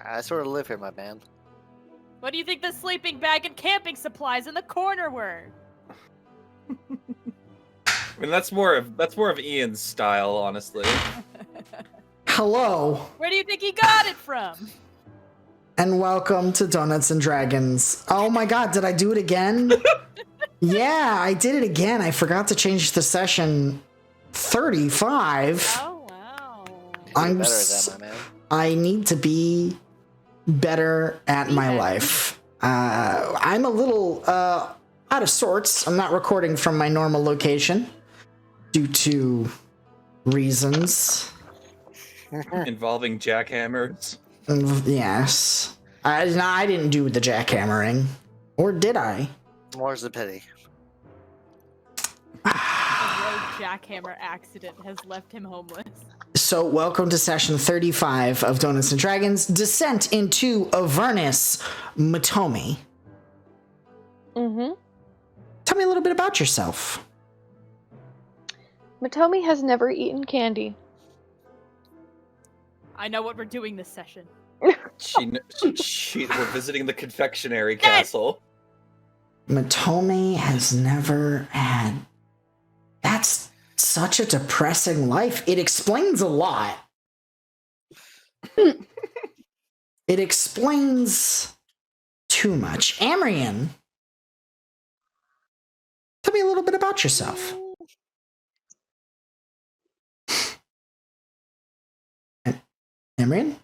I sort of live here, my man. What do you think the sleeping bag and camping supplies in the corner were? I mean, that's more of Ian's style, honestly. Hello, Where do you think he got it from? and welcome to Donuts and Dragons. Oh my god, did I do it again? Yeah, I did it again. I forgot to change the session 35. Oh, wow. I'm better at that, my man. I need to be better at my life. I'm a little out of sorts. I'm not recording from my normal location due to reasons. Involving jackhammers. Yes. I didn't do the jackhammering. Or did I? More's the pity. A road jackhammer accident has left him homeless. So, welcome to session 35 of Donuts and Dragons, Descent into Avernus Motomi. Mm-hmm. Tell me a little bit about yourself. Motomi has never eaten candy. I know what we're doing this session. We're visiting the confectionery castle. Motomi has never had... That's such a depressing life. It explains a lot. It explains too much. Amrian, tell me a little bit about yourself. Amrian?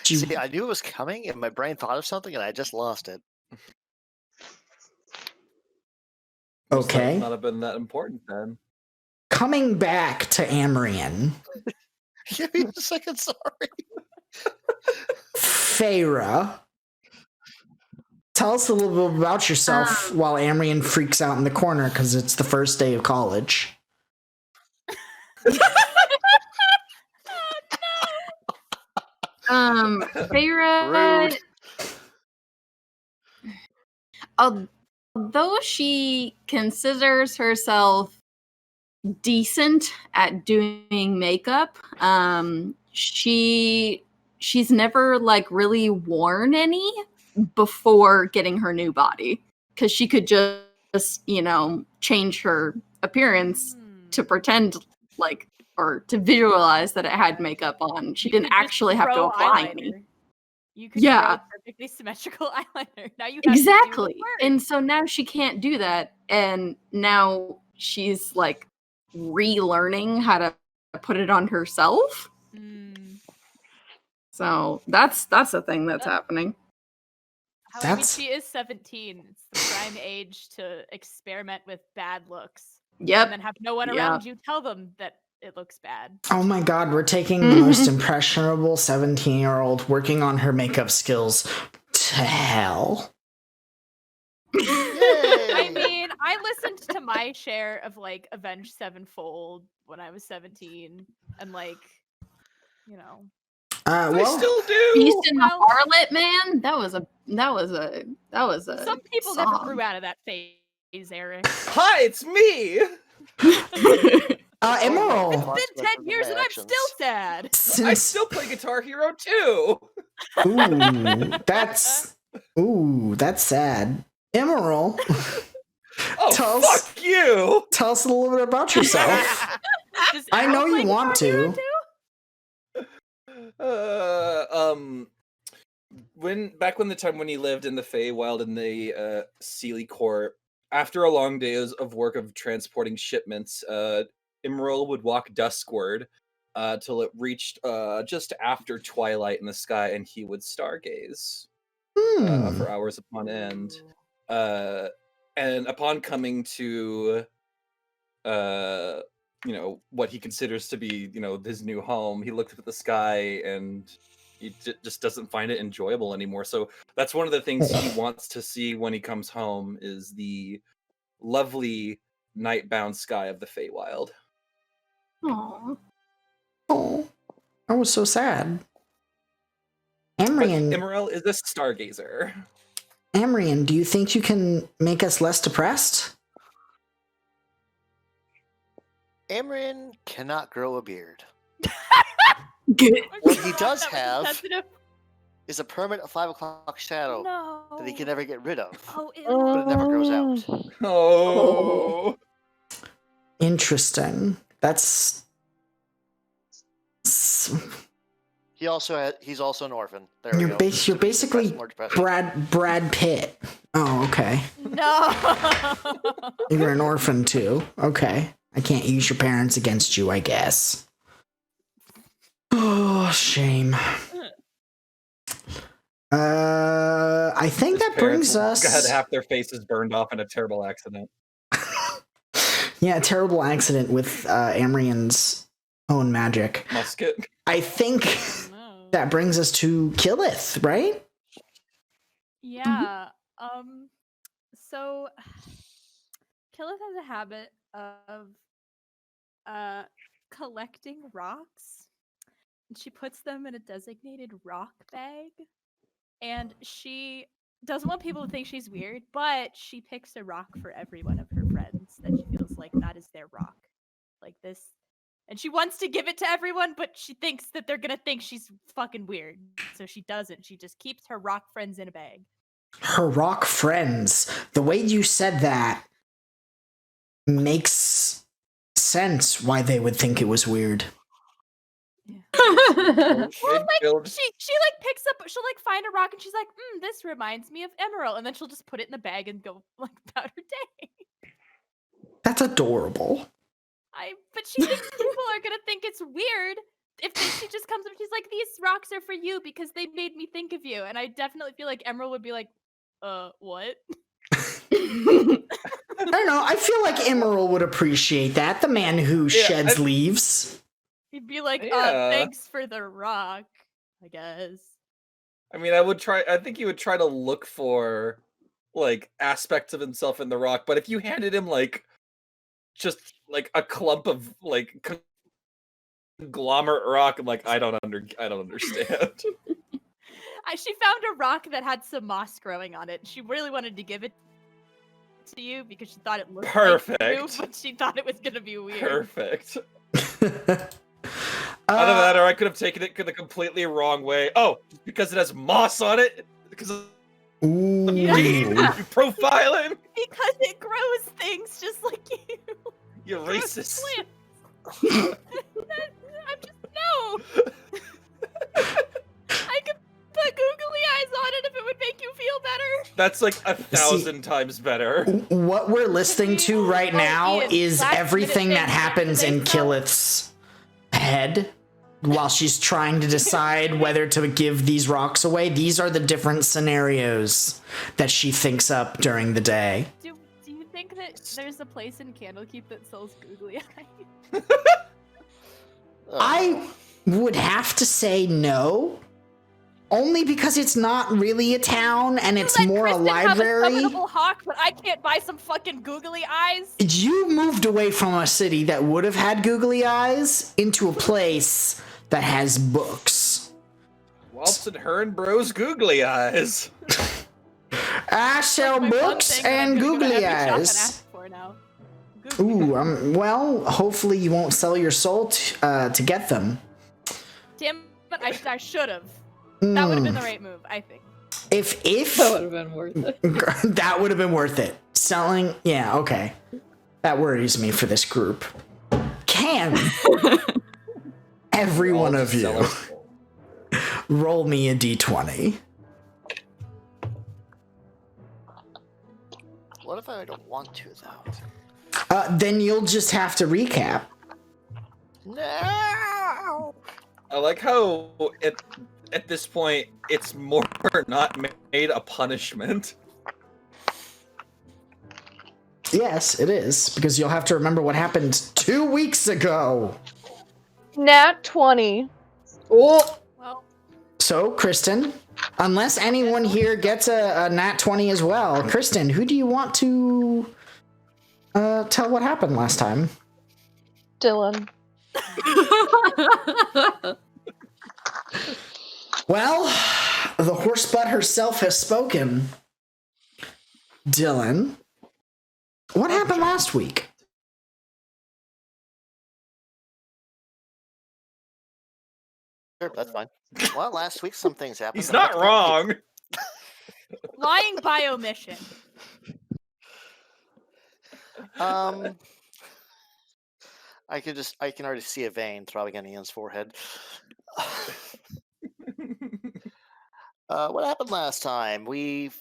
See, I knew it was coming, and my brain thought of something, and I just lost it. Okay. Must not have been that important then. Coming back to Amrian. Give me a second, sorry. Feyra, tell us a little bit about yourself while Amrian freaks out in the corner because it's the first day of college. Feyra, although she considers herself decent at doing makeup, she's never like really worn any before getting her new body because she could just change her appearance to pretend like, or to visualize that it had makeup on. She didn't actually have to apply any. You could throw a perfectly symmetrical eyeliner. Now you have exactly. To do the work. And so now she can't do that. And now she's like relearning how to put it on herself. So that's the thing that's happening. I mean, she is 17. It's the prime age to experiment with bad looks. Yep. And then have no one around you tell them that it looks bad. Oh my god, we're taking the most impressionable 17-year-old working on her makeup skills to hell. I mean, I listened to my share of like Avenged Sevenfold when I was 17, and like, They still do. Beast in the Harlot, man. That was a. Some people song. never grew out of that phase, Eric. Hi, it's me. Immoral. It's been 10 years and I'm still sad. I still play Guitar Hero too. That's sad. Immoral. Oh, fuck you! Tell us a little bit about yourself. I know you want to. When the time when he lived in the Feywild in the Sealy Court, after a long day of work of transporting shipments, Imral would walk duskward till it reached just after twilight in the sky, and he would stargaze for hours upon end. And upon coming to, what he considers to be, his new home, he looked up at the sky and he just doesn't find it enjoyable anymore. So that's one of the things he wants to see when he comes home is the lovely night-bound sky of the Feywild. Aww. Oh, I was so sad. Amrian. Imral is a stargazer. Amrian, do you think you can make us less depressed? Amrian cannot grow a beard. What he does That was have insensitive. is a permanent 5 o'clock shadow No. that he can never get rid of. Oh, ew. But it never grows out. Oh. Interesting. That's He's also an orphan. There we you're, go. you're basically More depressing. Brad Pitt. Oh, okay. No. You're an orphan too. Okay. I can't use your parents against you, I guess. Oh, shame. I think that brings us. Had half their faces burned off in a terrible accident. Yeah, a terrible accident with Amrian's own magic. Musket. I think No. that brings us to Killith, right? Yeah. So Killith has a habit of collecting rocks. And she puts them in a designated rock bag. And she doesn't want people to think she's weird, but she picks a rock for every one of her friends that she feels like that is their rock. Like this. And she wants to give it to everyone, but she thinks that they're gonna think she's fucking weird. So she doesn't. She just keeps her rock friends in a bag. Her rock friends. The way you said that makes sense why they would think it was weird. Well, Build- she like picks up, she'll like find a rock and she's like, this reminds me of Emerald, and then she'll just put it in the bag and go like about her day. That's adorable. But she thinks people are gonna think it's weird if she just comes up and she's like, these rocks are for you because they made me think of you. And I definitely feel like Emerald would be like, what? I don't know. I feel like Emerald would appreciate that. The man who sheds leaves. He'd be like, Yeah. thanks for the rock, I guess. I mean, I think he would try to look for, like, aspects of himself in the rock, but if you handed him, like, just, like, a clump of, like, conglomerate rock, I'm like, I don't understand. She found a rock that had some moss growing on it. She really wanted to give it to you because she thought it looked Perfect. like you, but she thought it was gonna be weird. Perfect. Either that, or I could have taken it the completely wrong way. Oh, just because it has moss on it? Because of Ooh. you profiling? Because it grows things just like you. You Grows racist. plants. I'm just no. I could put googly eyes on it if it would make you feel better. That's like 1,000 times better. What we're listening to right now Ian, is last everything minute that thing, happens they in sell- Killith's head while she's trying to decide whether to give these rocks away. These are the different scenarios that she thinks up during the day. Do you think that there's a place in Candlekeep that sells googly eyes? I would have to say no, only because it's not really a town and it's Let more a Kristen have library. summonable hawk, but I can't buy some fucking googly eyes. You moved away from a city that would have had googly eyes into a place that has books. Waltz and her and bro's googly eyes. I sell My one books thing that I'm and gonna go to googly every shop and eyes. ask for now. Googly Ooh, well, hopefully you won't sell your soul to get them. Damn it, I should have. That would have been the right move, I think. If That would have been worth it. that would have been worth it. Selling, yeah, okay. That worries me for this group. Can every one of you roll me a d20? What if I don't want to, though? Then you'll just have to recap. No! I like how at this point it's more not made a punishment. Yes, it is, because you'll have to remember what happened 2 weeks ago. Nat 20. Oh, Well, So, Kristen, unless anyone here gets a nat 20 as well, Kristen, who do you want to tell what happened last time? Dylan. Well, the horsebutt herself has spoken. Dylan, what happened last week? Sure, that's fine. Well, last week some things happened. He's and I not got the Candlekeep. wrong. Lying by omission. I can already see a vein throbbing on Ian's forehead. What happened last time? We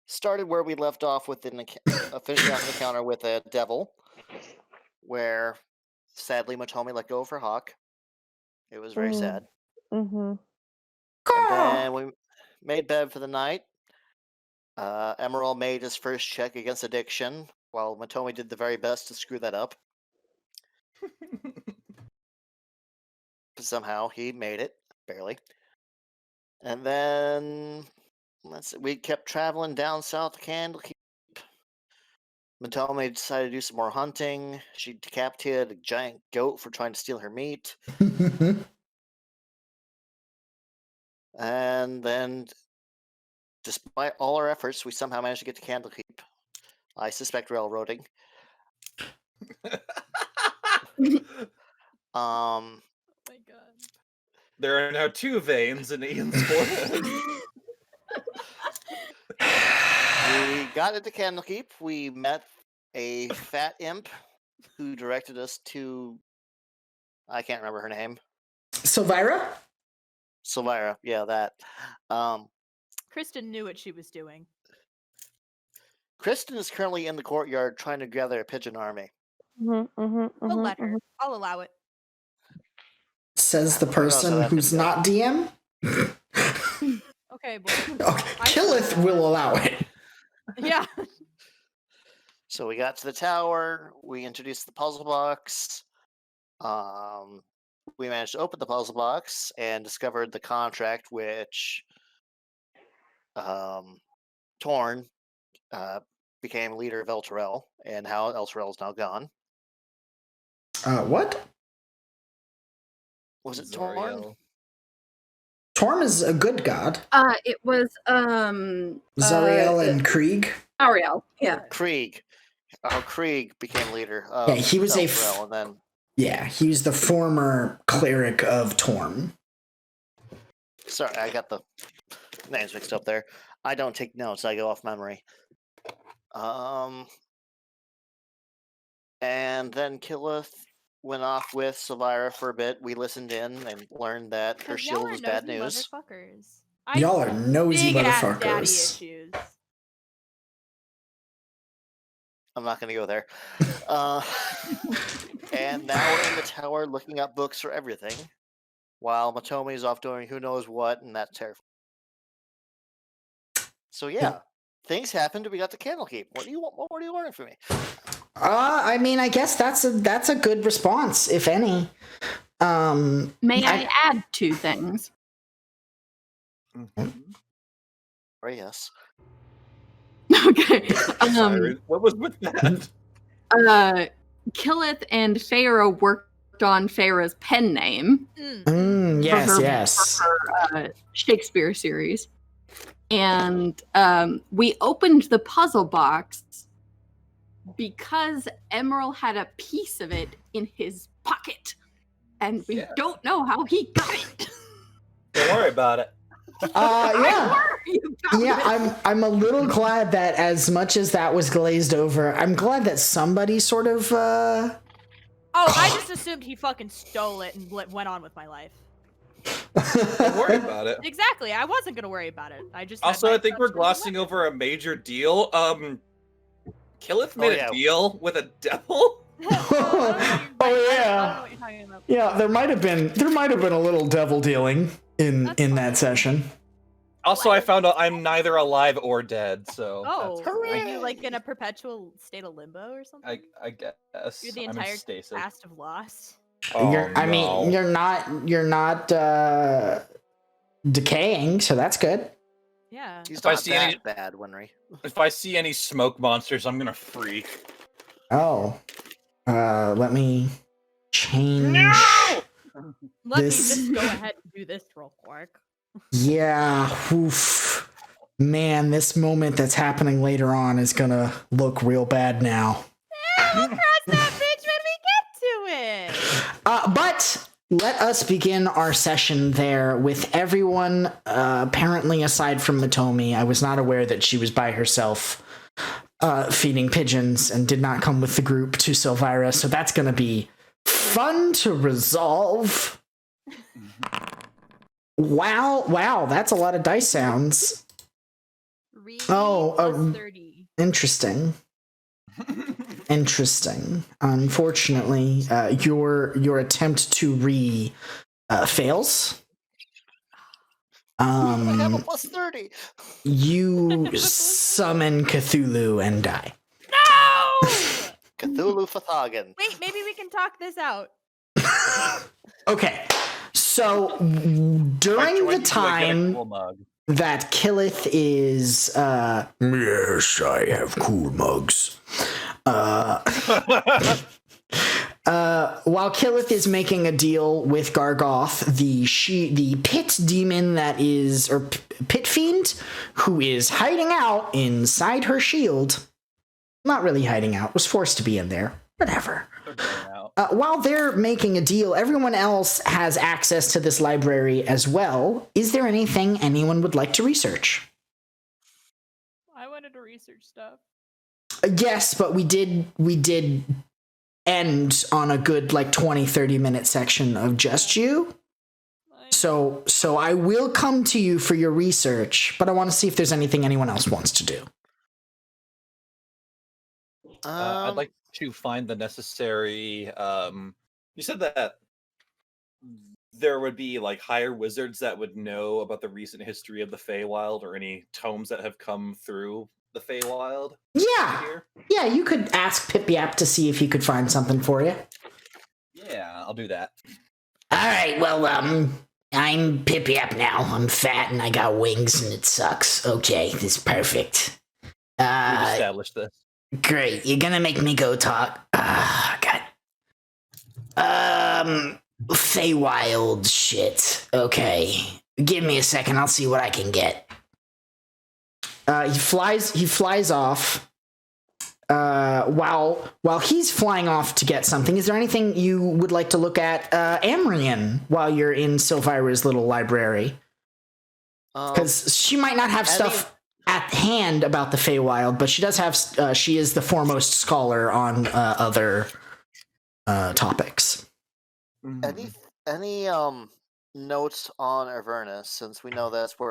started where we left off with finishing off an encounter with a devil, where sadly Motomi let go of her hawk. It was very sad. Mm-hmm. And then we made bed for the night. Emerald made his first check against addiction, while Motomi did the very best to screw that up. But somehow he made it, barely. And then we kept traveling down south to Candlekeep. Motomi decided to do some more hunting. She decapitated a giant goat for trying to steal her meat. And then, despite all our efforts, we somehow managed to get to Candlekeep. I suspect railroading. Oh my god. There are now 2 veins in Ian's forehead. We got into Candlekeep. We met a fat imp who directed us to... I can't remember her name. Sylvira? Sylvira, yeah, that. Kristen knew what she was doing. Kristen is currently in the courtyard trying to gather a pigeon army. We'll let her. I'll allow it. Says the Who knows how person that's who's gonna not DM. Okay, boy. Okay, Killeth will allow it. Yeah. So we got to the tower. We introduced the puzzle box. We managed to open the puzzle box and discovered the contract, which Torn became leader of Elturel, and how Elturel is now gone. What? Was it Torn? Zariel. Torm is a good god. It was Zariel and Krieg. Ariel. Yeah. Krieg. Krieg became leader of Yeah, he was Elturel, and then Yeah, he was the former cleric of Torm. sorry, I got the names mixed up there. I don't take notes; I go off memory. And then Killeth went off with Sylvira for a bit. We listened in and learned that her 'Cause y'all shield are was bad nosy news. Motherfuckers. Y'all are nosy big ass daddy motherfuckers. issues. I'm not going to go there. And now we're in the tower looking up books for everything, while Motomi is off doing who knows what, and that's terrifying. So yeah, things happened. We got the Candlekeep. What do you want? What do you want from me? I mean, I guess that's a good response, if any. May I add 2 things? Or yes. Okay. Sorry, what was with that? Killeth and Feyre worked on Feyre's pen name Yes, for yes. her Shakespeare series. And we opened the puzzle box because Emerald had a piece of it in his pocket. And we don't know how he got it. Don't worry about it. I'm a little glad that as much as that was glazed over, I'm glad that somebody sort of Oh, I just assumed he fucking stole it and went on with my life. Don't worry about it. Exactly. I wasn't gonna worry about it. I just Also, I think we're glossing over a major deal. Killeth made a deal with a devil. Oh yeah. Yeah, there might have been a little devil dealing in that session. Also, I found out I'm neither alive or dead, so Oh, that's are you like in a perpetual state of limbo or something? I guess You're the I'm in entire stasis. cast of Lost. Oh, you're not decaying, so that's good. Yeah. He's If I not see that any- bad, Winry. If I see any smoke monsters, I'm gonna freak. Oh. Let me change Let me this. just go ahead and do this real quick. Yeah, oof. Man, this moment that's happening later on is gonna look real bad now. Yeah, we'll cross that bridge when we get to it. But let us begin our session there with everyone, apparently aside from Motomi. I was not aware that she was by herself feeding pigeons and did not come with the group to Sylvira, so that's going to be fun to resolve. Wow, that's a lot of dice sounds. Plus 30. Interesting. Unfortunately, your attempt to fails. I have a plus 30. You summon Cthulhu and die. No! Cthulhu Fathagan. Wait, maybe we can talk this out. Okay, so during the time that Killith is, yes, I have cool mugs. While Killith is making a deal with Gargoth, the pit demon pit fiend, who is hiding out inside her shield, not really hiding out, was forced to be in there, whatever. While they're making a deal, everyone else has access to this library as well. Is there anything anyone would like to research? I wanted to research stuff. Yes, but we did end on a good 20-30 minute section of just you. So I will come to you for your research, but I want to see if there's anything anyone else wants to do. I'd like to find the necessary. You said that there would be higher wizards that would know about the recent history of the Feywild, or any tomes that have come through the Feywild. Yeah, you could ask Pip Yap to see if he could find something for you. Yeah, I'll do that. All right, well, I'm Pip Yap now. I'm fat and I got wings and it sucks. Okay, this is perfect. We've established this. Great, you're gonna make me go talk. God. Feywild shit. Okay, give me a second. I'll see what I can get. He flies off. While he's flying off to get something, is there anything you would like to look at, Amrian, while you're in Sylvira's little library? Because she might not have stuff at hand about the Feywild, but she does have. She is the foremost scholar on other topics. Any notes on Avernus, since we know that's where.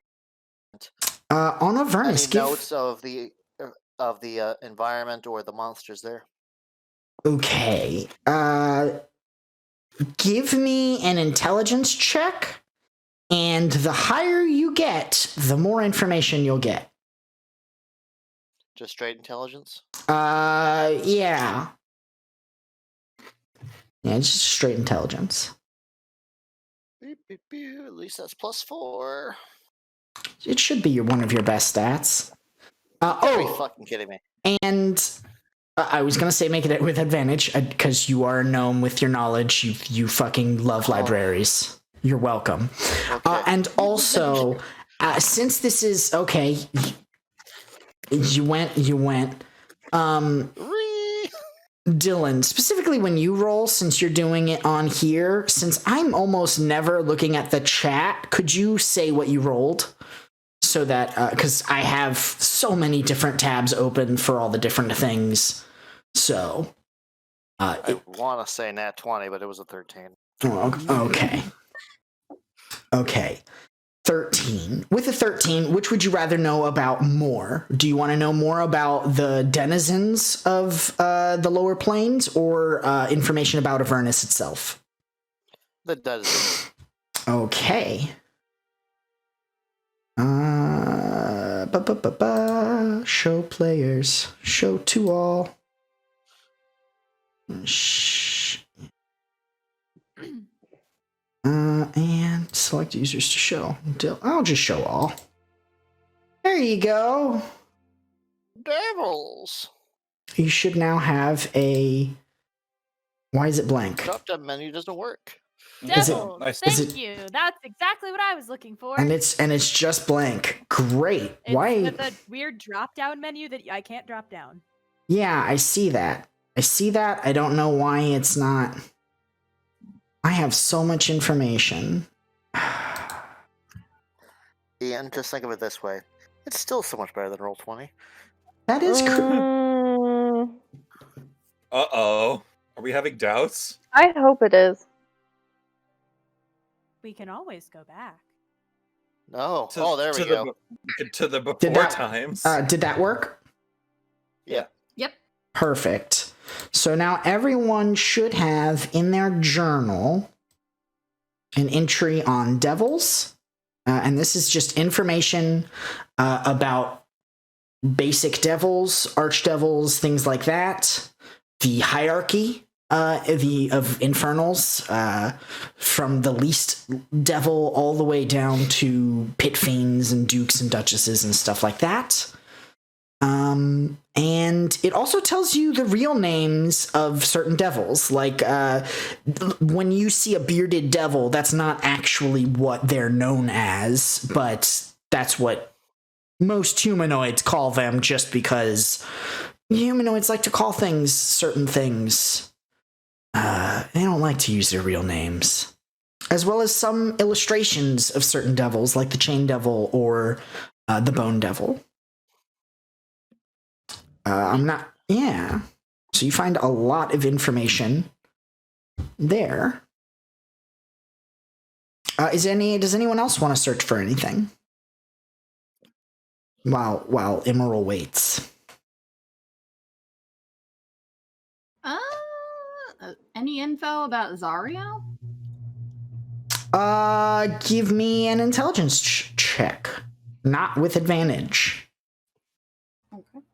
On Avernus, any notes of the environment or the monsters there? Okay. Give me an intelligence check, and the higher you get, the more information you'll get. Just straight intelligence? Yeah. Yeah, it's just straight intelligence. Beep, beep, beep. At least that's +4. It should be one of your best stats. Are you fucking kidding me? And I was gonna say make it with advantage because you are a gnome with your knowledge. You fucking love libraries. You're welcome. Okay. And also, since this is okay, you went. Dylan, specifically when you roll, since you're doing it on here, since I'm almost never looking at the chat, could you say what you rolled? So that, because I have so many different tabs open for all the different things. So. I want to say nat 20, but it was a 13. Okay. Okay. 13. With a 13, which would you rather know about more? Do you want to know more about the denizens of the lower planes, or information about Avernus itself? The denizens. Okay. Show players. Show to all. And select users to show. I'll just show all. There you go. Devils. You should now have a. Why is it blank? Drop down menu doesn't work. Devils. Nice. Thank you. That's exactly what I was looking for. And it's just blank. Great. It's Why? the weird drop-down menu that I can't drop down. Yeah, I see that. I don't know why it's not. I have so much information. Ian, just think of it this way. It's still so much better than Roll20. That is true. Uh-oh. Are we having doubts? I hope it is. We can always go back. No. Oh, there we go. To the before times. Did that work? Yeah. Yep. Perfect. So now everyone should have in their journal an entry on devils. And this is just information about basic devils, archdevils, things like that. The hierarchy of infernals, from the least devil all the way down to pit fiends and dukes and duchesses and stuff like that. And it also tells you the real names of certain devils. Like, when you see a bearded devil, that's not actually what they're known as, but that's what most humanoids call them, just because humanoids like to call things certain things. They don't like to use their real names. As well as some illustrations of certain devils, like the Chain Devil or the Bone Devil. Yeah. So you find a lot of information there. Does anyone else want to search for anything? While Emerald waits. Any info about Zario? Give me an intelligence check. Not with advantage. Okay.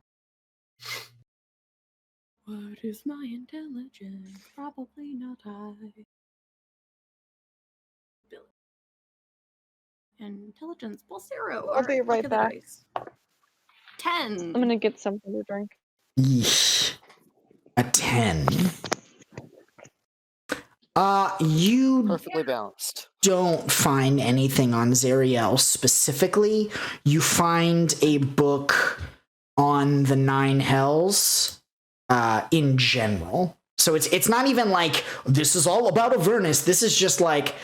What is my intelligence? Probably not high. Intelligence plus 0. I'll be right back. 10. I'm gonna get something to drink. Yeesh. A 10. You Perfectly balanced. don't find anything on Zariel specifically. You find a book on the Nine Hells, in general. So it's not even like, this is all about Avernus. This is just like,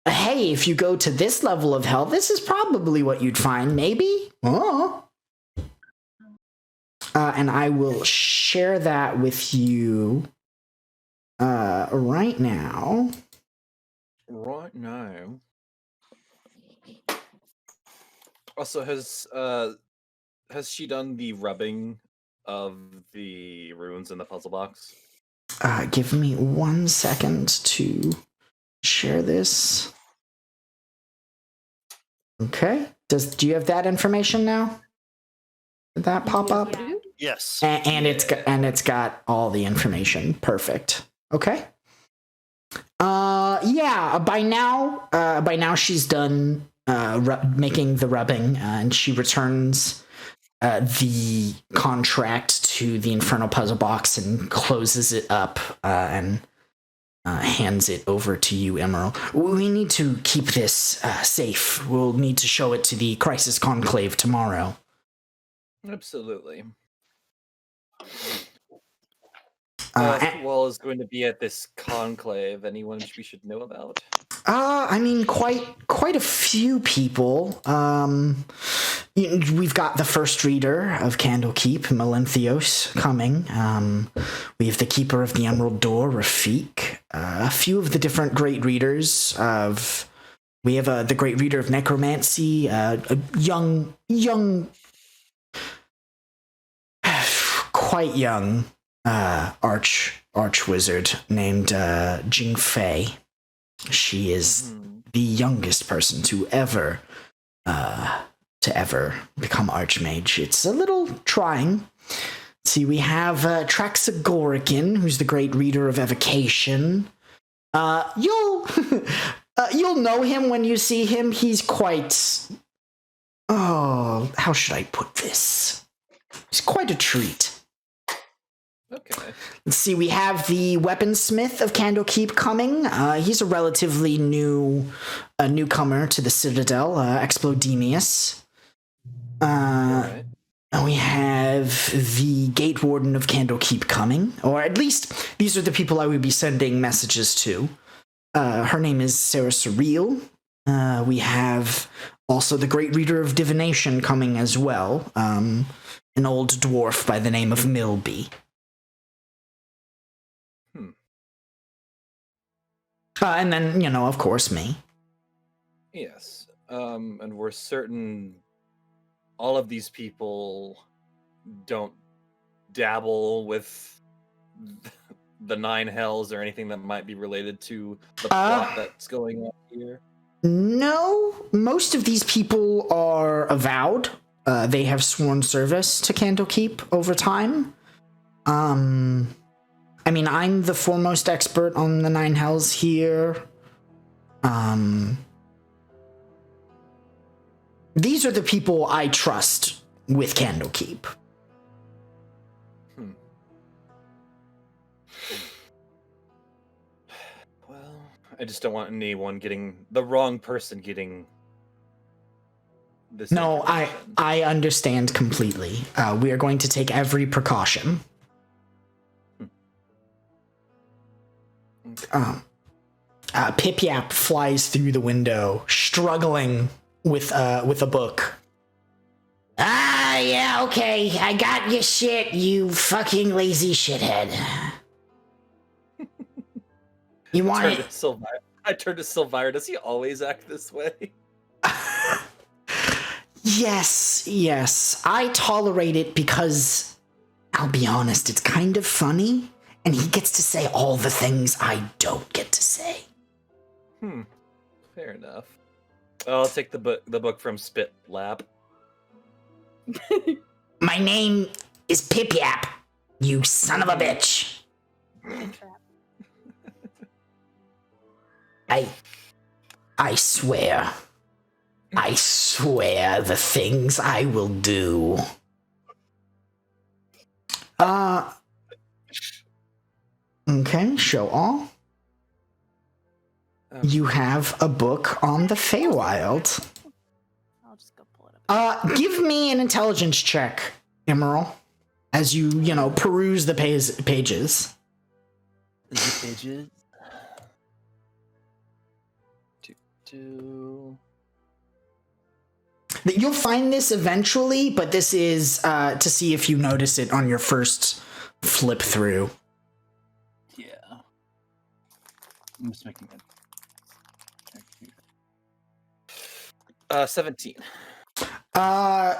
hey, if you go to this level of hell, this is probably what you'd find, maybe? Oh. And I will share that with you right now. Right now. Also, has she done the rubbing of the runes in the puzzle box? Give me 1 second to share this. Okay. Do you have that information now? Did that pop up? Yeah. Yes. And it's got all the information. Perfect. Okay. Yeah. By now she's done making the rubbing, and she returns the contract to the Infernal Puzzle Box and closes it up and hands it over to you, Emerald. We need to keep this safe. We'll need to show it to the Crisis Conclave tomorrow. Absolutely. And- Who all is going to be at this conclave? Anyone we should know about? I mean, quite a few people. We've got the first reader of Candlekeep, Melanthios, coming. We have the keeper of the Emerald Door, Rafik. A few of the different great readers of. We have the great reader of Necromancy, a young, quite young arch wizard named Jing Fei. She is the youngest person to ever become Archmage. It's a little trying. See, we have Traxagorican, who's the great reader of Evocation. You'll know him when you see him. He's quite... Oh, how should I put this? He's quite a treat. Okay. Let's see, we have the weaponsmith of Candlekeep coming. He's a relatively newcomer to the Citadel, Explodemius. Right. And we have the Gate Warden of Candlekeep coming, or at least these are the people I would be sending messages to. Her name is Sarah Surreal. We have also the Great Reader of Divination coming as well, an old dwarf by the name of Milby. And then, of course, me. Yes. And we're certain all of these people don't dabble with the Nine Hells or anything that might be related to the plot that's going on here. No, most of these people are avowed. They have sworn service to Candlekeep over time. I mean, I'm the foremost expert on the Nine Hells here. These are the people I trust with Candlekeep. Well, I just don't want anyone the wrong person getting this. No, I understand completely. We are going to take every precaution. Pip Yap flies through the window, struggling with a book. Yeah, okay. I got your shit, you fucking lazy shithead. You want it? I turned to Sylvira. Does he always act this way? Yes. I tolerate it because, I'll be honest, it's kind of funny, and he gets to say all the things I don't get to say. Fair enough. I'll take the book from Spit Lap. My name is Pip Yap, you son of a bitch. I swear the things I will do. Okay, show all. You have a book on the Feywild. I'll just go pull it up. Give me an intelligence check, Emerald, as you peruse the pages. The pages. Two. You'll find this eventually, but this is to see if you notice it on your first flip through. Yeah. I'm just making it. 17.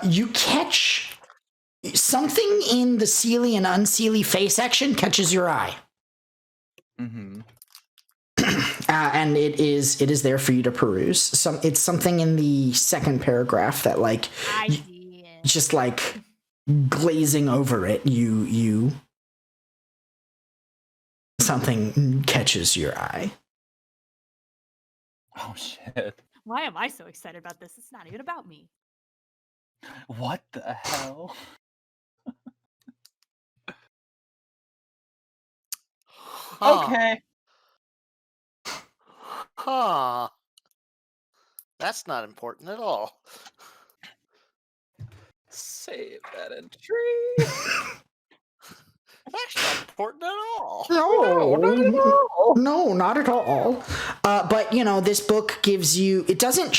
You catch something in the Seelie and Unseelie face section catches your eye. Mm-hmm. And it is there for you to peruse. It's something in the second paragraph that just glazing over it, you something catches your eye. Oh shit. Why am I so excited about this? It's not even about me. What the hell? Okay. Huh. That's not important at all. Save that entry. That's not important at all. No, not at all. But this book gives you. It doesn't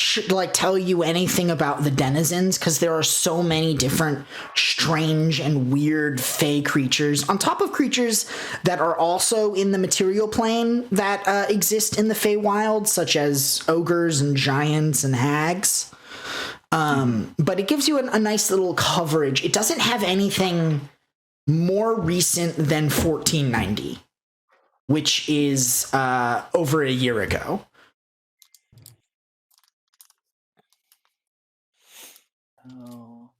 tell you anything about the denizens because there are so many different strange and weird fey creatures on top of creatures that are also in the material plane that exist in the Feywild, such as ogres and giants and hags. But it gives you a nice little coverage. It doesn't have anything more recent than 1490, which is over a year ago. Oh.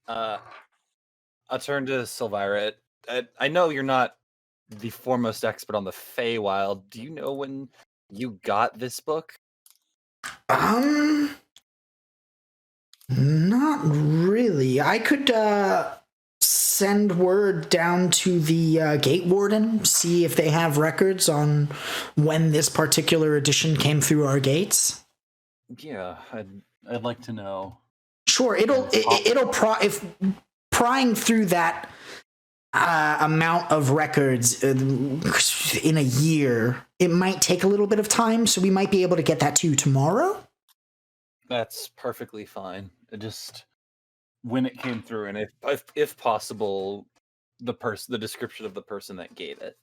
I'll turn to Sylvira. I know you're not the foremost expert on the Feywild. Do you know when you got this book? Not really. I could send word down to the gate warden, see if they have records on when this particular edition came through our gates. Yeah, I'd like to know. Sure, if prying through that amount of records, within a year. It might take a little bit of time, so we might be able to get that to you tomorrow. That's perfectly fine. It just when it came through, and if possible, the description of the person that gave it.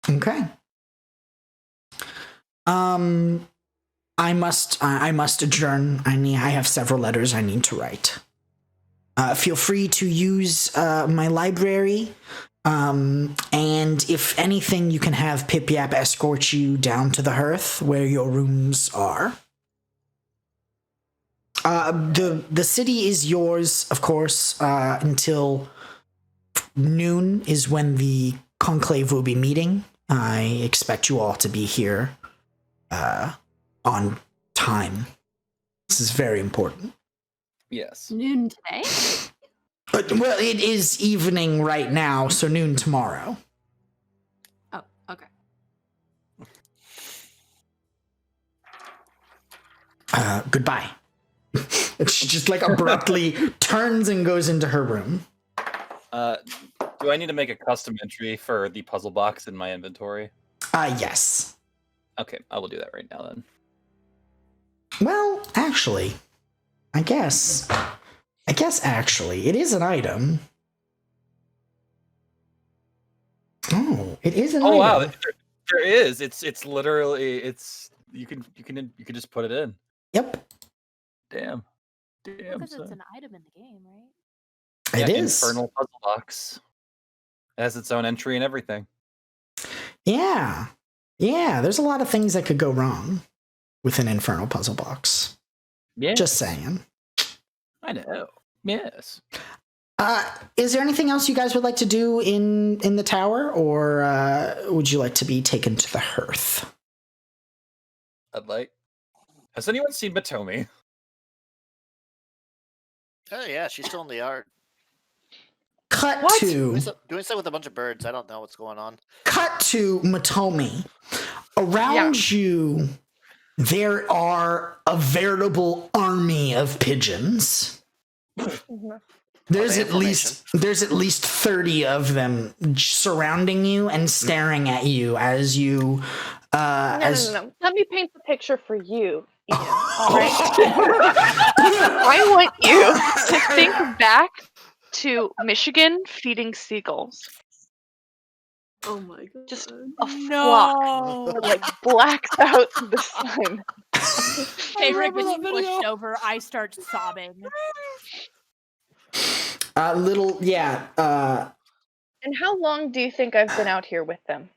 Okay. I must adjourn. I have several letters I need to write. Feel free to use my library. And if anything, you can have Pip Yap escort you down to the hearth where your rooms are. The city is yours, of course, until noon is when the conclave will be meeting. I expect you all to be here on time. This is very important. Yes. Noon today? Well, it is evening right now, so noon tomorrow. Oh, okay. Goodbye. She just like abruptly turns and goes into her room. Do I need to make a custom entry for the puzzle box in my inventory? Yes. Okay, I will do that right now then. Well, actually, I guess actually, it is an item. Oh, it is an item. Oh wow, there is. It's literally you can just put it in. Yep. Damn. Because son. it's an item in the game, right? It is. Infernal puzzle box. It has its own entry and everything. Yeah. Yeah, there's a lot of things that could go wrong with an infernal puzzle box. Yeah. Just saying. I know. Yes. Is there anything else you guys would like to do in the tower, or would you like to be taken to the hearth? I'd like. Has anyone seen Motomi? Oh yeah, she's still in the yard. Cut What? to Doing stuff with a bunch of birds. I don't know what's going on. cut to Motomi. Around you, there are a veritable army of pigeons. There's the at least 30 of them surrounding you and staring at you as you No. Let me paint the picture for you, Ian. All right. I want you to think back to Michigan feeding seagulls. Oh my god. Just a flock that like blacks out the sun. Favorite gets pushed over. I start sobbing. And how long do you think I've been out here with them?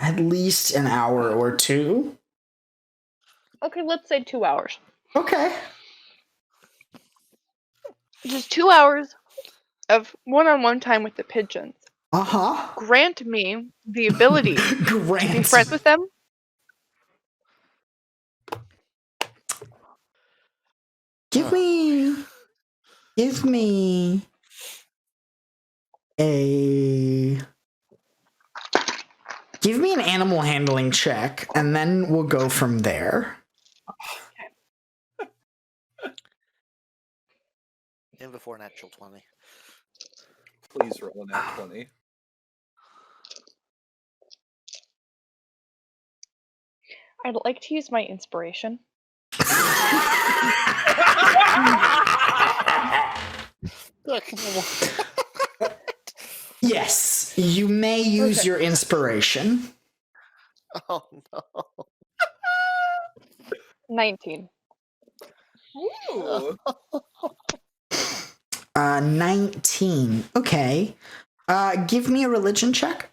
at least an hour or two. Okay, let's say 2 hours. Okay. Just 2 hours of one-on-one time with the pigeons. Uh-huh. Grant me the ability to be friends with them. Give me an animal handling check, and then we'll go from there. In before natural 20. Please roll a nat 20. I'd like to use my inspiration. Yes, you may use your inspiration. Oh no. 19. Ooh. 19. Okay. Give me a religion check.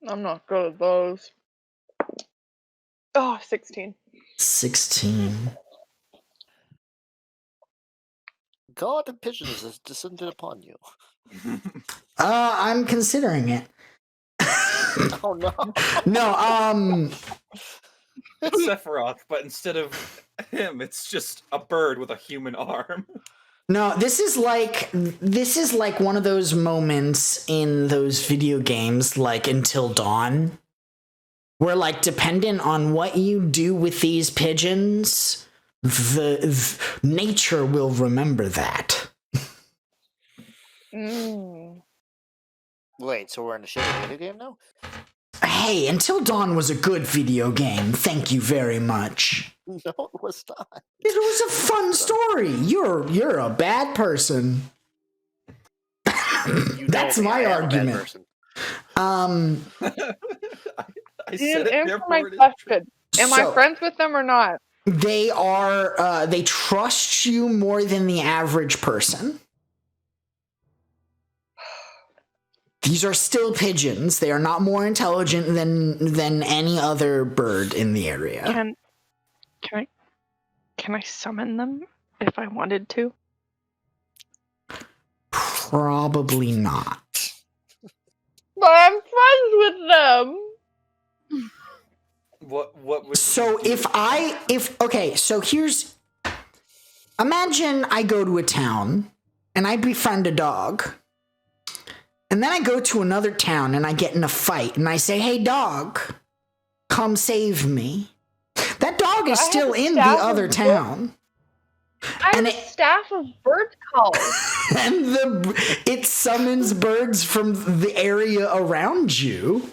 I'm not good at those. Oh, 16. 16. God of pigeons has descended upon you. I'm considering it. Oh no. No, It's Sephiroth, but instead of him, it's just a bird with a human arm. No, this is like one of those moments in those video games like Until Dawn, where like dependent on what you do with these pigeons, the nature will remember that. Wait, so we're in a shitty video game now? Hey, Until Dawn was a good video game. Thank you very much. No, it was not. It was a fun story. You're a bad person. That's me, my I am a bad argument. person. I Ian, said it, answer therefore my it is true. question. Am I friends with them or not? They are, they trust you more than the average person. These are still pigeons. They are not more intelligent than any other bird in the area. Can I summon them if I wanted to? Probably not. But I'm friends with them. What would So so here's, imagine I go to a town and I befriend a dog. And then I go to another town and I get in a fight and I say, "Hey dog, come save me." That dog is still in the other town. I have a staff of bird calls. And it summons birds from the area around you.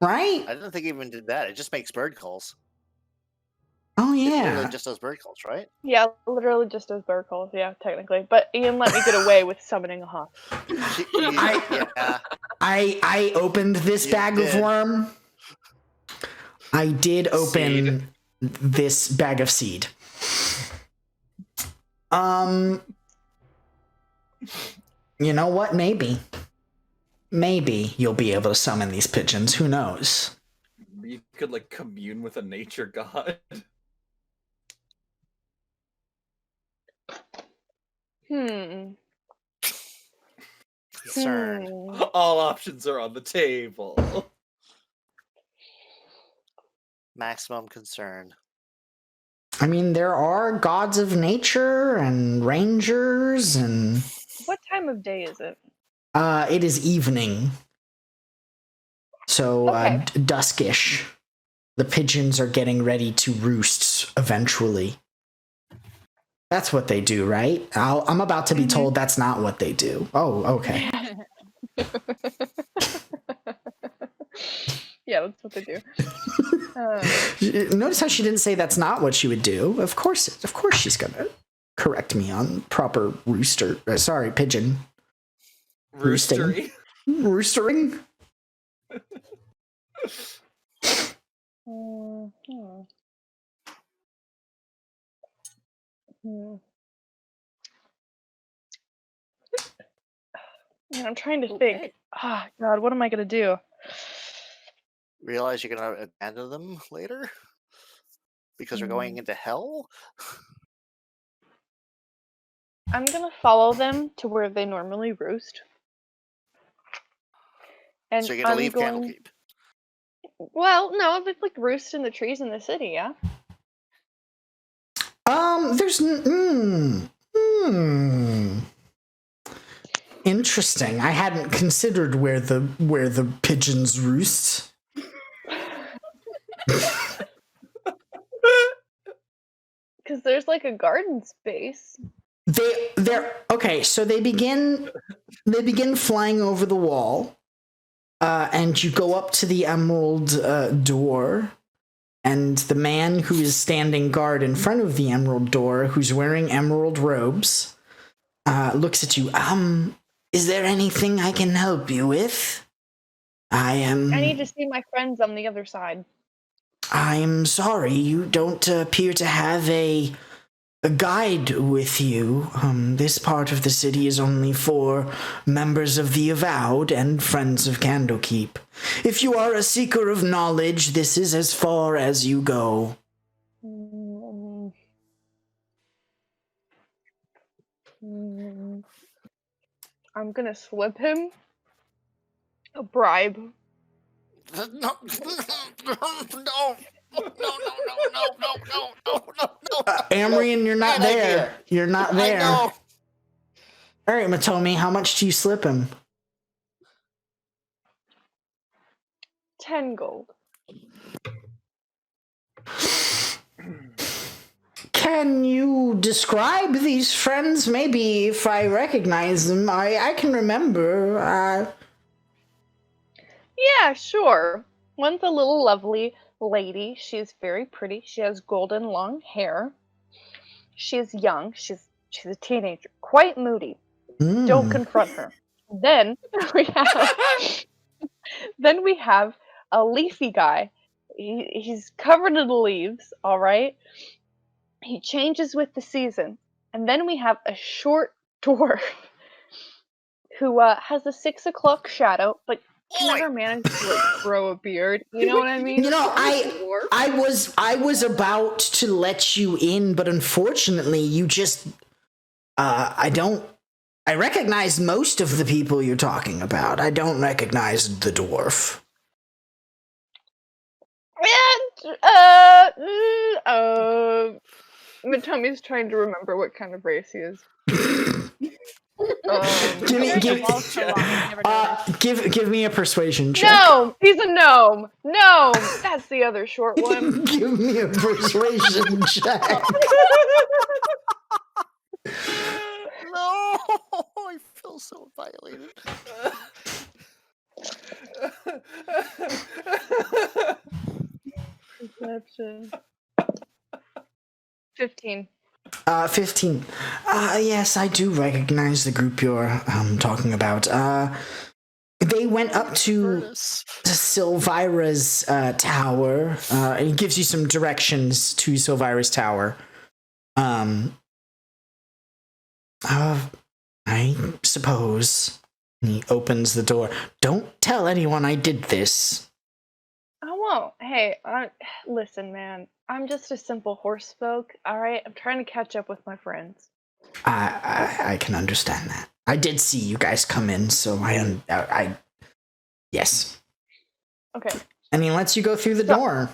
Right? I didn't think it even did that. It just makes bird calls. Oh It yeah. literally just does bird calls, right? Yeah, literally just does bird calls, yeah, technically. But Ian let me get away with summoning a hawk. Yeah. I opened this bag of worm. I did open this bag of seed. You know what? Maybe you'll be able to summon these pigeons. Who knows? You could like commune with a nature god. Concern. All options are on the table. Maximum concern. I mean, there are gods of nature and rangers and... What time of day is it? It is evening. So, duskish. The pigeons are getting ready to roost eventually. That's what they do, right? I'm about to be told that's not what they do. Oh, okay. Yeah, that's what they do. Notice how she didn't say that's not what she would do. Of course she's gonna correct me on proper pigeon. Roostery. Roostering? Yeah, I'm trying to think. Ah, God, what am I gonna do? Realize you're gonna abandon them later? Because we're going into hell? I'm gonna follow them to where they normally roost. And So you're gonna leave going... Candlekeep? Well, no, they like roost in the trees in the city, yeah? There's... Interesting. I hadn't considered where the pigeons roost. Because there's like a garden space. They're okay. So they begin flying over the wall, and you go up to the emerald door, and the man who is standing guard in front of the emerald door, who's wearing emerald robes, looks at you. Is there anything I can help you with? I need to see my friends on the other side. I'm sorry, you don't appear to have a guide with you. This part of the city is only for members of the Avowed and friends of Candlekeep. If you are a seeker of knowledge, this is as far as you go. I'm gonna slip him a bribe. No. Amrian, you're not there. Idea. You're not there. I know. All right, Motomi, how much do you slip him? 10 gold. Can you describe these friends? Maybe if I recognize them, I can remember. Yeah, sure. One's a little lovely lady. She's very pretty. She has golden long hair. She's young. She's a teenager. Quite moody. Don't confront her. Then we have a leafy guy. He's covered in leaves, all right? He changes with the season. And then we have a short dwarf who has a 6 o'clock shadow, but can never manage to like grow a beard. You know what I mean? You know, I was about to let you in, but unfortunately, you just I recognize most of the people you're talking about. I don't recognize the dwarf. Motomi's trying to remember what kind of race he is. Give me a persuasion check. Gnome! He's a gnome! Gnome! That's the other short one. Give me a persuasion check. No, I feel so violated. Perception. 15. 15. Yes, I do recognize the group you're talking about. They went up to Sylvira's tower. And he gives you some directions to Sylvira's tower. I suppose. He opens the door. Don't tell anyone I did this. I won't. Hey, listen, man. I'm just a simple horse folk, alright? I'm trying to catch up with my friends. I can understand that. I did see you guys come in, so yes. Okay. And he lets you go through the door.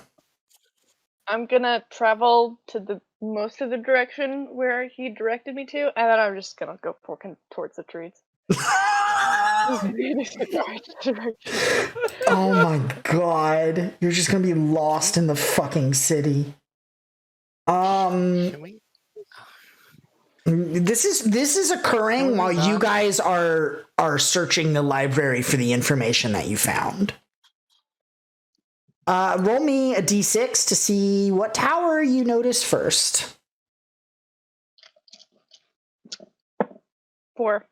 I'm gonna travel to the most of the direction where he directed me to, and then I'm just gonna go towards the trees. Oh my god. You're just gonna be lost in the fucking city. This is occurring while you guys are searching the library for the information that you found. Roll me a d6 to see what tower you notice first. 4.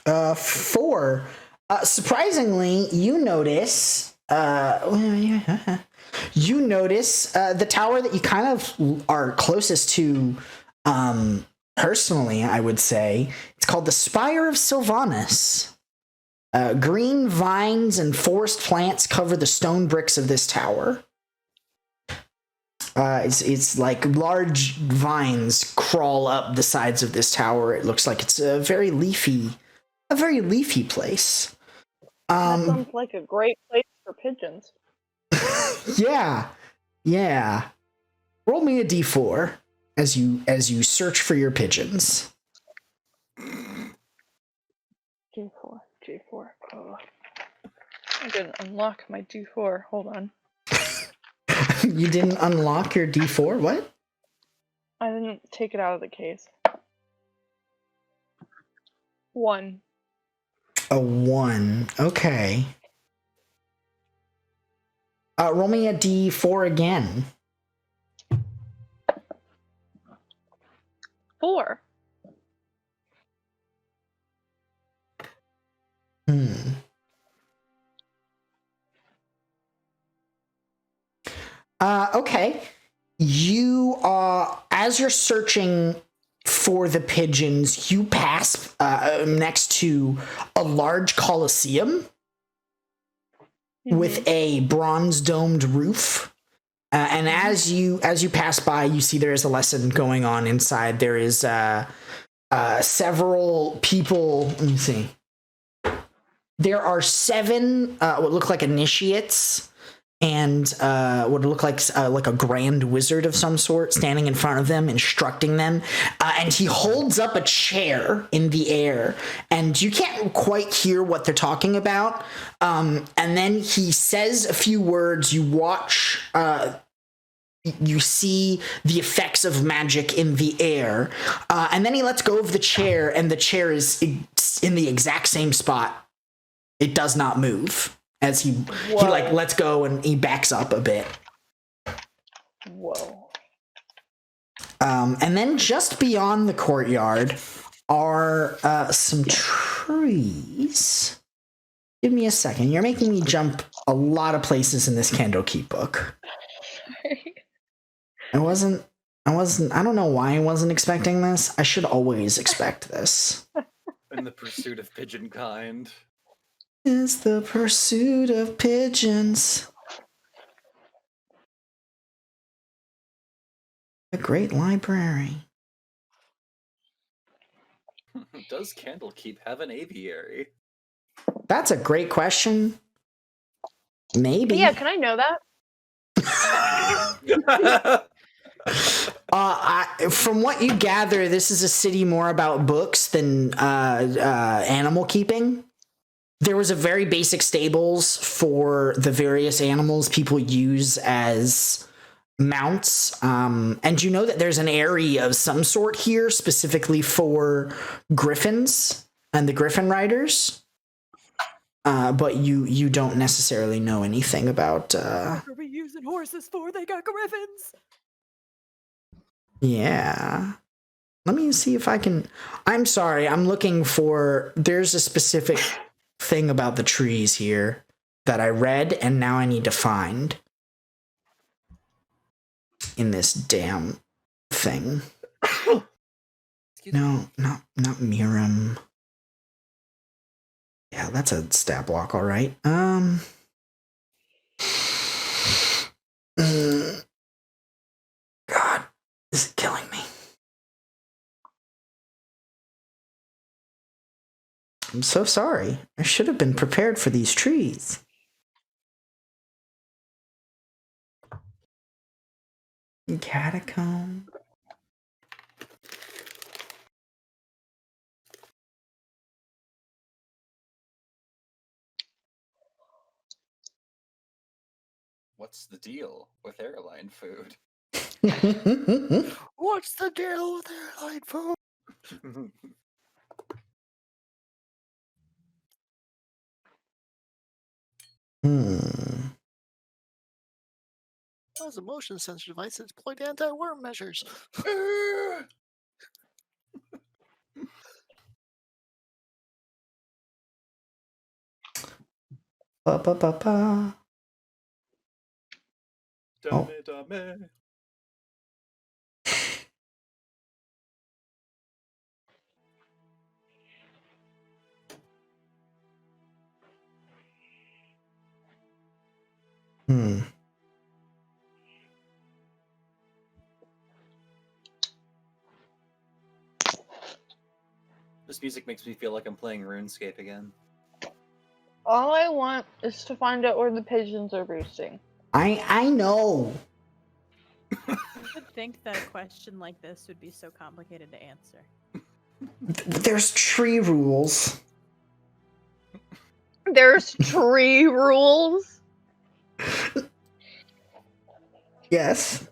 4. Surprisingly, you notice the tower that you kind of are closest to, personally, I would say. It's called the Spire of Sylvanas. Green vines and forest plants cover the stone bricks of this tower. It's like large vines crawl up the sides of this tower. It looks like it's a very leafy place. That sounds like a great place for pigeons. Yeah. Roll me a d4 as you search for your pigeons. G4. Oh, I didn't unlock my D4. Hold on. You didn't unlock your D4? What? I didn't take it out of the case. 1. A 1. Okay. Roll me a D4 again. 4. Okay. You as you're searching for the pigeons, you pass next to a large coliseum with a bronze domed roof. And as you pass by, you see there is a lesson going on inside. There is several people. Let me see. There are 7 what look like initiates and what look like a grand wizard of some sort standing in front of them, instructing them. And he holds up a chair in the air, and you can't quite hear what they're talking about. And then he says a few words. You watch you see the effects of magic in the air, and then he lets go of the chair, and the chair is in the exact same spot. It does not move as he like lets go and he backs up a bit. Whoa. And then just beyond the courtyard are some trees. Give me a second. You're making me jump a lot of places in this Candlekeep book. I don't know why I wasn't expecting this. I should always expect this. In the pursuit of pigeon kind. Is the pursuit of pigeons. A great library. Does Candlekeep have an aviary? That's a great question. Maybe. Yeah, can I know that? From what you gather, this is a city more about books than animal keeping. There was a very basic stables for the various animals people use as mounts. And you know that there's an area of some sort here specifically for griffins and the griffin riders. But you don't necessarily know anything about... What are we using horses for? They got griffins! Yeah. Let me see if I can... I'm sorry, I'm looking for... There's a specific thing about the trees here that I read, and now I need to find in this damn thing. No, not Miram. Yeah, that's a stat block, all right. God, this is killing me. I'm so sorry. I should have been prepared for these trees. Catacomb. What's the deal with airline food? What's the deal with airline food? As a motion sensor device, it's deployed anti-worm measures. Ba-ba-ba-ba. Oh. Dame. This music makes me feel like I'm playing RuneScape again. All I want is to find out where the pigeons are roosting. I know. You would think that a question like this would be so complicated to answer. There's tree rules. There's tree rules? Yes.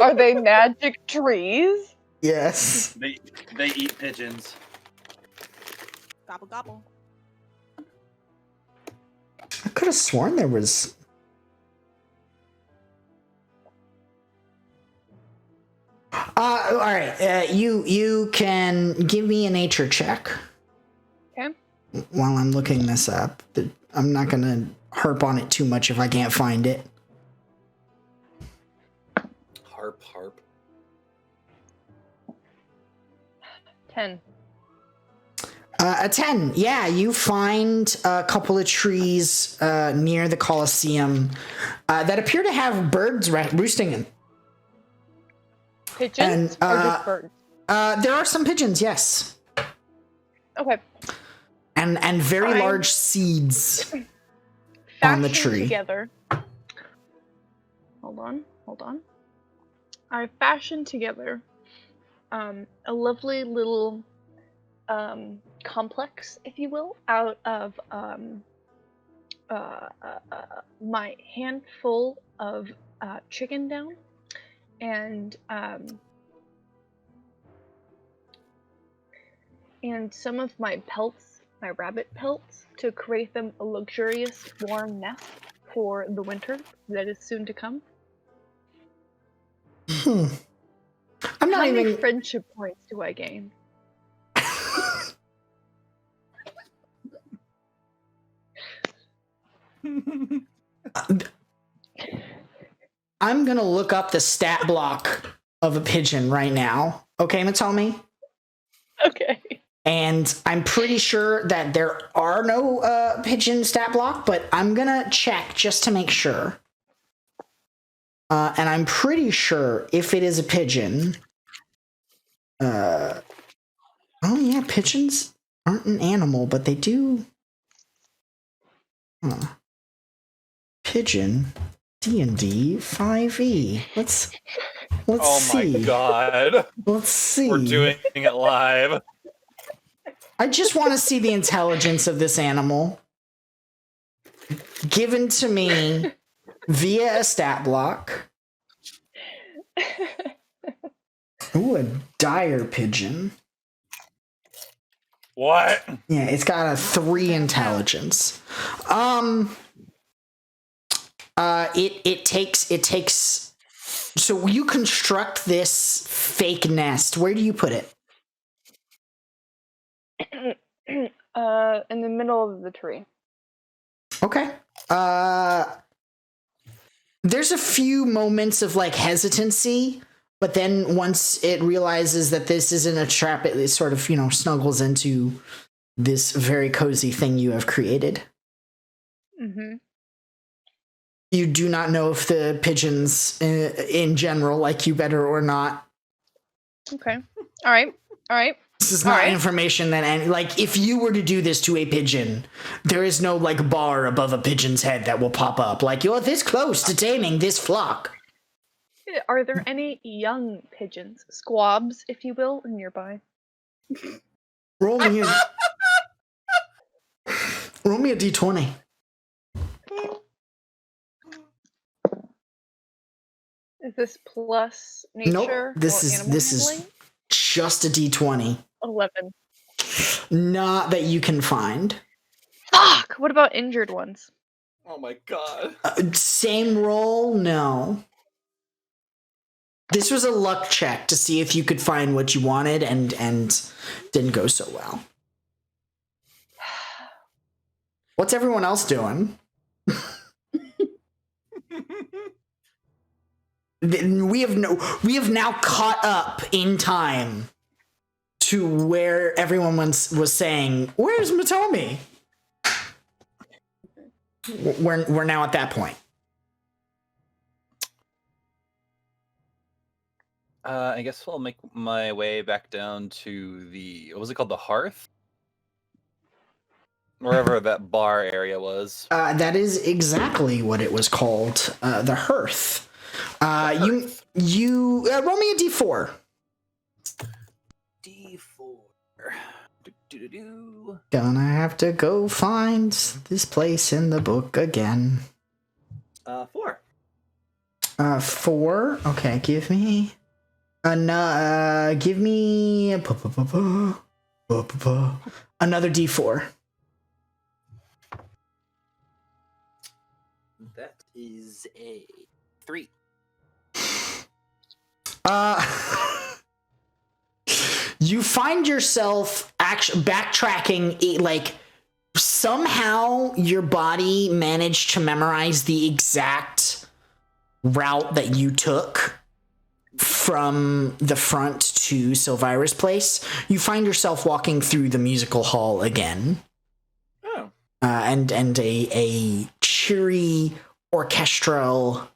Are they magic trees? Yes. They eat pigeons. Gobble gobble. I could have sworn there was... all right. You can give me a nature check. Okay. While I'm looking this up. I'm not going to harp on it too much if I can't find it. Harp. 10. A 10. Yeah, you find a couple of trees near the Colosseum that appear to have birds roosting in. Pigeons or just birds? There are some pigeons, yes. Okay. And very large seeds on the tree. Together. Hold on. I fashioned together a lovely little complex, if you will, out of my handful of chicken down, and some of my pelts, my rabbit pelts, to create them a luxurious warm nest for the winter that is soon to come. I'm not How many even. friendship points do I gain? I'm gonna look up the stat block of a pigeon right now. Okay, Motomi? Okay. And I'm pretty sure that there are no pigeon stat block, but I'm gonna check just to make sure. And I'm pretty sure if it is a pigeon, oh yeah, pigeons aren't an animal, but they do. Huh. Pigeon D&D 5e. Let's Oh see. my god. Let's see. We're doing it live. I just want to see the intelligence of this animal given to me via a stat block. Ooh, a dire pigeon. What? Yeah, it's got a 3 intelligence. It takes. So you construct this fake nest. Where do you put it? In the middle of the tree. Okay. There's a few moments of like hesitancy, but then once it realizes that this isn't a trap, it sort of, snuggles into this very cozy thing you have created. Mm-hmm. You do not know if the pigeons in general like you better or not. Okay. All right. This is not information that if you were to do this to a pigeon, there is no like bar above a pigeon's head that will pop up. Like, you're this close to taming this flock. Are there any young pigeons, squabs, if you will, nearby? Roll me a d20. Is this plus nature? Nope. This or is animal handling? just a d20. 11. Not that you can find. Fuck! What about injured ones? Oh my god. Same roll? No. This was a luck check to see if you could find what you wanted, and didn't go so well. What's everyone else doing? We have now caught up in time to where everyone was saying, "Where's Motomi?" We're now at that point. I guess I'll make my way back down to what was it called? The hearth? Wherever that bar area was. That is exactly what it was called. The hearth. You roll me a d4. D4. Gonna have to go find this place in the book again. 4. 4. Okay, give me another d4. That is a 3. You find yourself actually backtracking, like somehow your body managed to memorize the exact route that you took from the front to Sylvira's place. You find yourself walking through the musical hall again. Oh. And a cheery orchestral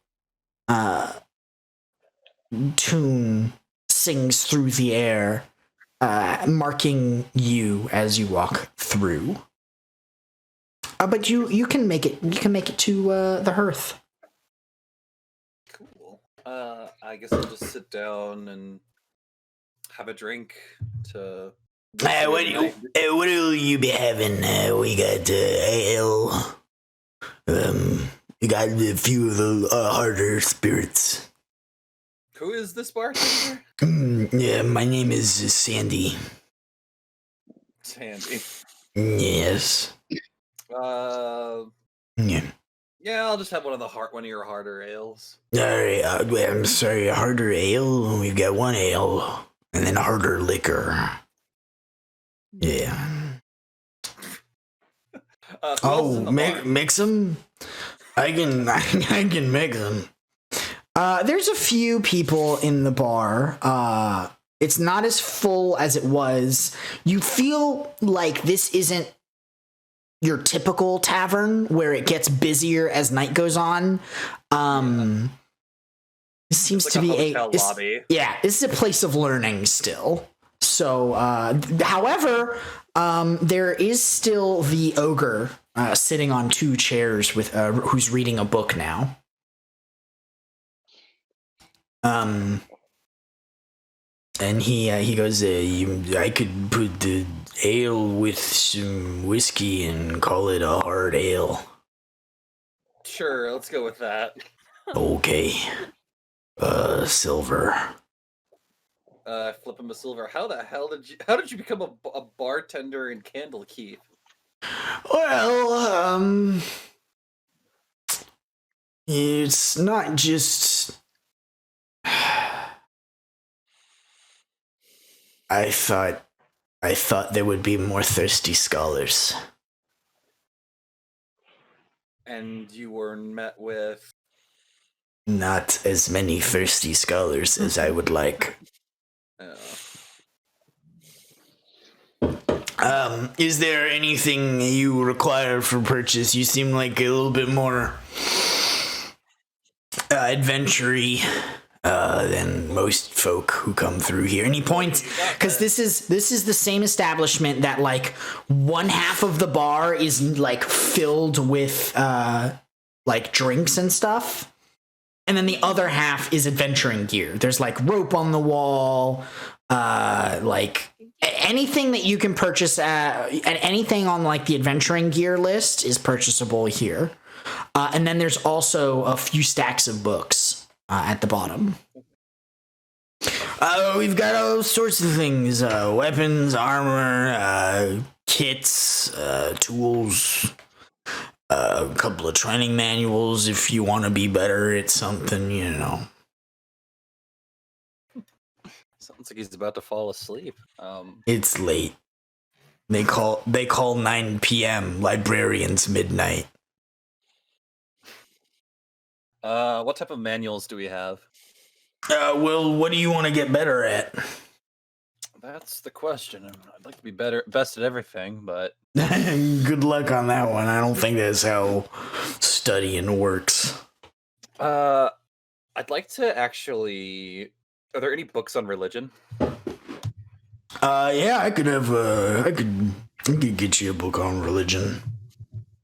tune sings through the air, marking you as you walk through. But you can make it. You can make it to the hearth. Cool. I guess I'll just sit down and have a drink to. What will you be having? We got ale. You got a few of the harder spirits. Who is this bartender? Yeah, my name is Sandy. Sandy. Yes. Yeah. Yeah, I'll just have one of your harder ales. All right. I'm sorry. A harder ale. We've got one ale, and then a harder liquor. Yeah. Mix them. I can mix them. There's a few people in the bar. It's not as full as it was. You feel like this isn't your typical tavern where it gets busier as night goes on. This seems to be a lobby. Yeah, this is a place of learning still. So, however, there is still the ogre sitting on two chairs with who's reading a book now. And he goes, I could put the ale with some whiskey and call it a hard ale. Sure, let's go with that. Okay. Silver. Flip him a silver. How did you become a bartender in Candlekeep? Well, it's not just... I thought there would be more thirsty scholars. And you were met with? Not as many thirsty scholars as I would like. Is there anything you require for purchase? You seem like a little bit more adventure-y than most folk who come through here. And he points, because this is the same establishment that like one half of the bar is like filled with like drinks and stuff, and then the other half is adventuring gear. There's like rope on the wall, like anything that you can purchase, anything on like the adventuring gear list is purchasable here. And then there's also a few stacks of books at the bottom. We've got all sorts of things, weapons, armor, kits, tools, a couple of training manuals if you want to be better at something, you know. Sounds like he's about to fall asleep. It's late. They call 9 p.m. librarians midnight. What type of manuals do we have? Well, what do you want to get better at? That's the question. I'd like to be best at everything, but... Good luck on that one. I don't think that's how studying works. I'd like to actually... Are there any books on religion? Yeah, I could get you a book on religion.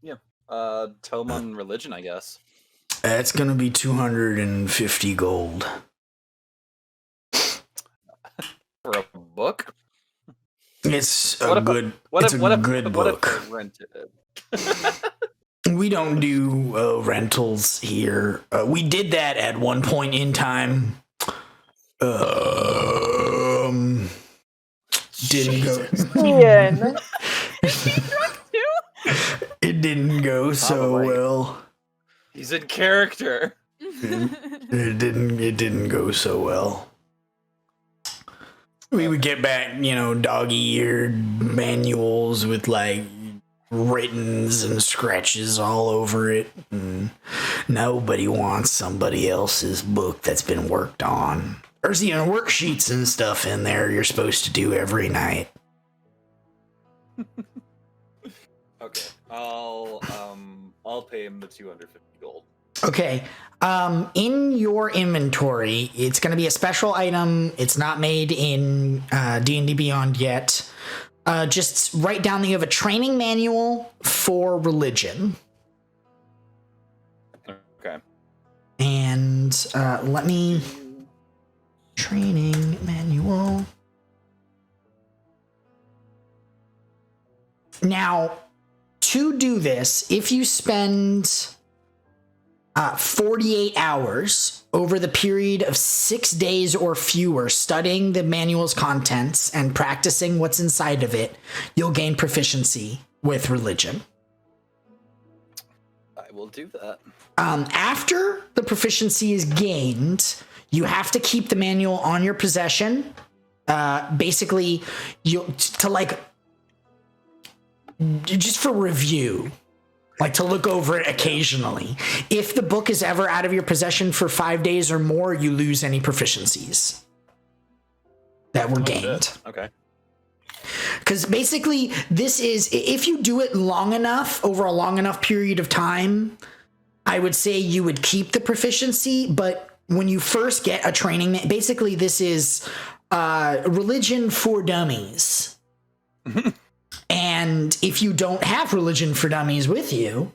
Yeah. Tome on religion, I guess. That's gonna be 250 gold. For a book? It's a good book. If I rented it? We don't do rentals here. We did that at one point in time. Didn't go. Ian. It didn't go so well. He's in character. It didn't go so well. We would get back, dog-eared manuals with like writtens and scratches all over it. And nobody wants somebody else's book that's been worked on. There's worksheets and stuff in there you're supposed to do every night. Okay, I'll pay him the 250 gold. Okay. In your inventory, it's going to be a special item. It's not made in D&D Beyond yet. Just write down that you have a training manual for religion. Okay. And let me... Training manual. Now, to do this, if you spend 48 hours over the period of 6 days or fewer studying the manual's contents and practicing what's inside of it, you'll gain proficiency with religion. I will do that. After the proficiency is gained, you have to keep the manual on your possession. Basically, just for review, like to look over it occasionally. If the book is ever out of your possession for 5 days or more, you lose any proficiencies that were gained. Shit. Okay. Because basically, this is, if you do it long enough, over a long enough period of time, I would say you would keep the proficiency, but when you first get a training, basically this is religion for dummies. And if you don't have religion for dummies with you,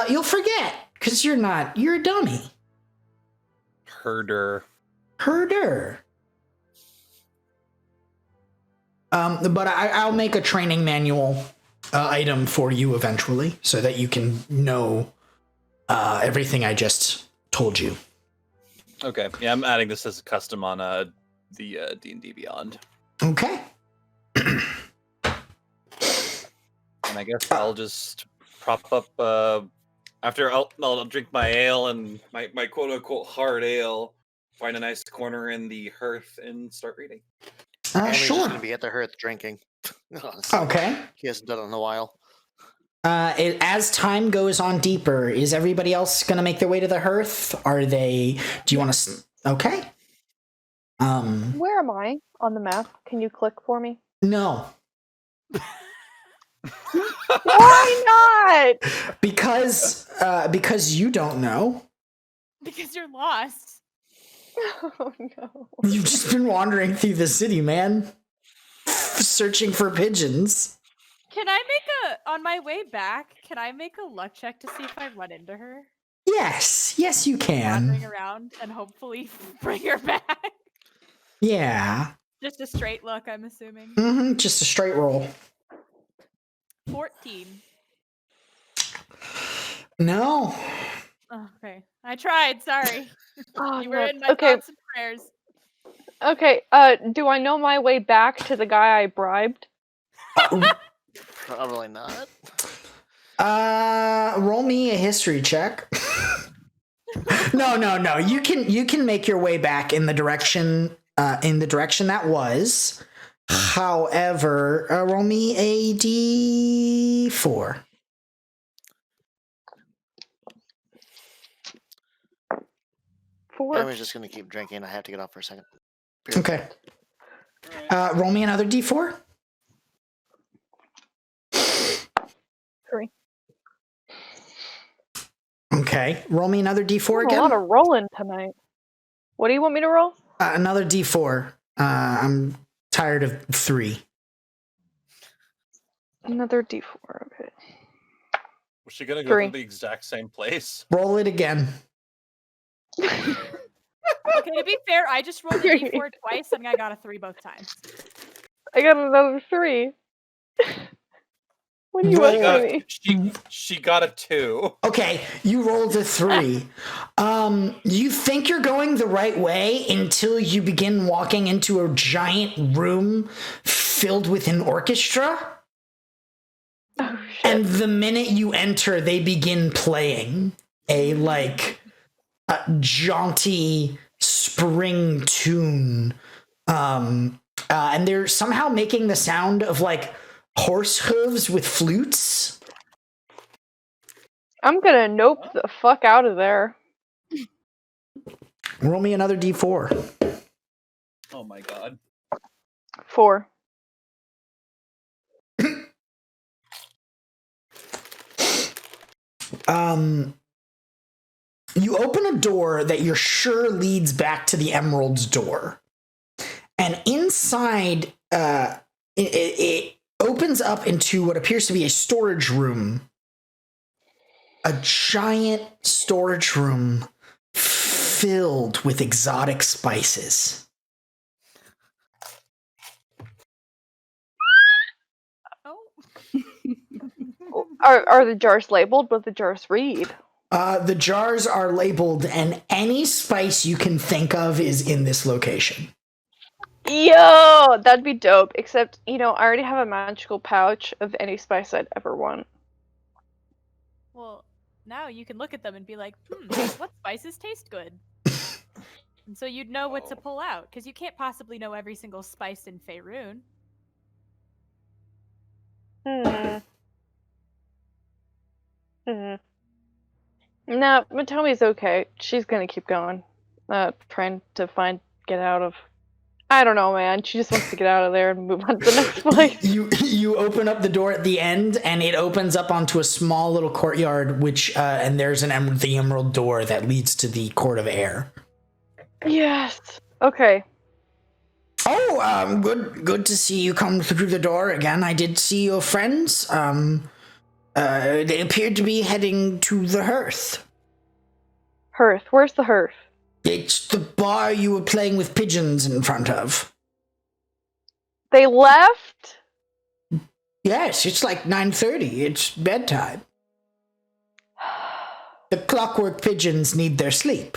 you'll forget, because you're a dummy. Herder. But I'll make a training manual item for you eventually, so that you can know everything I just told you. Okay. Yeah, I'm adding this as a custom on the D&D Beyond. Okay. And I guess I'll just prop up after I'll drink my ale and my quote unquote hard ale, find a nice corner in the hearth and start reading. Henry's just Sure. gonna be at the hearth drinking. Okay. He hasn't done it in a while. As time goes on deeper, is everybody else going to make their way to the hearth? Do you want to? Okay. Where am I on the map? Can you click for me? No. Why not? Because you don't know. Because you're lost. Oh no. You've just been wandering through the city, man. Searching for pigeons. Can I on my way back, can I make a luck check to see if I run into her? Yes, you Wandering can. around and hopefully bring her back. Yeah. Just a straight look, I'm assuming. Just a straight roll. 14. No. Oh, okay. I tried, sorry. Oh, You were no. in my Okay. thoughts and prayers. Okay. Do I know my way back to the guy I bribed? Probably not. Roll me a history check. No. You can make your way back in the direction that was. However, roll me a d4. 4. I was just gonna keep drinking. I have to get off for a second. Okay. Roll me another d4. 3. Okay. Roll me another d4 A again. lot of rolling tonight. What do you want me to roll? Another d4. I'm tired of 3. Another D4. Okay. Was she gonna go 3. to the exact same place? Roll it again. Okay, to be fair, I just rolled a d4 twice and I got a 3 both times. I got another 3. What do you want from me? She got a 2. Okay, you rolled a 3. You think you're going the right way until you begin walking into a giant room filled with an orchestra. Oh shit. And the minute you enter, they begin playing a jaunty spring tune. And they're somehow making the sound of horse hooves with flutes. I'm gonna nope the fuck out of there. Roll me another d4. Oh my god. 4. You open a door that you're sure leads back to the Emerald's door. And inside, it opens up into what appears to be a storage room. A giant storage room filled with exotic spices. Oh. Are the jars labeled? What the jars read? The jars are labeled, and any spice you can think of is in this location. Yo, that'd be dope. Except, I already have a magical pouch of any spice I'd ever want. Well, now you can look at them and be like, what spices taste good? And so you'd know what to pull out, because you can't possibly know every single spice in Faerun. No, Motomi's okay. She's gonna keep going. Trying to get out of... I don't know, man. She just wants to get out of there and move on to the next place. You open up the door at the end, and it opens up onto a small little courtyard, and there's the emerald door that leads to the Court of Air. Yes. Okay. Oh, good to see you come through the door again. I did see your friends. They appeared to be heading to the hearth. Hearth? Where's the hearth? It's the bar you were playing with pigeons in front of. They left? Yes, it's like 9:30. It's bedtime. The clockwork pigeons need their sleep.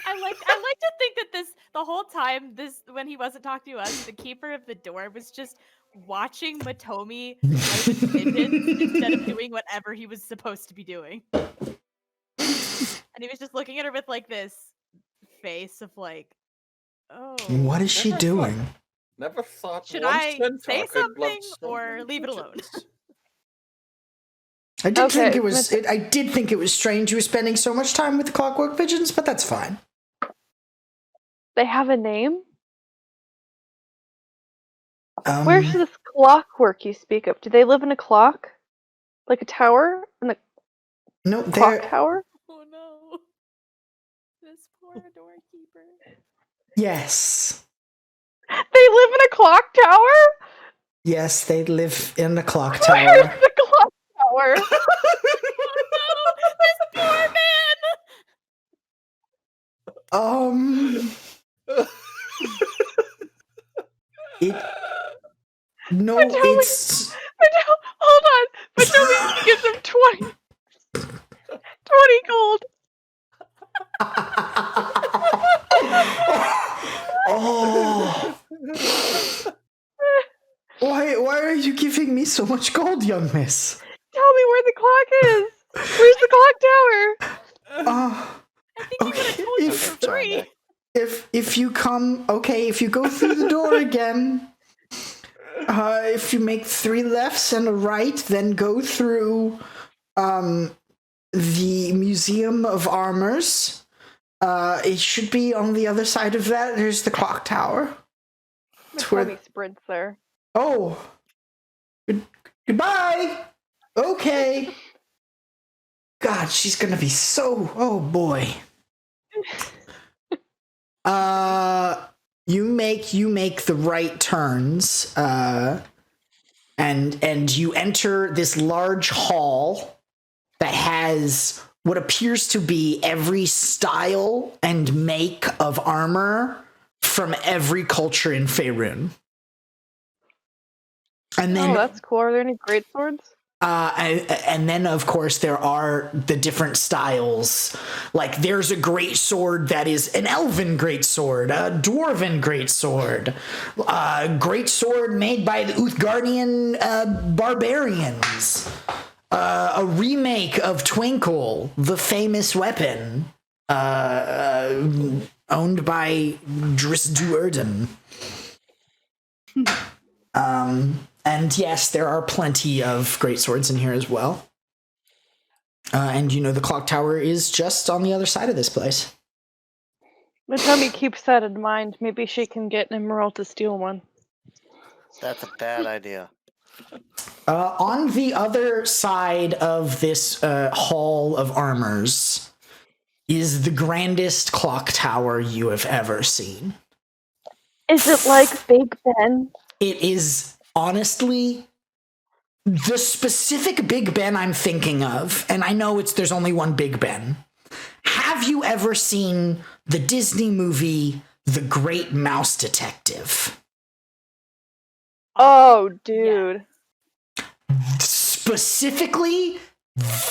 I like to think that the whole time when he wasn't talking to us, the keeper of the door was just watching Motomi play with pigeons instead of doing whatever he was supposed to be doing. And he was just looking at her with like this face of like, oh. What is she doing? Never thought. Should I say something or leave it alone? I did think it was strange you were spending so much time with the clockwork pigeons, but that's fine. They have a name? Where's this clockwork you speak of? Do they live in a clock? Like a tower? No, clock tower? Oh no. This poor doorkeeper. Yes. They live in a clock tower? Yes, they live in the clock tower. Where's the clock tower? Oh no! This poor man! Hold on. Motomi gives him 20 gold. Oh. Why are you giving me so much gold, young miss? Tell me where the clock is. Where's the clock tower? I think he would have told you for free. If you go through the door again, if you make 3 lefts and a right, then go through the Museum of Armors. It should be on the other side of that. There's the clock tower. Motomi sprints there. Oh. Goodbye. Okay. God, she's gonna be so... Oh, boy. You make the right turns, and you enter this large hall that has what appears to be every style and make of armor from every culture in Faerun. And then, that's cool. Are there any great swords? And then, of course, there are the different styles. Like, there's a great sword that is an elven great sword, a dwarven great sword, a great sword made by the Uthgardian barbarians, a remake of Twinkle, the famous weapon, owned by Dris Duerden. And yes, there are plenty of great swords in here as well. And the clock tower is just on the other side of this place. Motomi keeps that in mind. Maybe she can get an emerald to steal one. That's a bad idea. On the other side of this hall of armors is the grandest clock tower you have ever seen. Is it like Big Ben? It is... Honestly, the specific Big Ben I'm thinking of, and I know there's only one Big Ben. Have you ever seen the Disney movie The Great Mouse Detective? Oh, dude. specifically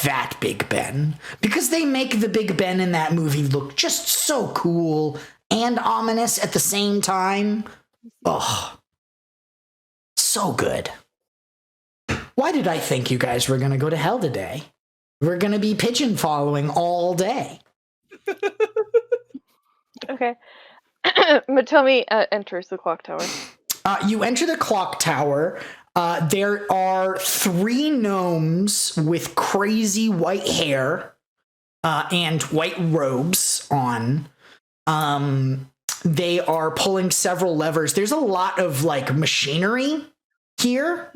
that Big Ben, because they make the Big Ben in that movie look just so cool and ominous at the same time. Oh, so good. Why did I think you guys were gonna go to hell today? We're gonna be pigeon following all day. Okay. Motomi enters the clock tower. You enter the clock tower. There are 3 gnomes with crazy white hair and white robes on. They are pulling several levers. There's a lot of like machinery here.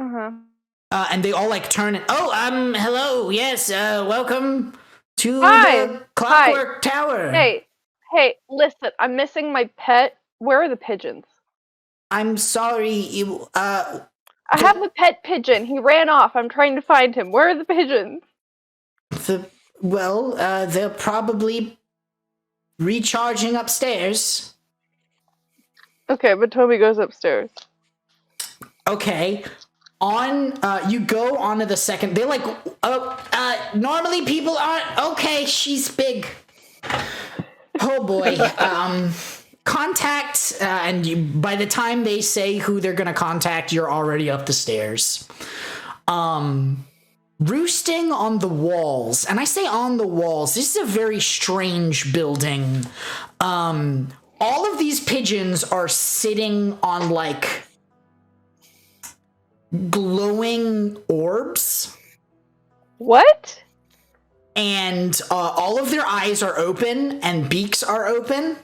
And they all like turn it. Oh, hello. Yes, welcome to the Clockwork Tower. Hey, listen, I'm missing my pet. Where are the pigeons? I'm sorry, you, I have a pet pigeon. He ran off. I'm trying to find him. Where are the pigeons? They're probably recharging upstairs. Okay, but Toby goes upstairs. Okay. You go onto the second. They're like, normally people aren't. Okay, she's big. Oh boy. Contact, and by the time they say who they're gonna contact, you're already up the stairs. Roosting on the walls, and I say on the walls, this is a very strange building. All of these pigeons are sitting on like glowing orbs. What? And all of their eyes are open and beaks are open.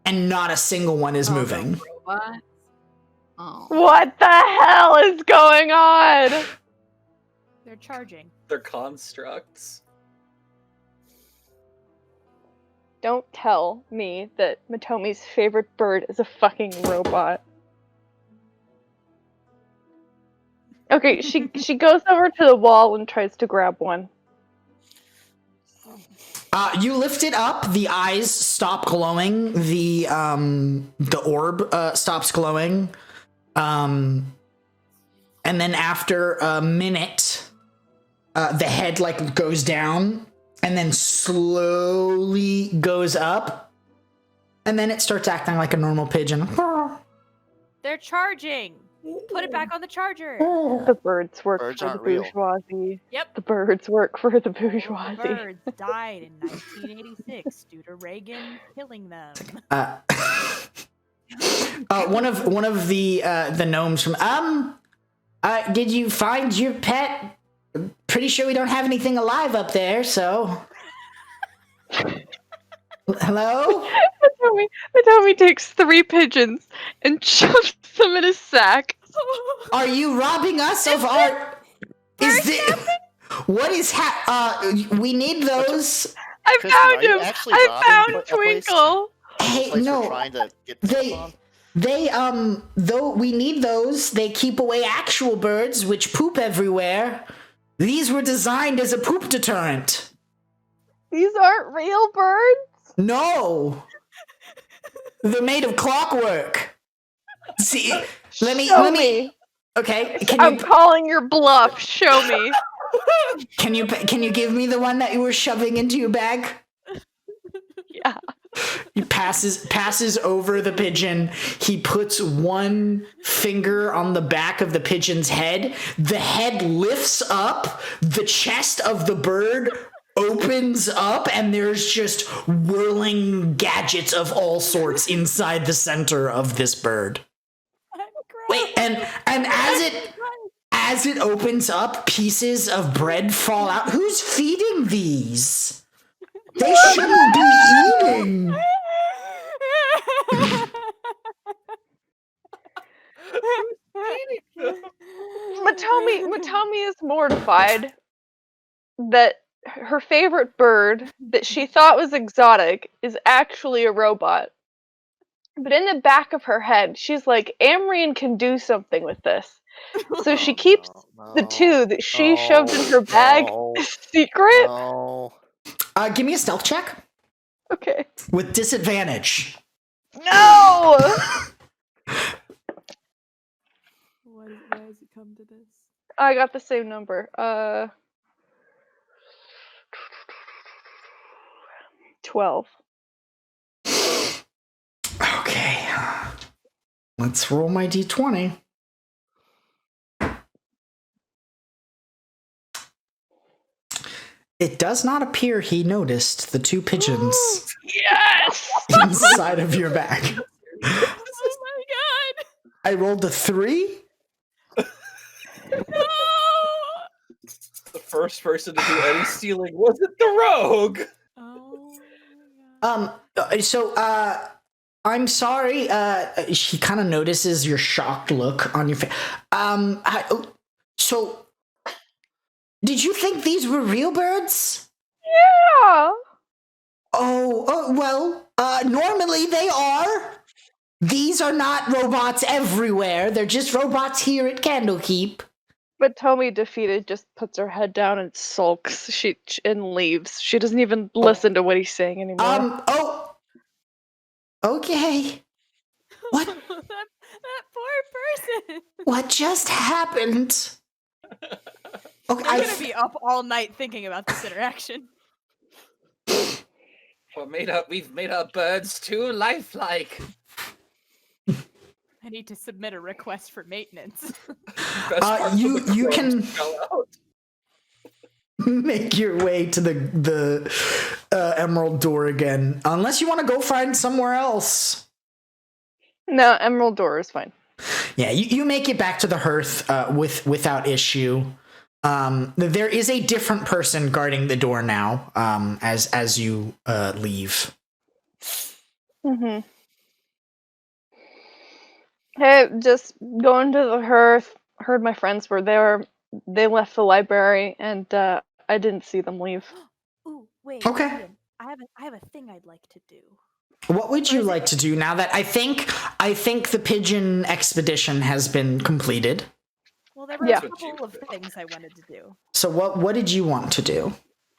And not a single one is moving. Robot? Oh. What the hell is going on? They're charging. They're constructs. Don't tell me that Motomi's favorite bird is a fucking robot. Okay, she goes over to the wall and tries to grab one. You lift it up, the eyes stop glowing, the orb stops glowing. And then after a minute, the head like goes down and then slowly goes up. And then it starts acting like a normal pigeon. They're charging. Put it back on the charger. The birds work Birds for the aren't real. bourgeoisie. Yep. The birds work for the All the bourgeoisie. birds died in 1986 due to Reagan killing them. One of the gnomes from did you find your pet? Pretty sure we don't have anything alive up there, so hello? Motomi takes 3 pigeons and shoves them in a sack. Are you robbing us of our? Is this? What is we need those. I Kristen, found are you him. actually I robbing found a place? Twinkle. Hey, Place we're no. trying to get stuff on? They though we need those. They keep away actual birds which poop everywhere. These were designed as a poop deterrent. These aren't real birds. No. They're made of clockwork. See, let me. Okay, I'm calling your bluff. Show me. Can you give me the one that you were shoving into your bag? Yeah. He passes over the pigeon. He puts one finger on the back of the pigeon's head. The head lifts up. The chest of the bird opens up, and there's just whirling gadgets of all sorts inside the center of this bird. Wait, and as it opens up, pieces of bread fall out. Who's feeding these? They shouldn't be eating. Motomi is mortified that her favorite bird that she thought was exotic is actually a robot. But in the back of her head, she's like, Amrian can do something with this. So she keeps the 2 that she shoved in her bag secret. No. Give me a stealth check. Okay. With disadvantage. No! Why has it come to this? I got the same number. 12. Okay. Let's roll my d20. It does not appear he noticed the 2 pigeons Yes! inside of your bag. Oh my god! I rolled a 3. No! The first person to do any stealing wasn't the rogue. Oh my god. I'm sorry. She kind of notices your shocked look on your face. So did you think these were real birds? Yeah! Well, normally they are. These are not robots everywhere. They're just robots here at Candlekeep. But Tomi, defeated, just puts her head down and sulks. And leaves. She doesn't even listen to what he's saying anymore. Okay. What? that poor person. What just happened? Okay, I'm gonna be up all night thinking about this interaction. We've made our birds too lifelike. I need to submit a request for maintenance. You can make your way to the emerald door again, unless you want to go find somewhere else. No, emerald door is fine. Yeah, you make it back to the hearth without issue. There is a different person guarding the door now, as you leave. Mm-hmm. Hey, just going to the hearth. Heard my friends were there. They left the library, and I didn't see them leave. Ooh, wait. Okay. Ian, I have a thing I'd like to do. What would you like to do now that I think the pigeon expedition has been completed? Well, there were Yeah. a couple of things I wanted to do. So what did you want to do?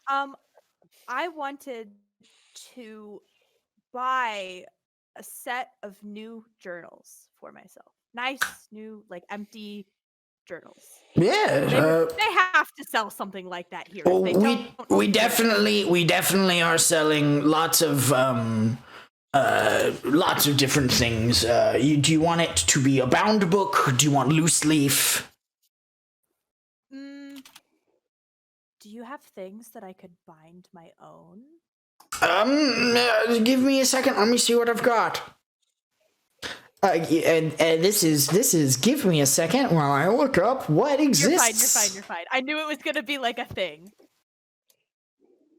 I wanted to buy a set of new journals for myself. Nice, new, like empty journals. Yeah, They have to sell something like that here. If they don't, we definitely are selling lots of different things. Do you want it to be a bound book? Or do you want loose leaf? Do you have things that I could bind my own? Give me a second. Let me see what I've got. And this is give me a second while I look up what exists. You're fine. I knew it was gonna be like a thing.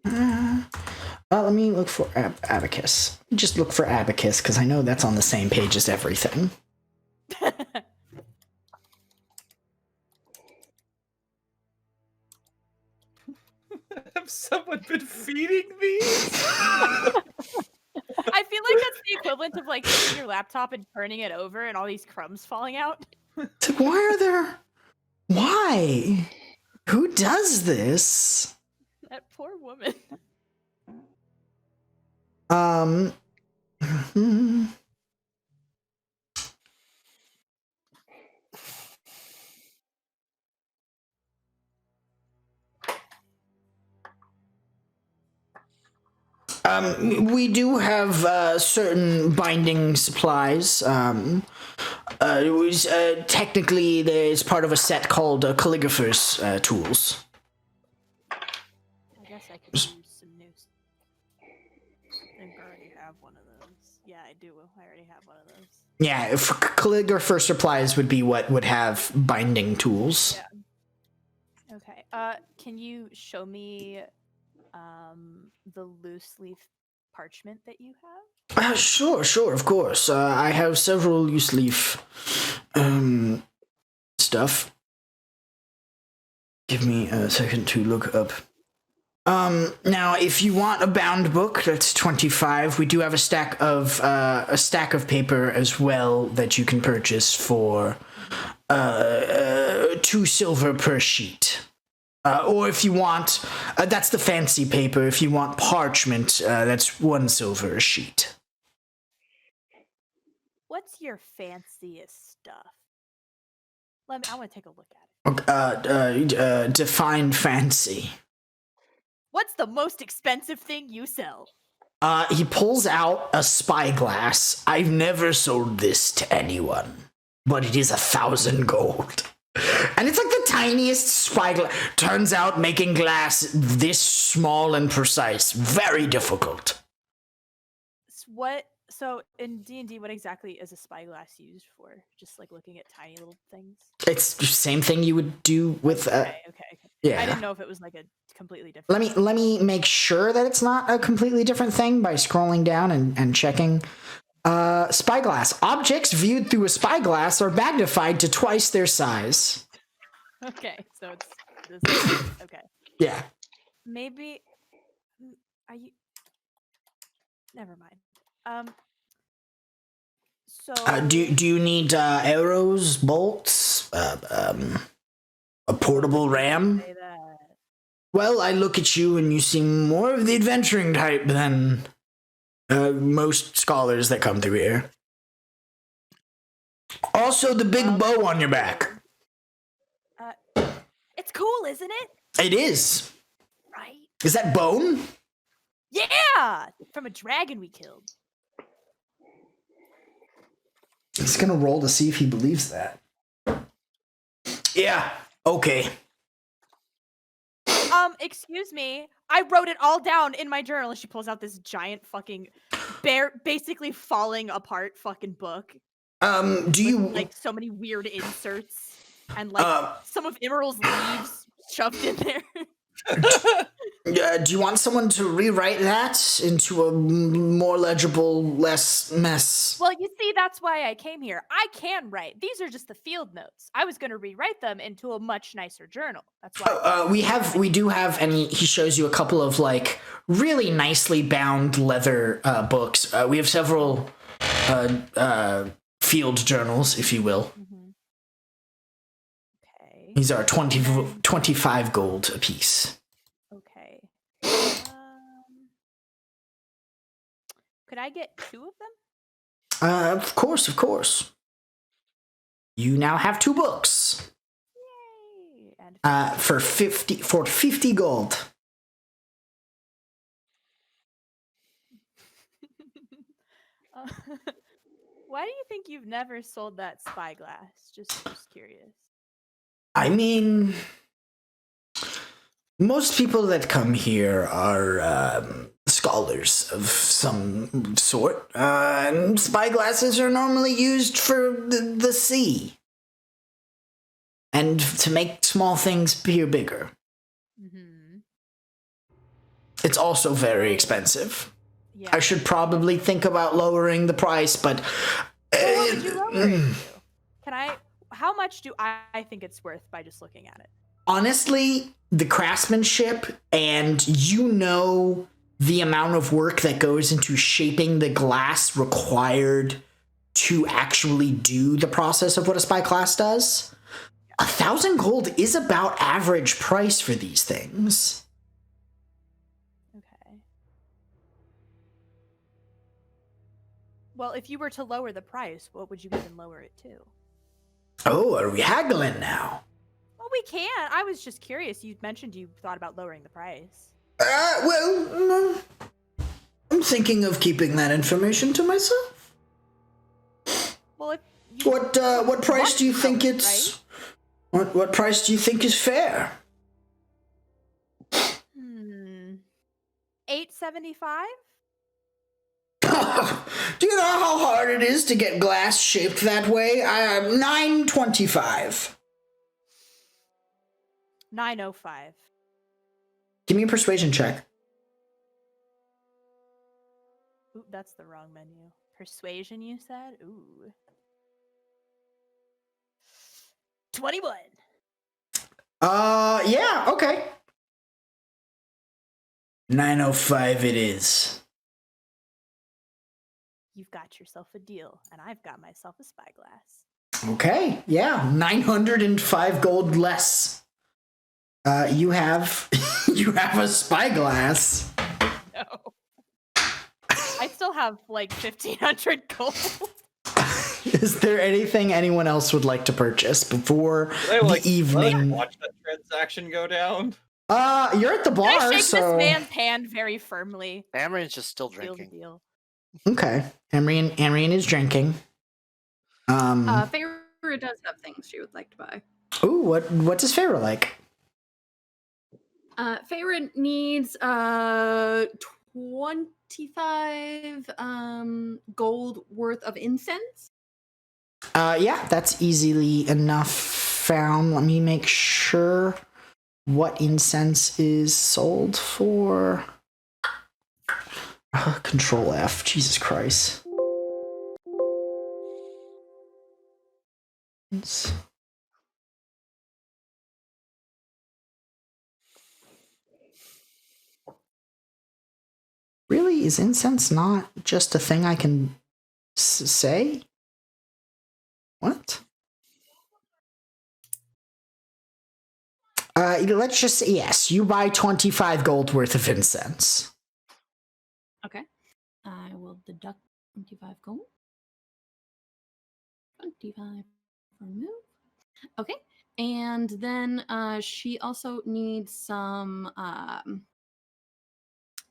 Let me look for abacus. Just look for abacus because I know that's on the same page as everything. Have someone been feeding me? I feel like that's the equivalent of like taking your laptop and turning it over and all these crumbs falling out. Why? Who does this? That poor woman. We do have certain binding supplies. It was technically there's part of a set called calligrapher's tools. I guess I could use some new. I already have one of those. Yeah, I do. I already have one of those. Yeah, if calligrapher supplies would be what would have binding tools. Yeah. Okay. Can you show me the loose leaf parchment that you have? Sure, of course. I have several loose leaf stuff. Give me a second to look up. Now, if you want a bound book, that's 25. We do have a stack of paper as well that you can purchase for 2 silver per sheet. Or if you want, that's the fancy paper. If you want parchment, that's 1 silver a sheet. What's your fanciest stuff? I want to take a look at it. Define fancy. What's the most expensive thing you sell? He pulls out a spyglass. I've never sold this to anyone, but it is 1,000 gold. And it's like the tiniest spyglass. Turns out making glass this small and precise, very difficult. So in D&D, what exactly is a spyglass used for? Just like looking at tiny little things? It's the same thing you would do with Okay. yeah. I didn't know if it was like a completely different. Let me make sure that it's not a completely different thing by scrolling down and checking. Spyglass. Objects viewed through a spyglass are magnified to twice their size. Okay, so it's this. Okay. Yeah. Maybe. Are you? Never mind. So. Do you need arrows, bolts, a portable ram? Say that. Well, I look at you and you seem more of the adventuring type than most scholars that come through here. Also, the big bow on your back. It's cool, isn't it? It is. Right. Is that bone? Yeah, from a dragon we killed. He's gonna roll to see if he believes that. Yeah. Okay. Excuse me. I wrote it all down in my journal. And she pulls out this giant fucking basically falling apart fucking book. Do you like so many weird inserts and like some of Emerald's leaves shoved in there? do you want someone to rewrite that into a more legible, less mess? Well, you see, that's why I came here. I can write. These are just the field notes. I was going to rewrite them into a much nicer journal. That's why. We do have, and he shows you a couple of like really nicely bound leather books. We have several field journals, if you will. Mm-hmm. Okay. These are 25 gold apiece. Okay. Could I get 2 of them? Of course. You now have 2 books. Yay! And For 50 gold. Why do you think you've never sold that spyglass? Just curious. I mean, most people that come here are scholars of some sort, and spyglasses are normally used for the sea and to make small things appear bigger. Mm-hmm. It's also very expensive. Yeah. I should probably think about lowering the price, but What would you lower it to? How much do I think it's worth by just looking at it? honestly, the craftsmanship and the amount of work that goes into shaping the glass required to actually do the process of what a spyglass does. 1,000 gold is about average price for these things. Okay. Well, if you were to lower the price, what would you even lower it to? Oh, are we haggling now? Well, we can. I was just curious. You mentioned you thought about lowering the price. I'm thinking of keeping that information to myself. Well, if you What price do you think right? it's... What price do you think is fair? $8.75? Do you know how hard it is to get glass shaped that way? $9.25. $9.05. Give me a persuasion check. Ooh, that's the wrong menu. Persuasion, you said? Ooh. 21. Yeah, okay. 9.05 it is. You've got yourself a deal, and I've got myself a spyglass. Okay, yeah, 905 gold less. You have a spyglass. No. I still have like 1,500 gold. Is there anything anyone else would like to purchase before the evening? Watch that transaction go down. You're at the bar, I shake so this man's hand very firmly. Amarin's just still Seal the drinking. deal. okay. Amrian is drinking. Feyre does have things she would like to buy. Ooh, what does Feyre like? Feyre needs 25 gold worth of incense. Yeah, that's easily enough found. Let me make sure what incense is sold for. Control F. Jesus Christ. Really? Is incense not just a thing I can say? What? Let's just say yes. You buy 25 gold worth of incense. Okay. I will deduct 25 gold. 25 remove. Okay. And then she also needs some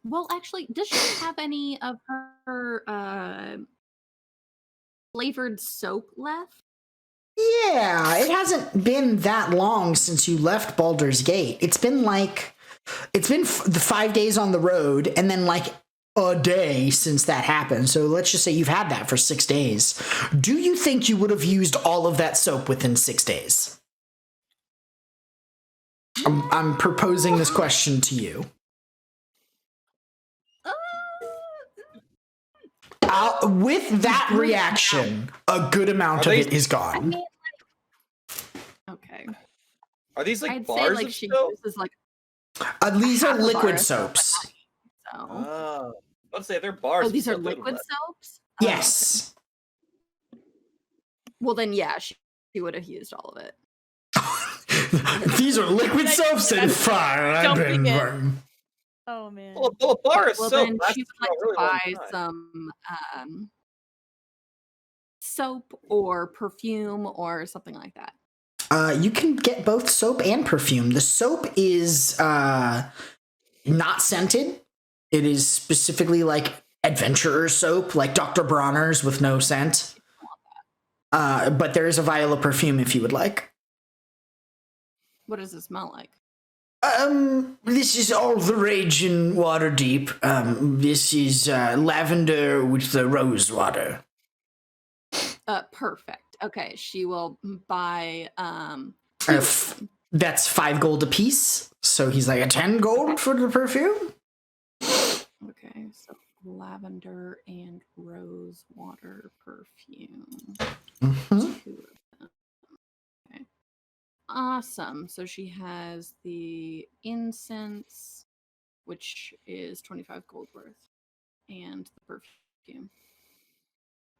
well, actually, does she have any of her flavored soap left? Yeah, it hasn't been that long since you left Baldur's Gate. It's been the 5 days on the road and then like a day since that happened. So let's just say you've had that for 6 days. Do you think you would have used all of that soap within 6 days? I'm proposing this question to you. With that reaction, a good amount of it is gone. I mean, okay. Are these like I'd bars say like of she soap? uses like These are half a bar liquid of soap, soaps. so. Oh, let's say they're bars. Oh, of these are soap, they would liquid let- soaps? Oh, okay. Yes. Well, then, yeah, she would have used all of it. These are liquid soaps and fire. I've Jumping been in. burning. Oh man. Well, a bar of Well, soap then lasts she for would a like really to long buy time. some soap or perfume or something like that. You can get both soap and perfume. The soap is not scented. It is specifically like adventurer soap, like Dr. Bronner's with no scent. But there is a vial of perfume if you would like. What does it smell like? This is all the rage in Waterdeep. This is lavender with the rose water. Perfect. Okay, she will buy That's 5 gold a piece. So he's like a 10 gold for the perfume. okay, so lavender and rose water perfume. Mm-hmm. 2 of them. Okay. Awesome. So she has the incense, which is 25 gold worth, and the perfume.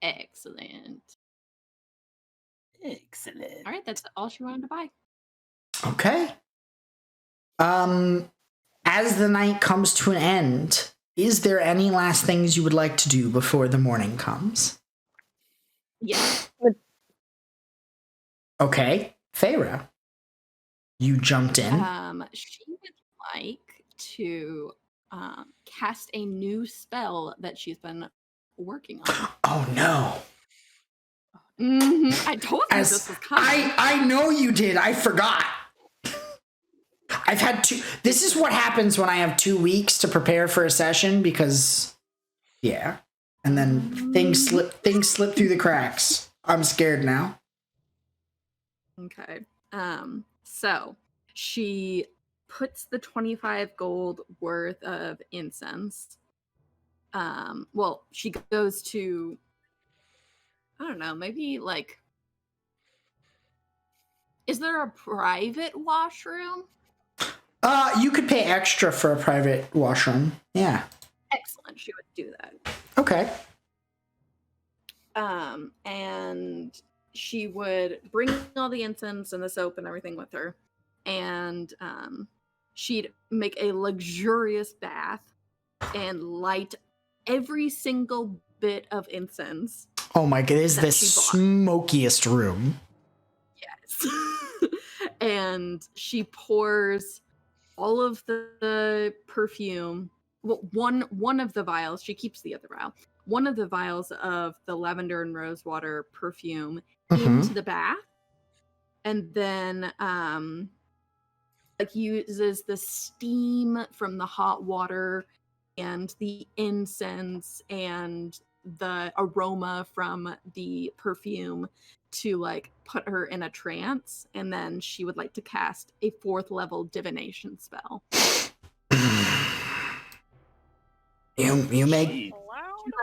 Excellent. Excellent. All right, that's all she wanted to buy. Okay. As the night comes to an end, is there any last things you would like to do before the morning comes? Yes. Okay, Feyre, you jumped in. She would like to cast a new spell that she's been working on. Oh no! I told you this was coming. I know you did. I forgot. I've had 2. This is what happens when I have 2 weeks to prepare for a session because, yeah, and then things slip through the cracks. I'm scared now. Okay. So she puts the 25 gold worth of incense. Well, she goes to, I don't know, maybe like, is there a private washroom? You could pay extra for a private washroom. Yeah. Excellent. She would do that. Okay. And she would bring all the incense and the soap and everything with her. And she'd make a luxurious bath and light every single bit of incense Oh my god, is that the she bought. smokiest room. Yes. And she pours all of the perfume. Well, one of the vials, she keeps the other vial. One of the vials of the lavender and rosewater perfume into the bath, and then like uses the steam from the hot water and the incense and the aroma from the perfume to like put her in a trance, and then she would like to cast a 4th level divination spell. You make. Would you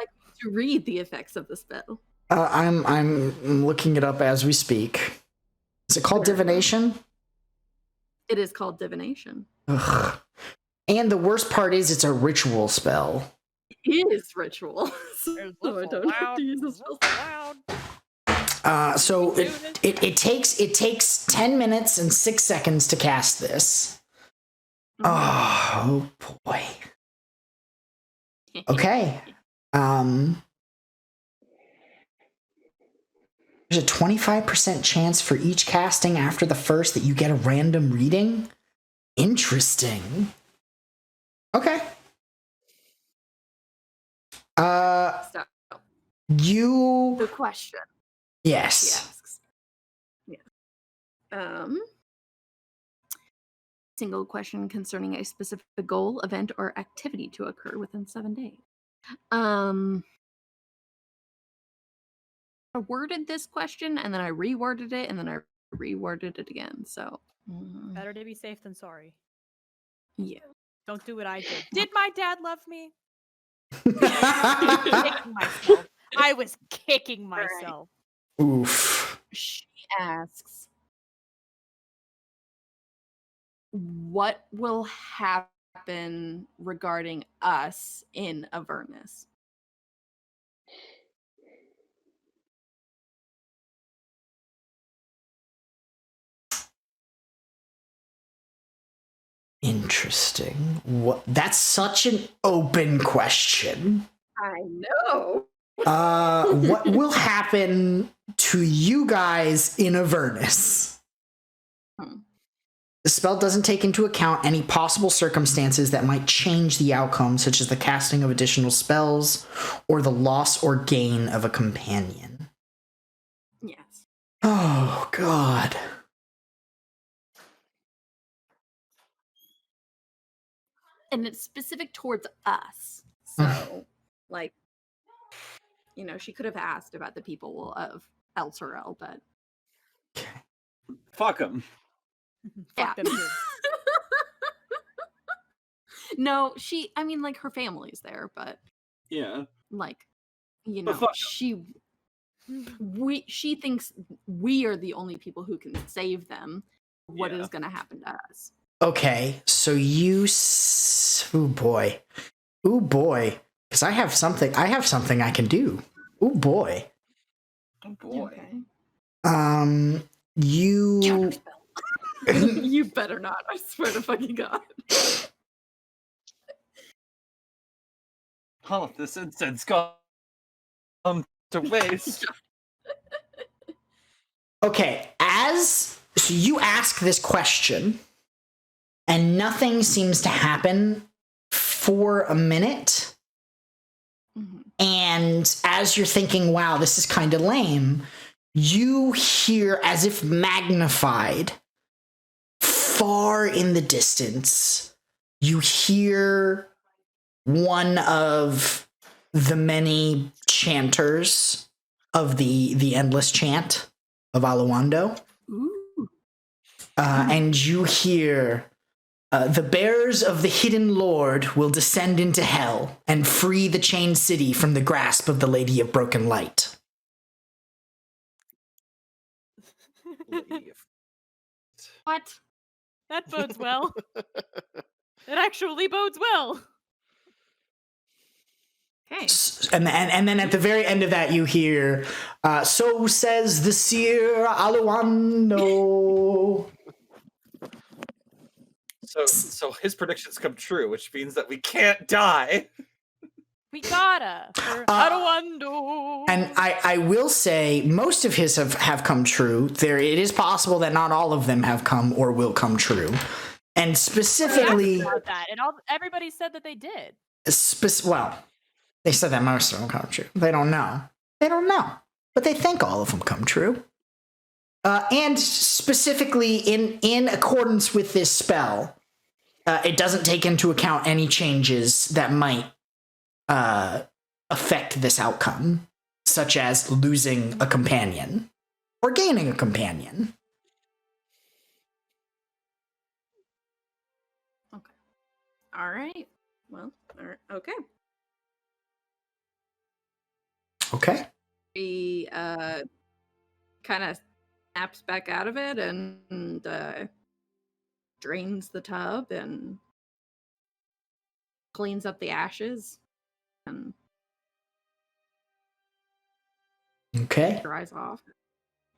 like to read the effects of the spell? I'm looking it up as we speak. Is it called divination? It is called divination. Ugh. And the worst part is it's a ritual spell. It is ritual. So I don't have to use the spell. So it takes 10 minutes and 6 seconds to cast this. Oh boy. Okay. There's a 25% chance for each casting after the first that you get a random reading. Interesting. Okay. So, You. the question. Yes. She asks. Yeah. Single question concerning a specific goal, event, or activity to occur within 7 days. I worded this question and then I reworded it and then I reworded it again. So Better to be safe than sorry. yeah. Don't do what I did. Did my dad love me? Kicking myself. I was kicking myself. Oof. She asks, what will happen regarding us in Avernus? Interesting. What? That's such an open question. I know. What will happen to you guys in Avernus? The spell doesn't take into account any possible circumstances that might change the outcome, such as the casting of additional spells or the loss or gain of a companion. Yes. Oh, God. And it's specific towards us. So, like, you know, she could have asked about the people of Elturel, but... Fuck them. Fuck them kids. No, I mean, like, her family's there, but... Yeah. Like, you But know, fuck she thinks we are the only people who can save them. What is going to happen to us? Okay, so you... Oh, boy. Oh, boy. Because I have something I can do. Oh, boy. Oh boy. Okay. You... You better not. I swear to fucking God. All of this incense gone to waste. Okay, so you ask this question, and nothing seems to happen for a minute. Mm-hmm. And as you're thinking, wow, this is kind of lame, you hear, as if magnified, far in the distance, you hear one of the many chanters of the endless chant of Aluando. Ooh. And you hear, the bearers of the hidden lord will descend into hell and free the chained city from the grasp of the Lady of Broken Light. What? That bodes well. It actually bodes well. Okay. And then at the very end of that, you hear, so says the seer Aluando. So his predictions come true, which means that we can't die. We gotta. For Aruando. And I will say most of his have come true. It is possible that not all of them have come or will come true. And specifically, about that, and everybody said that they did. Well, they said that most of them come true. They don't know. They don't know, but they think all of them come true. And specifically, in accordance with this spell, it doesn't take into account any changes that might affect this outcome, such as losing a companion or gaining a companion. Okay. All right. Well, okay. Okay. He kind of snaps back out of it and drains the tub and cleans up the ashes and Okay. dries off.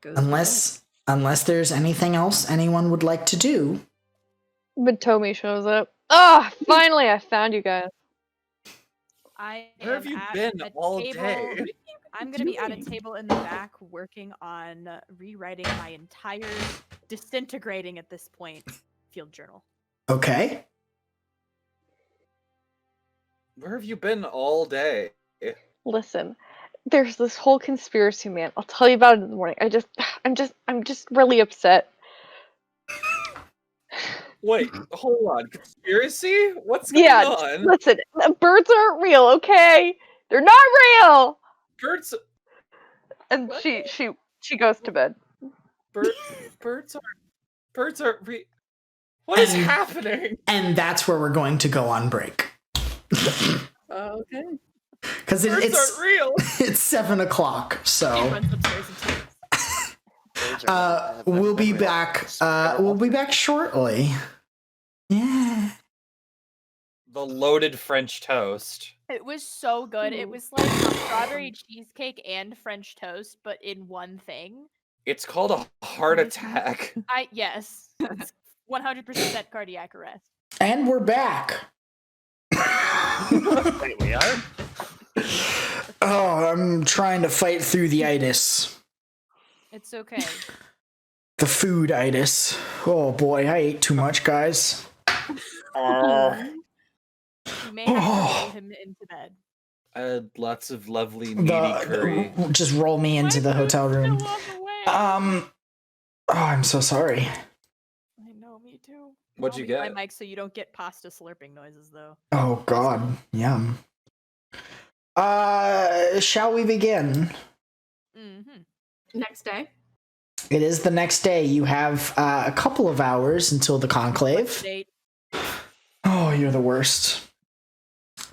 Goes Unless there's anything else anyone would like to do. Motomi shows up. Ah, finally I found you guys. Where have you been all day? I'm going to be at a table in the back working on rewriting my entire disintegrating at this point field journal. Okay. Where have you been all day? Listen, there's this whole conspiracy, man. I'll tell you about it in the morning. I'm just really upset. Wait, hold on. Conspiracy? What's going on? Listen, birds aren't real, okay? They're not real. Birds. And What? she goes to bed. Birds are What is happening? And that's where we're going to go on break. Okay. Because Birds aren't real. It's 7:00, so Runs upstairs and takes. we'll be back. We'll be back shortly. Yeah. The loaded French toast. It was so good. It was like a strawberry cheesecake and French toast, but in one thing. It's called a heart attack. Yes. It's 100% cardiac arrest. And we're back. Wait, we are? Oh, I'm trying to fight through the itis. It's okay. The food itis. Oh boy, I ate too much, guys. You may have to roll him into bed. I had lots of lovely meaty curry. Just roll me into the hotel room. Oh, I'm so sorry. I know, me too. What'd you Roll me get? my mic so you don't get pasta slurping noises, though. Oh God, yum. Shall we begin? Mm-hmm. Next day. It is the next day. You have a couple of hours until the conclave. Date. Oh, you're the worst.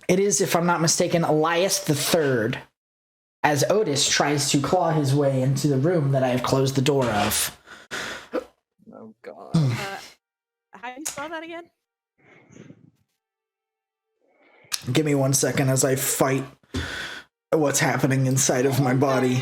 It is, if I'm not mistaken, Elias III, as Otis tries to claw his way into the room that I have closed the door of. Oh God. How do you spell that again? Give me 1 second as I fight what's happening inside of my body.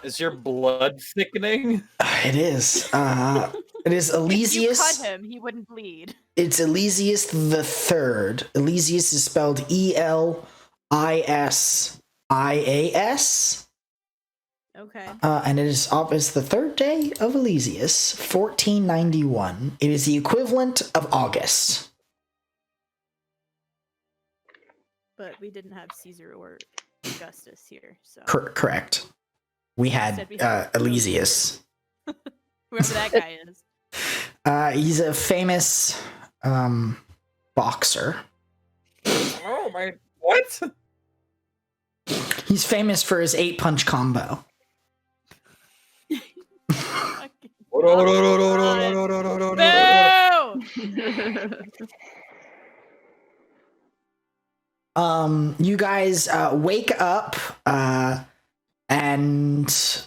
Is your blood thickening? It is. It is If you Elysius. cut him, he wouldn't bleed. It's Elysius the Third. Elysius is spelled Elisias. Okay. And it is it's the third day of Elysius, 1491. It is the equivalent of August. But we didn't have Caesar or Augustus here, so Correct. We had Said we had- Elysius. whoever that guy is. He's a famous boxer. Oh my! What? He's famous for his 8-punch combo. Boo! You guys wake up, and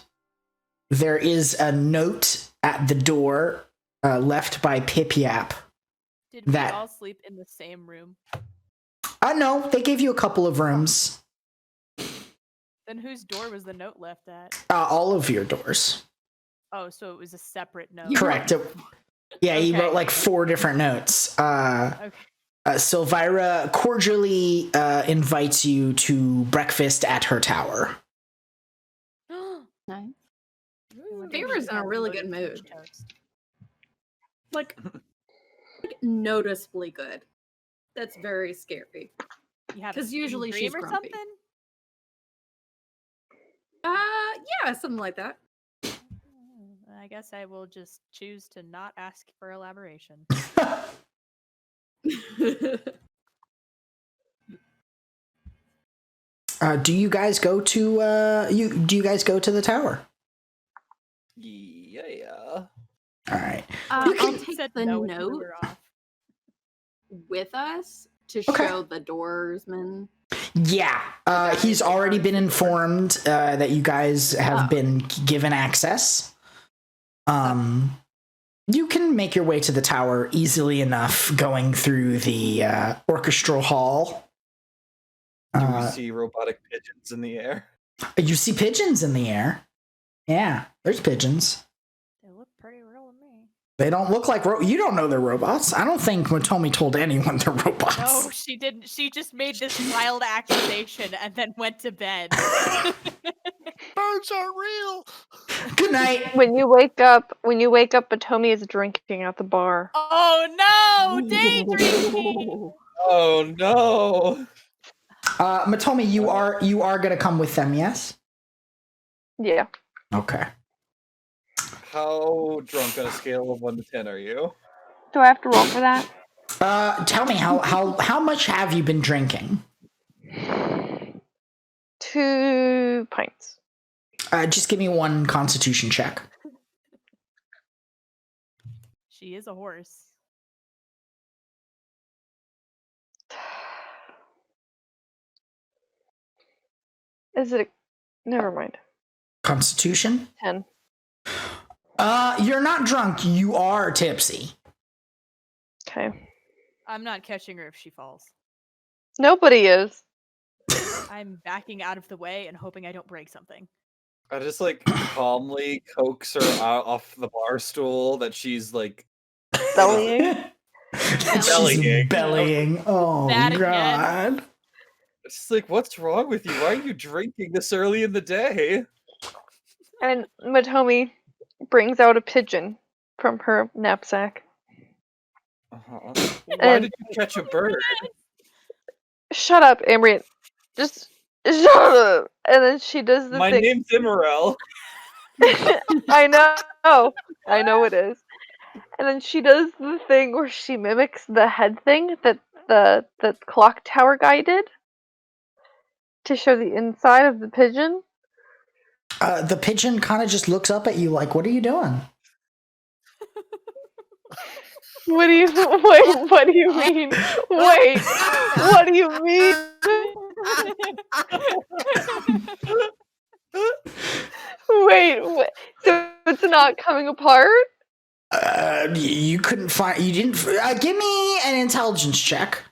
there is a note at the door left by Pip Yap. Did we That- all sleep in the same room? No, they gave you a couple of rooms. Then whose door was the note left at? All of your doors. Oh, so it was a separate note. Correct. Yeah, he Okay. wrote like 4 different notes. Okay. Sylvira cordially invites you to breakfast at her tower. Vera's in a really good French mood. toast. Like noticeably good. That's very scary. You have 'Cause a usually dream she's or grumpy. something. Yeah, something like that. I guess I will just choose to not ask for elaboration. Do you guys go to do you guys go to the tower? Yeah. All right. I'll Said take the no until we note were off. with us to Okay. show the doorsman. Yeah. He's already been informed that you guys have been given access. You can make your way to the tower easily enough going through the orchestral hall. Do we see robotic pigeons in the air? You see pigeons in the air. Yeah, there's pigeons. They look pretty real to me. They don't look like you don't know they're robots. I don't think Motomi told anyone they're robots. No, she didn't. She just made this wild accusation and then went to bed. Birds aren't real. Good night. When you wake up, Motomi is drinking at the bar. Oh no! Daydreaming! Oh no! Motomi, you are gonna come with them, yes? Yeah. Okay. How drunk on a scale of 1 to 10 are you? Do I have to roll for that? Tell me how much have you been drinking? 2 pints. Just give me one Constitution check. She is a horse. Is it? Never mind. Constitution? 10. You're not drunk. You are tipsy. Okay. I'm not catching her if she falls. Nobody is. I'm backing out of the way and hoping I don't break something. I just like calmly coax her out off the bar stool that she's like Bellying. Bellying. Bellying. Oh That again. God. It's like, what's wrong with you? Why are you drinking this early in the day? And Motomi brings out a pigeon from her knapsack. Uh-huh. Why did you catch a bird? Shut up, Amrit. Just shut up. And then she does the My thing. name's Immerel. I know. I know it is. And then she does the thing where she mimics the head thing that the clock tower guy did to show the inside of the pigeon. The pigeon kind of just looks up at you like, "What are you doing?" What do you wait? What do you mean? Wait, what do you mean? Wait. So it's not coming apart? You couldn't find. You didn't. Give me an intelligence check.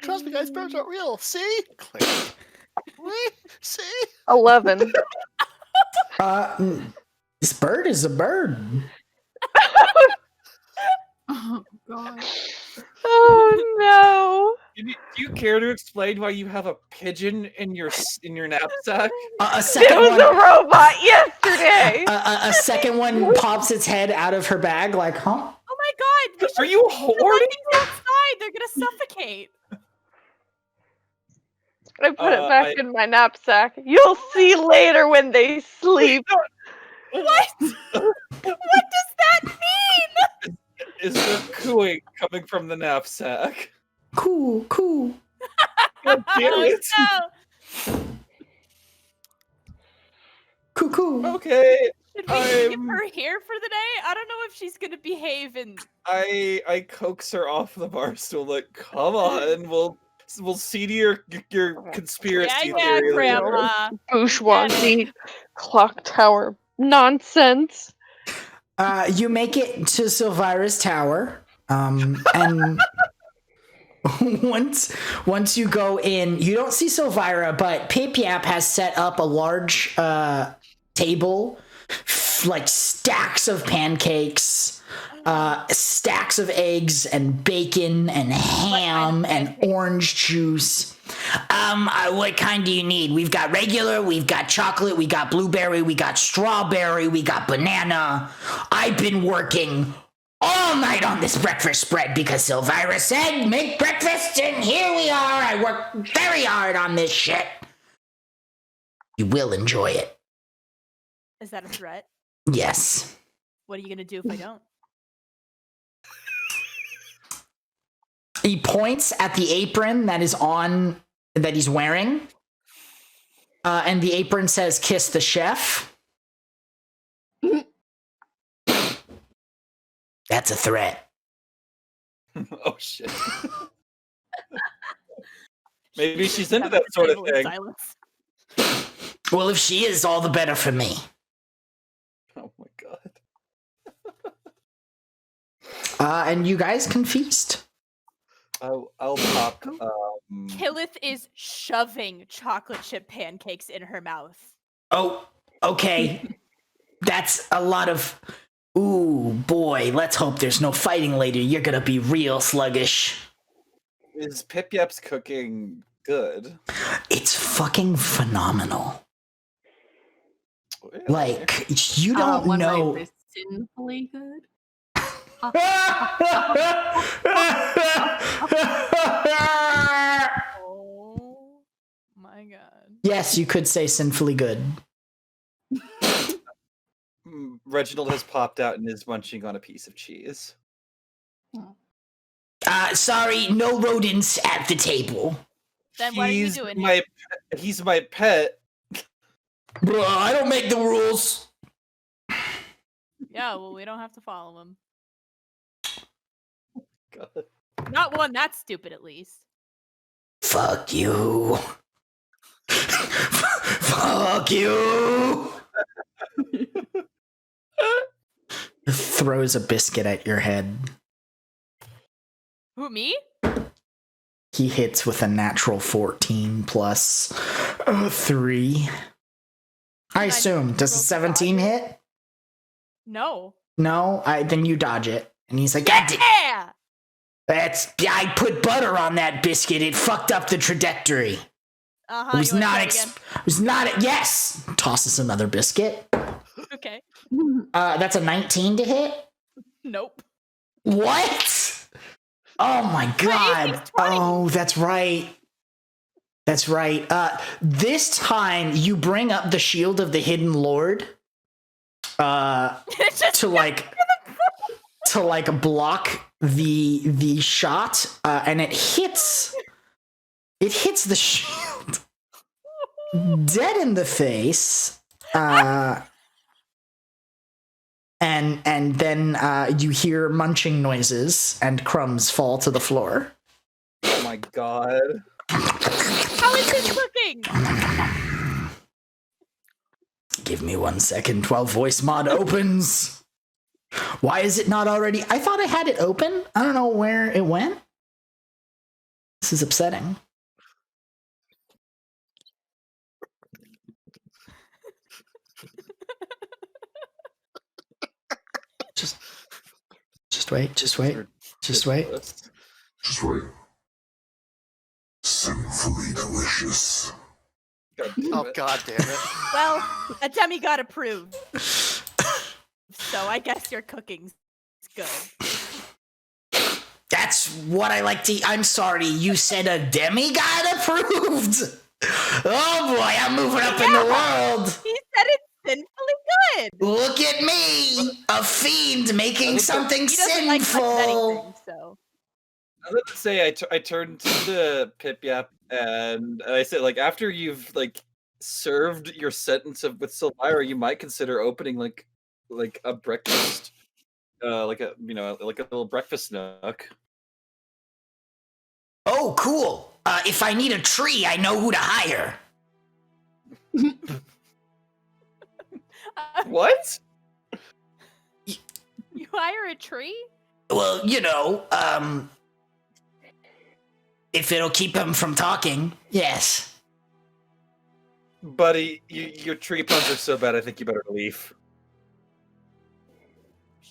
Trust me, guys, birds aren't real. See? Click. See? 11. This bird is a bird. Oh God. Oh no. Do you care to explain why you have a pigeon in your knapsack? A It second was one. a robot yesterday. A second one pops its head out of her bag, like, "Huh?" Oh my god! We Are should you put hoarding? these outside. They're gonna suffocate. I put it back in my knapsack. You'll see later when they sleep. What? What does that mean? Is there cooing coming from the knapsack? Cool. God damn it. No. Cool. Okay. Should we keep her here for the day? I don't know if she's gonna behave and I coax her off the bar stool like, come on, we'll see to your conspiracy yeah, theory later. Grandma. Bourgeoisie clock tower nonsense. You make it to Sylvira's tower, and once you go in, you don't see Sylvira, but Pip Yap has set up a large table, like stacks of pancakes, stacks of eggs and bacon and ham and orange juice. What kind do you need? We've got regular, we've got chocolate, we got blueberry, we got strawberry, we got banana. I've been working all night on this breakfast spread because Sylvira said make breakfast, and here we are. I worked very hard on this shit. You will enjoy it. Is that a threat? Yes. What are you gonna do if I don't? He points at the apron that is on, that he's wearing. And the apron says, "Kiss the chef." That's a threat. Oh shit. Maybe she's into that sort of thing. Well, if she is, all the better for me. Oh my god. And you guys can feast. I'll pop. Killith is shoving chocolate chip pancakes in her mouth. Oh, okay. That's a lot of... Ooh, boy, let's hope there's no fighting later. You're gonna be real sluggish. Is Pip Yap's cooking good? It's fucking phenomenal. Like, you don't know... Sinfully good? Oh my god. Yes, you could say sinfully good. Reginald has popped out and is munching on a piece of cheese. Sorry, no rodents at the table. Then what are you doing? He's my pet. Bro, I don't make the rules. Yeah, well, we don't have to follow him. God. Not one that's stupid, at least. Fuck you. Fuck you. Throws a biscuit at your head. Who, me? He hits with a natural 14 plus 3. I assume. Does a 17 hit? No. No? Then you dodge it. And he's like, God, yeah! I put butter on that biscuit. It fucked up the trajectory. Uh-huh. It was not, yes! Tosses another biscuit. Okay. That's a 19 to hit? Nope. What? Oh my god. Oh, that's right. That's right. This time you bring up the shield of the hidden lord to block the shot, and it hits the shield dead in the face. And then you hear munching noises and crumbs fall to the floor. Oh my god. How is this cooking? Give me 1 second. 12 voice mod opens. Why is it not already? I thought I had it open. I don't know where it went. This is upsetting. Just wait. Just wait. Sinfully delicious. Oh god damn it. Well, a demigod approved. So I guess your cooking's good. That's what I like to eat. I'm sorry, you said a demigod approved? Oh boy, I'm moving up in the world. He said it's sinfully good. Look at me, a fiend making something He doesn't like much sinful. anything, so. I was to say I turned to Pip Yap and I said, like, after you've served your sentence with Sylvira, you might consider opening like a breakfast, like a little breakfast nook. Oh, cool. If I need a tree, I know who to hire. What? You hire a tree? Well, if it'll keep him from talking, yes. Buddy, your tree puns are so bad, I think you better leave.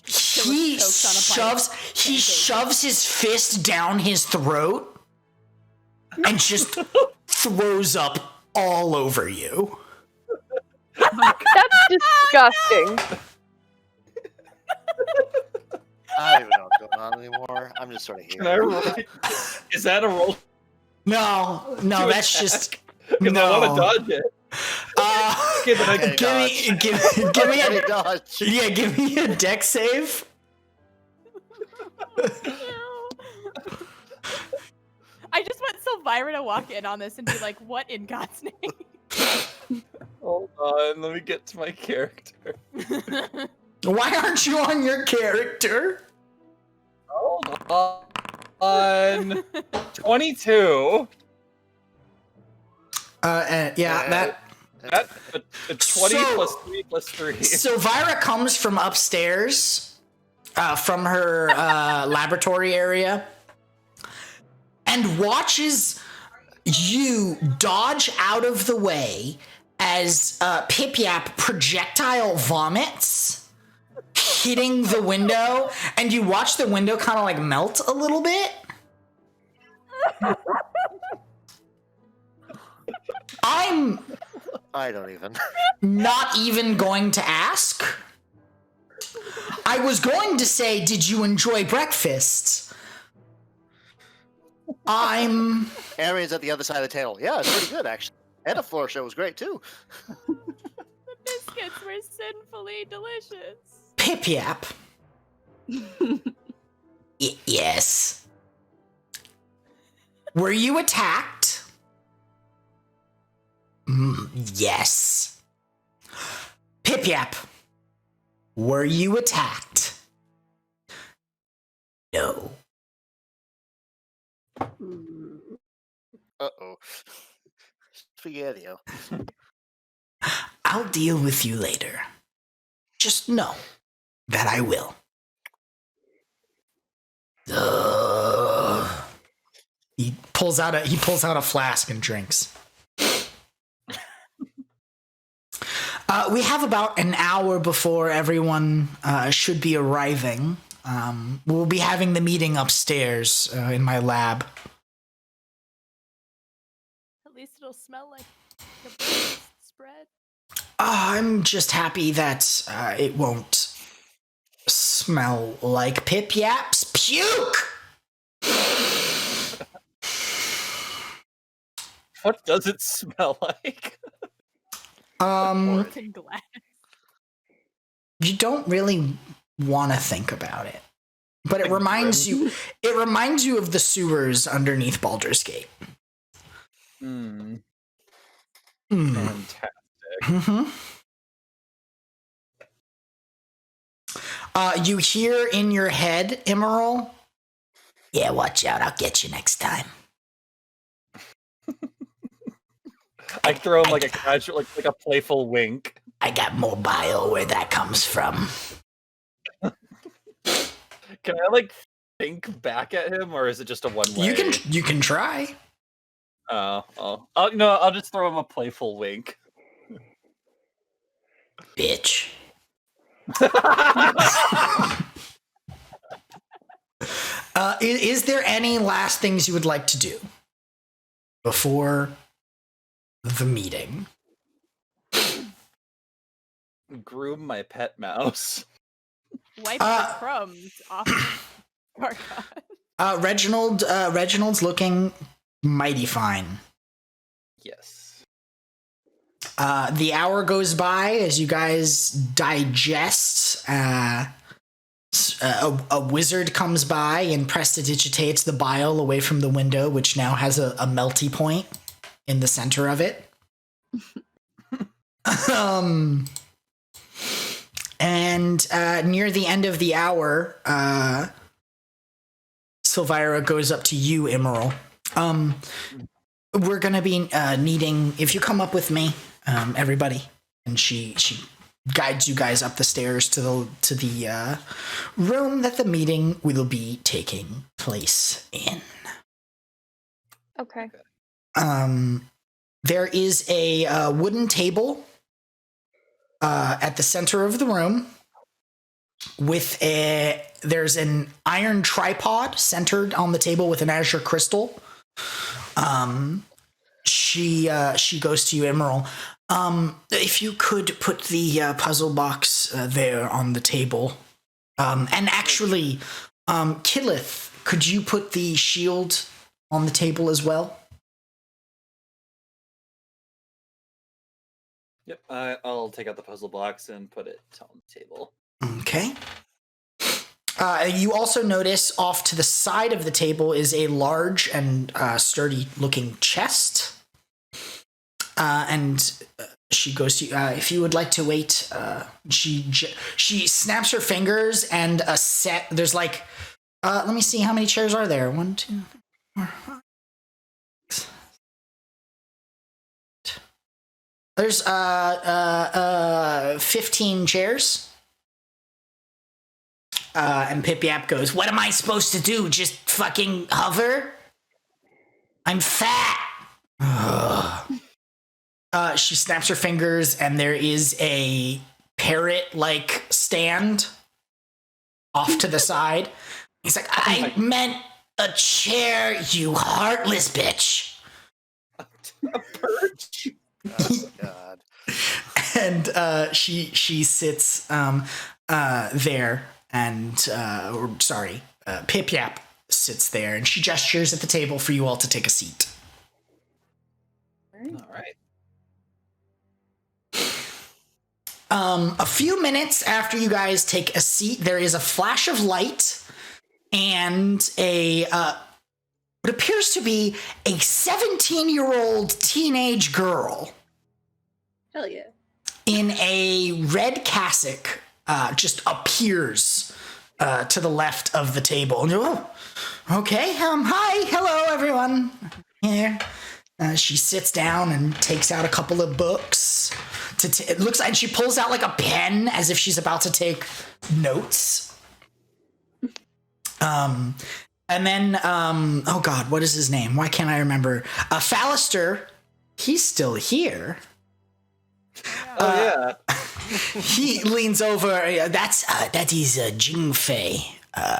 Kill he was choked on a bite. shoves his fist down his throat and just throws up all over you. That's disgusting. I don't even know what's going on anymore. I'm just sort of Can I here. roll? Is that a roll? No, to that's attack? just 'Cause I want to dodge it. Okay, then I can Okay, give me Okay, a dodge. give me a deck save. I just want Sylvira to walk in on this and be like, what in God's name? Hold on, let me get to my character. Why aren't you on your character? Hold on. 22. That. That a 20 So- plus 3 plus 3. Sylvira comes from upstairs, from her laboratory area, and watches you dodge out of the way as Pip-Yap projectile vomits, hitting the window, and you watch the window kind of like melt a little bit. I don't even. Not even going to ask. I was going to say, did you enjoy breakfast? Arian's at the other side of the table. Yeah, it's pretty good, actually. And the floor show was great, too. The biscuits were sinfully delicious. Pip-Yap. Yes. Were you attacked? Yes. Pip-Yap. Were you attacked? No. Uh-oh. Spaghetti-o. I'll deal with you later. Just know that I will. He pulls out a flask and drinks. We have about an hour before everyone should be arriving. We'll be having the meeting upstairs in my lab. At least it'll smell like the breakfast spread. I'm just happy that it won't smell like Pip-Yap's puke. What does it smell like? Broken glass. You don't really want to think about it, but it reminds you. It reminds you of the sewers underneath Baldur's Gate. Fantastic. Mm-hmm. You hear in your head, Emerald. Yeah, watch out! I'll get you next time. I throw him like a casual, like a playful wink. I got more bile where that comes from. Can I like think back at him, or is it just a one way? You can try. I'll just throw him a playful wink. Bitch. Is there any last things you would like to do before the meeting? Groom my pet mouse. Wipe the crumbs off Gargon. Reginald's looking mighty fine. Yes. The hour goes by as you guys digest. A wizard comes by and prestidigitates the bile away from the window, which now has a melty point in the center of it. And near the end of the hour, Sylvira goes up to you, Emerald. We're gonna be needing, if you come up with me, everybody, and she guides you guys up the stairs to the room that the meeting will be taking place in. Okay. There is a wooden table at the center of the room. there's an iron tripod centered on the table with an azure crystal. She goes to you, Emerald. If you could put the puzzle box there on the table. And actually, Killith, could you put the shield on the table as well? Yep, I'll take out the puzzle box and put it on the table. Okay. You also notice off to the side of the table is a large and sturdy-looking chest. And she goes to if you would like to wait. She snaps her fingers and a set. There's like, let me see how many chairs are there. 1, 2, 3, 4, 5. There's 15 chairs. And Pip Yap goes, "What am I supposed to do? Just fucking hover? I'm fat." She snaps her fingers, and there is a parrot-like stand off to the side. He's like, "I meant a chair, you heartless bitch." A perch. Oh, God. And she sits there, and Pip Yap sits there, and she gestures at the table for you all to take a seat. All right. A few minutes after you guys take a seat, there is a flash of light and what appears to be a 17-year-old teenage girl. Hell yeah. In a red cassock just appears to the left of the table. And okay, hi, hello, everyone. Here. She sits down and takes out a couple of books. It looks like she pulls out like a pen as if she's about to take notes. And then, oh God, what is his name? Why can't I remember? Fallister, he's still here. Oh, yeah. He leans over. That is Jing Fei.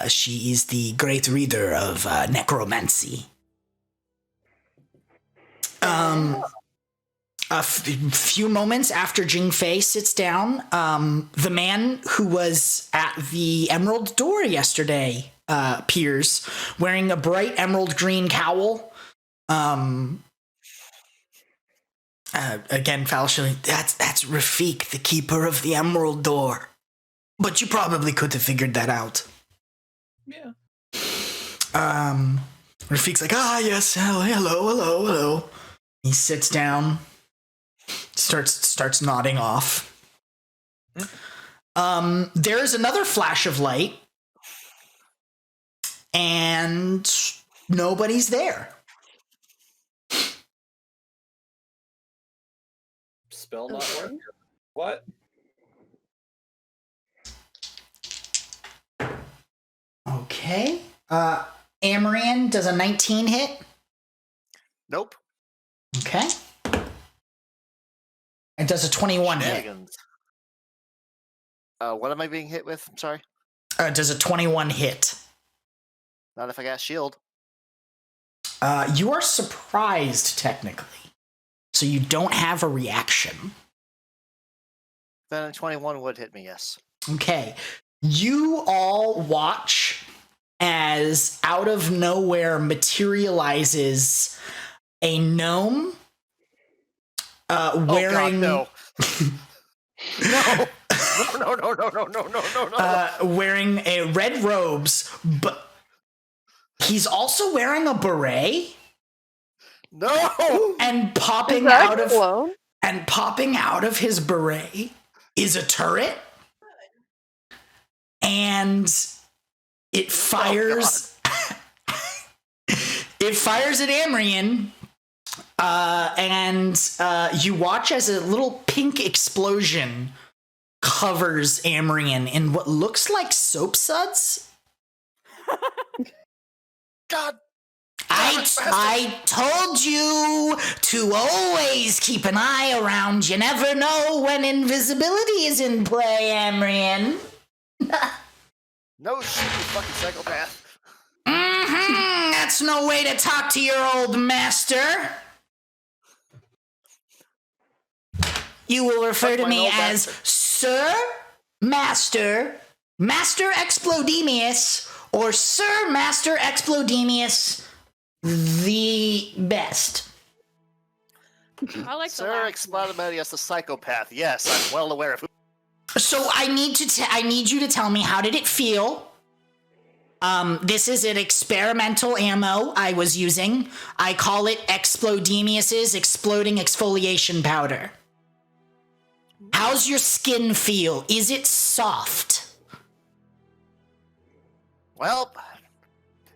She is the great reader of necromancy. A few moments after Jing Fei sits down, the man who was at the Emerald Door yesterday appears, wearing a bright emerald green cowl. Again, Falshly, that's Rafik, the keeper of the Emerald Door. But you probably could have figured that out. Yeah. Rafik's like, yes, hello. He sits down, starts nodding off. There's another flash of light, and nobody's there. Spell not working. What? Okay. Amarian, does a 19 hit? Nope. Okay. It does a 21 hit. Shenanigans. What am I being hit with? I'm sorry. Does a 21 hit. Not if I got shield. You are surprised, technically. So you don't have a reaction. Then a 21 would hit me, yes. Okay. You all watch as out of nowhere materializes a gnome wearing... Oh God, no. Wearing a red robes, but he's also wearing a beret. No! And popping out of his beret is a turret. And it fires it fires at Amrian. And you watch as a little pink explosion covers Amrian in what looks like soap suds. God. I told you to always keep an eye around. You never know when invisibility is in play, Amrian. No shit, you fucking psychopath. That's no way to talk to your old master. You will refer to me as Sir, Master, Master Explodemius, or Sir Master Explodemius the best. I like Sir Explodemius, the psychopath. Yes, I'm well aware of who. So I need you to tell me, how did it feel? This is an experimental ammo I was using. I call it Explodemius's exploding exfoliation powder. How's your skin feel? Is it soft? Well,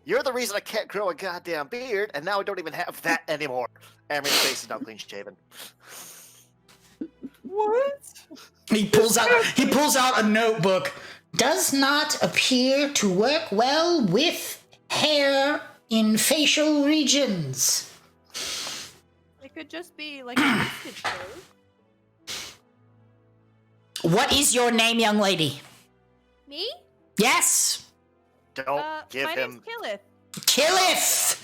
you're the reason I can't grow a goddamn beard, and now I don't even have that anymore. Emery's face is now clean shaven. What? He pulls out a notebook. Does not appear to work well with hair in facial regions. It could just be like a biscuit show. What is your name, young lady? Me? Yes. Don't give my him. name's Killith. Killith!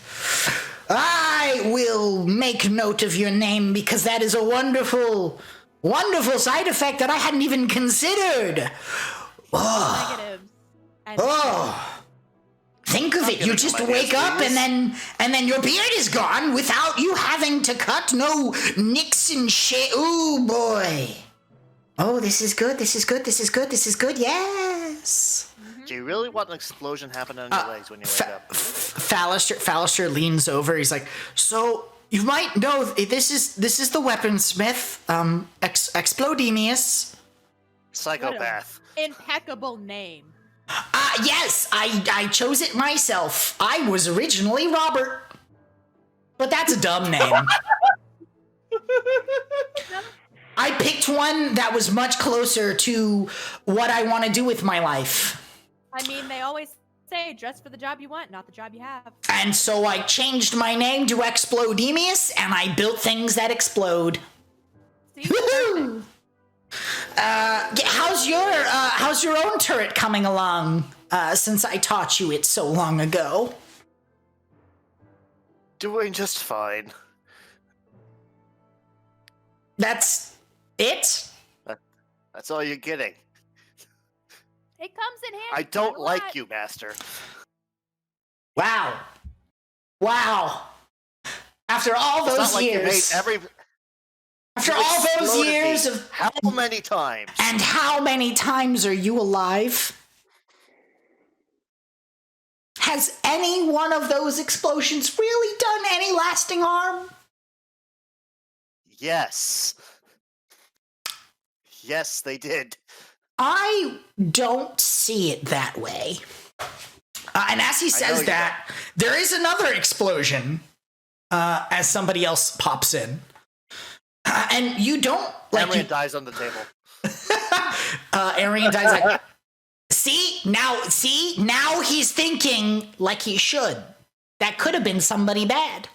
I will make note of your name because that is a wonderful, wonderful side effect that I hadn't even considered. Oh. Negatives. Oh. Think of it. You just wake up and then your beard is gone without you having to cut no nicks and shit. Ooh, boy. Oh, this is good. This is good. This is good. This is good. Yes. Do you really want an explosion happening on your legs when you wake up? Fallister leans over. He's like, so you might know this is the weaponsmith, Explodemius. Psychopath. Impeccable name. Yes, I chose it myself. I was originally Robert, but that's a dumb name. I picked one that was much closer to what I want to do with my life. I mean, they always say dress for the job you want, not the job you have. And so I changed my name to Explodemius, and I built things that explode. See? Woohoo! How's your own turret coming along? Since I taught you it so long ago. Doing just fine. That's it? That's all you're getting. It comes in handy. I don't a like lot. you, Master. Wow. After all It's those not like you made years. After you all those exploded years me. of. How many times? And how many times are you alive? Has any one of those explosions really done any lasting harm? Yes. Yes, they did. I don't see it that way. And as he says that, there is another explosion as somebody else pops in. And you don't like. Arian dies on the table. Arian dies like. See now he's thinking like he should. That could have been somebody bad.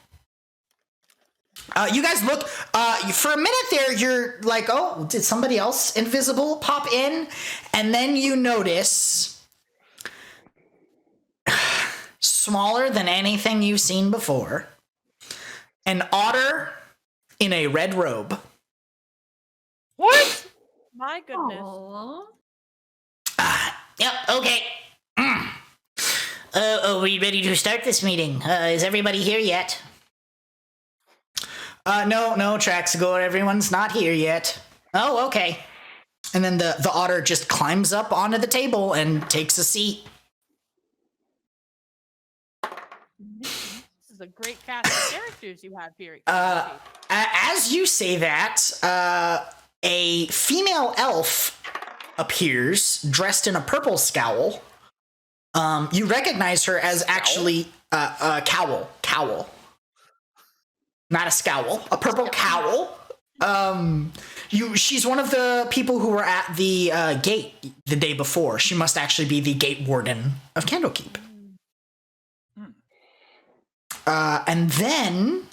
You guys look for a minute there. You're like, oh, did somebody else invisible pop in? And then you notice smaller than anything you've seen before, an otter in a red robe. What? My goodness. Aww. Yep, okay. Are we ready to start this meeting? Is everybody here yet? No, Traxagore, everyone's not here yet. Oh, okay. And then the otter just climbs up onto the table and takes a seat. This is a great cast of characters you have here. As you say that, a female elf appears dressed in a purple scowl. You recognize her as actually a cowl. Not a scowl, a purple cowl. She's one of the people who were at the gate the day before. She must actually be the gate warden of Candlekeep. And then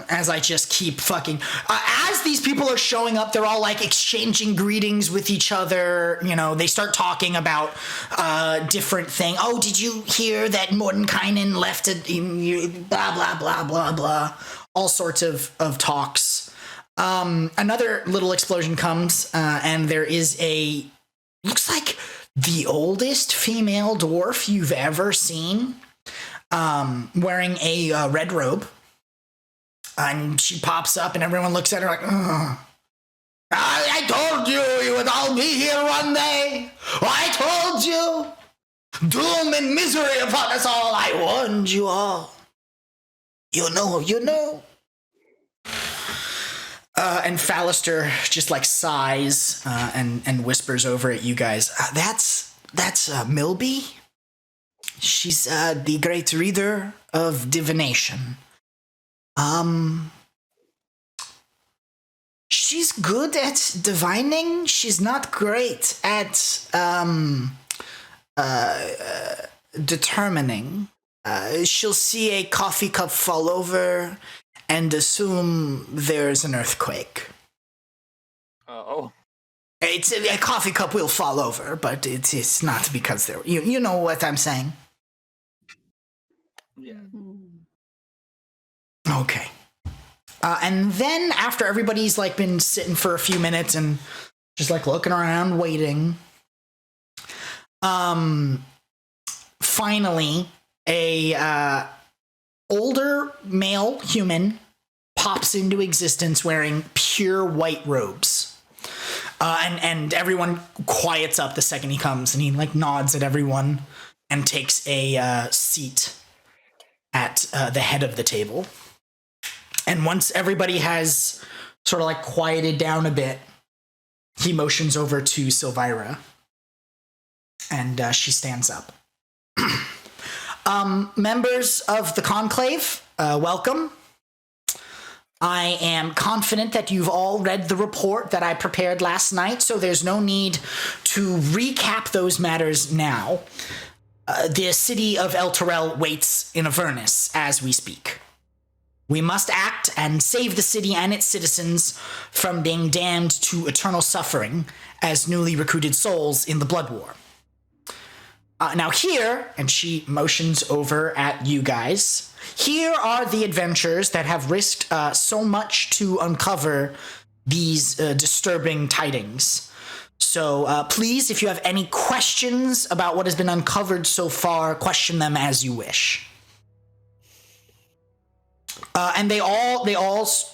as I just keep fucking. As these people are showing up, they're all like exchanging greetings with each other. You know, they start talking about different things. Oh, did you hear that Mordenkainen left blah, blah, blah, blah, blah. All sorts of talks. Another little explosion comes, and there is looks like the oldest female dwarf you've ever seen, wearing a red robe. And she pops up, and everyone looks at her like, ugh. I told you would all be here one day. I told you. Doom and misery upon us all. I warned you all. You know. And Fallister just like sighs and whispers over at you guys. That's Milby. She's the great reader of divination. She's good at divining. She's not great at determining. She'll see a coffee cup fall over and assume there's an earthquake. Oh. It's a coffee cup will fall over, but it's not because there. You know what I'm saying? Yeah. Okay. And then after everybody's like been sitting for a few minutes and just like looking around, waiting, finally a older male human pops into existence wearing pure white robes. And everyone quiets up the second he comes, and he like nods at everyone and takes a seat at the head of the table. And once everybody has sort of like quieted down a bit, he motions over to Sylvira, and she stands up. Members of the Conclave, welcome. I am confident that you've all read the report that I prepared last night, so there's no need to recap those matters now. The city of El Terrell waits in Avernus as we speak. We must act and save the city and its citizens from being damned to eternal suffering as newly recruited souls in the Blood War. Now here, and she motions over at you guys, here are the adventurers that have risked so much to uncover these disturbing tidings. So please, if you have any questions about what has been uncovered so far, question them as you wish. And they all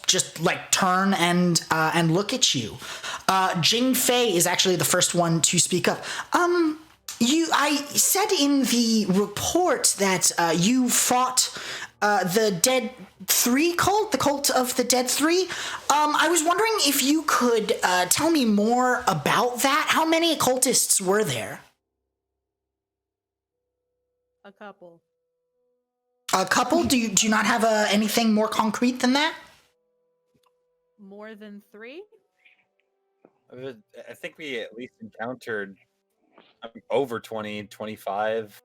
just like turn and look at you. Jing Fei is actually the first one to speak up. I said in the report that you fought the Dead 3 cult, the cult of the Dead 3. I was wondering if you could tell me more about that. How many occultists were there? A couple. A couple? Do you not have anything more concrete than that? More than 3? I think we at least encountered over 20, 25.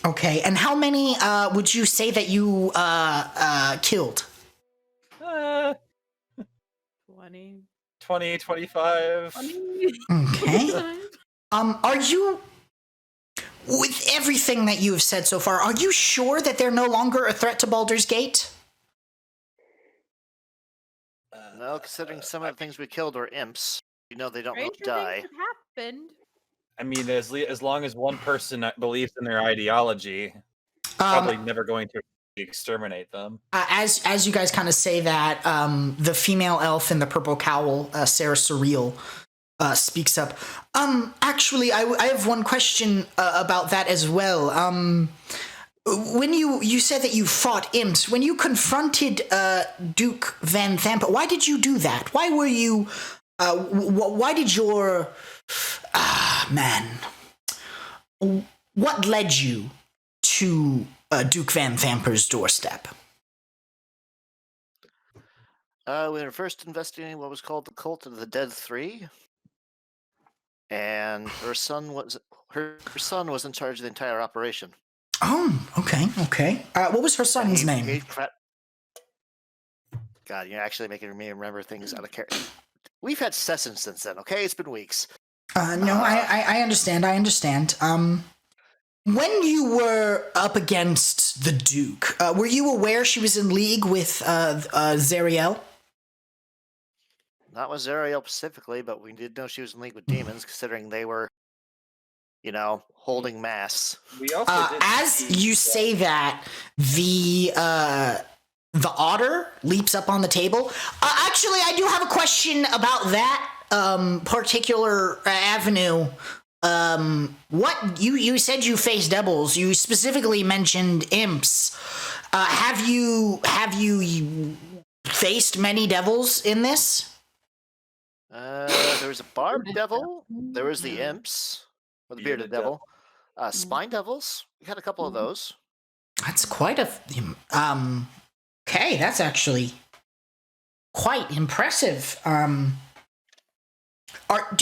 Okay, and how many would you say that you killed? 20. 20, 25. 20. Okay. Are you, with everything that you have said so far, are you sure that they're no longer a threat to Baldur's Gate? No, considering some of the things we killed are imps. You know they don't Stranger die. things have happened. I mean, as long as one person believes in their ideology, probably never going to exterminate them. As you guys kind of say that, the female elf in the purple cowl, Sarah Surreal, speaks up. Actually, I have one question about that as well. When you said that you fought imps, when you confronted Duke Van Thampa, why did you do that? Why were you? Why did your man? What led you to Duke Van Thamper's doorstep? We were first investigating what was called the Cult of the Dead 3, and her son was in charge of the entire operation. Oh, okay. What was her son's name? God, you're actually making me remember things out of character. We've had sessions since then, okay? It's been weeks. No, I understand. I understand. When you were up against the Duke, were you aware she was in league with Zariel? Not with Zariel specifically, but we did know she was in league with demons, considering they were, holding mass. We also did as you say that, the otter leaps up on the table. Actually, I do have a question about that particular avenue. What you said you faced devils. You specifically mentioned imps. Have you faced many devils in this? There was a barb devil. There was the imps, or the bearded devil. Spine devils. We had a couple of those. That's quite a. Okay, that's actually quite impressive. Do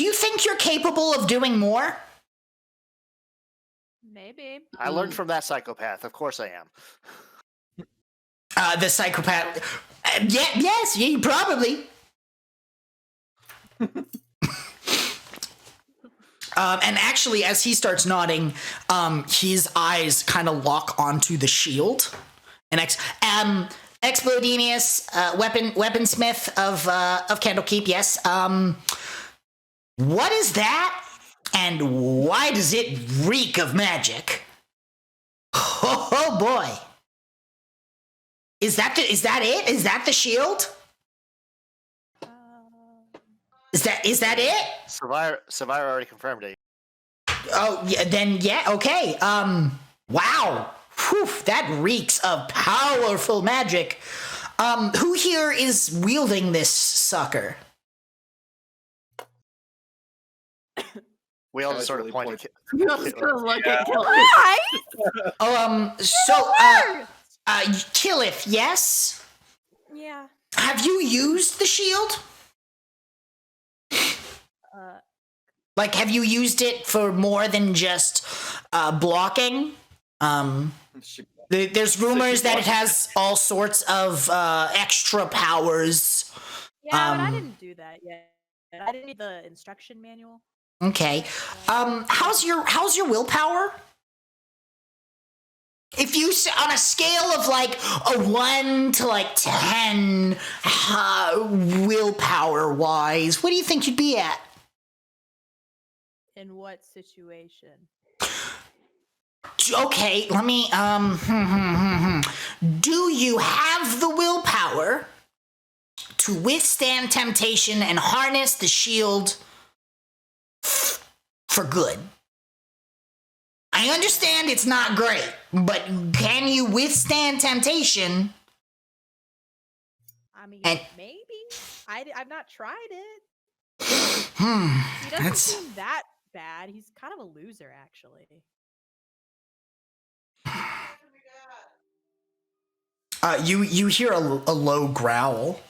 you think you're capable of doing more? Maybe. I learned from that psychopath. Of course I am. The psychopath. Yes, probably. And actually, as he starts nodding, his eyes kind of lock onto the shield. And Explodenius, weaponsmith of Candlekeep. Yes. What is that? And why does it reek of magic? Oh boy. Is that it? Is that the shield? Is that it? Savira already confirmed it. Oh, yeah, then yeah, okay. Wow. Whew, that reeks of powerful magic. Who here is wielding this sucker? We all just sort of pointed. I'm just gonna look at Killith. Killith, yes? Yeah. Have you used the shield? Like, have you used it for more than just blocking? There's rumors that it has all sorts of extra powers. Yeah, but I didn't do that yet. I didn't read the instruction manual. Okay. How's your willpower? If you on a scale of like a 1 to like 10, willpower wise, what do you think you'd be at? In what situation? Okay, let me Do you have the willpower to withstand temptation and harness the shield for good? I understand it's not great, but can you withstand temptation? I mean, maybe. I've not tried it. He doesn't seem that bad. He's kind of a loser, actually. You hear a low growl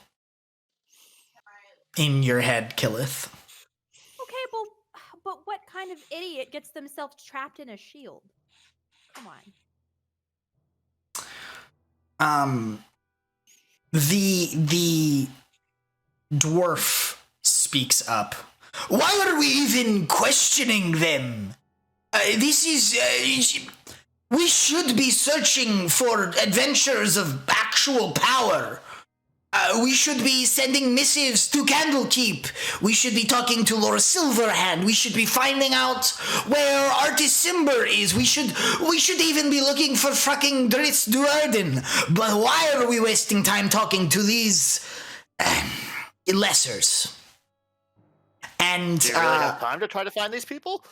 in your head, Killith. Okay, but what kind of idiot gets themselves trapped in a shield? Come on. The dwarf speaks up. Why are we even questioning them? This is we should be searching for adventures of actual power. We should be sending missives to Candlekeep. We should be talking to Laura Silverhand. We should be finding out where Artis Simber is. We should even be looking for fucking Dritz Duarden. But why are we wasting time talking to these lessers? And do you really have time to try to find these people?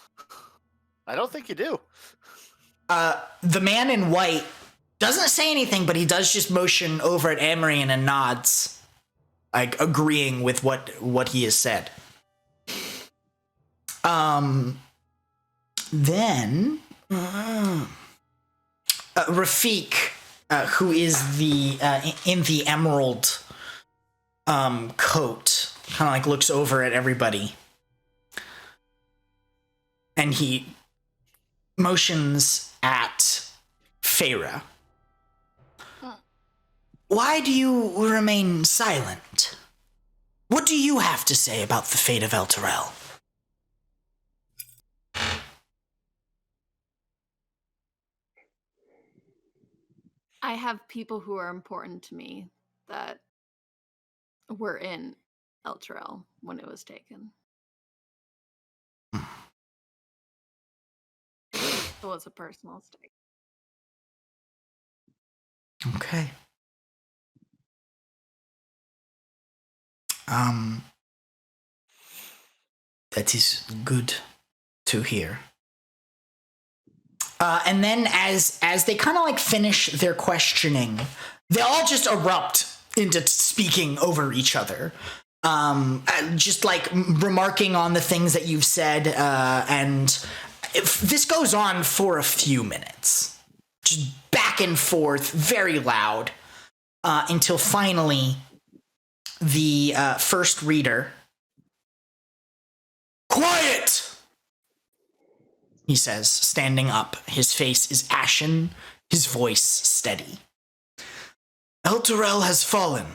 I don't think you do. The man in white doesn't say anything, but he does just motion over at Amrian and nods, like agreeing with what he has said. Then Rafik, who is the in the emerald coat, kind of like looks over at everybody, and he motions at Feyre. why do you remain silent? What do you have to say about the fate of Elturel? I have people who are important to me that were in Elturel when it was taken. It was a personal stake. Okay. That is good to hear. And then as they kind of like finish their questioning, they all just erupt into speaking over each other. Just like remarking on the things that you've said, and this goes on for a few minutes. Just back and forth, very loud, until finally the first reader... Quiet! He says, standing up. His face is ashen, his voice steady. Elturel has fallen.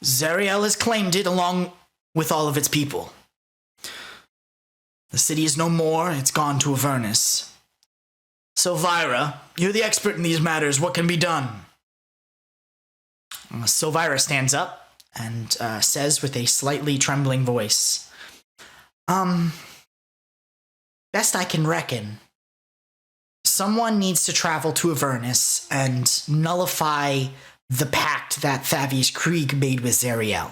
Zariel has claimed it along with all of its people. The city is no more, it's gone to Avernus. Silvira, you're the expert in these matters, what can be done? Silvira stands up and says with a slightly trembling voice, best I can reckon, someone needs to travel to Avernus and nullify the pact that Thavius Krieg made with Zariel.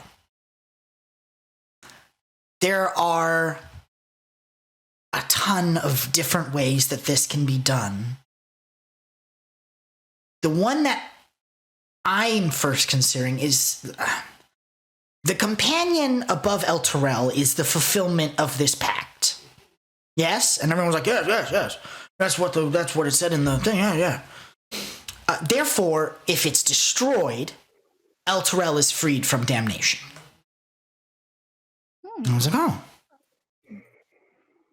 There are a ton of different ways that this can be done. The one that I'm first considering is... the companion above Elturel is the fulfillment of this pact. Yes? And everyone's like, yes. That's what it said in the thing, yeah. Therefore, if it's destroyed, Elturel is freed from damnation. I was like, oh.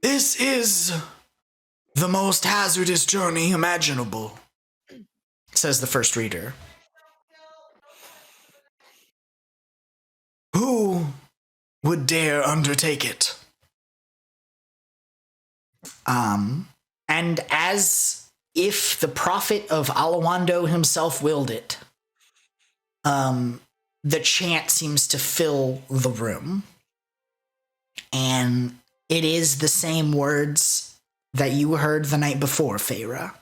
This is the most hazardous journey imaginable, says the first reader. Who would dare undertake it? And as if the prophet of Alawando himself willed it, the chant seems to fill the room. And it is the same words that you heard the night before, Feyre.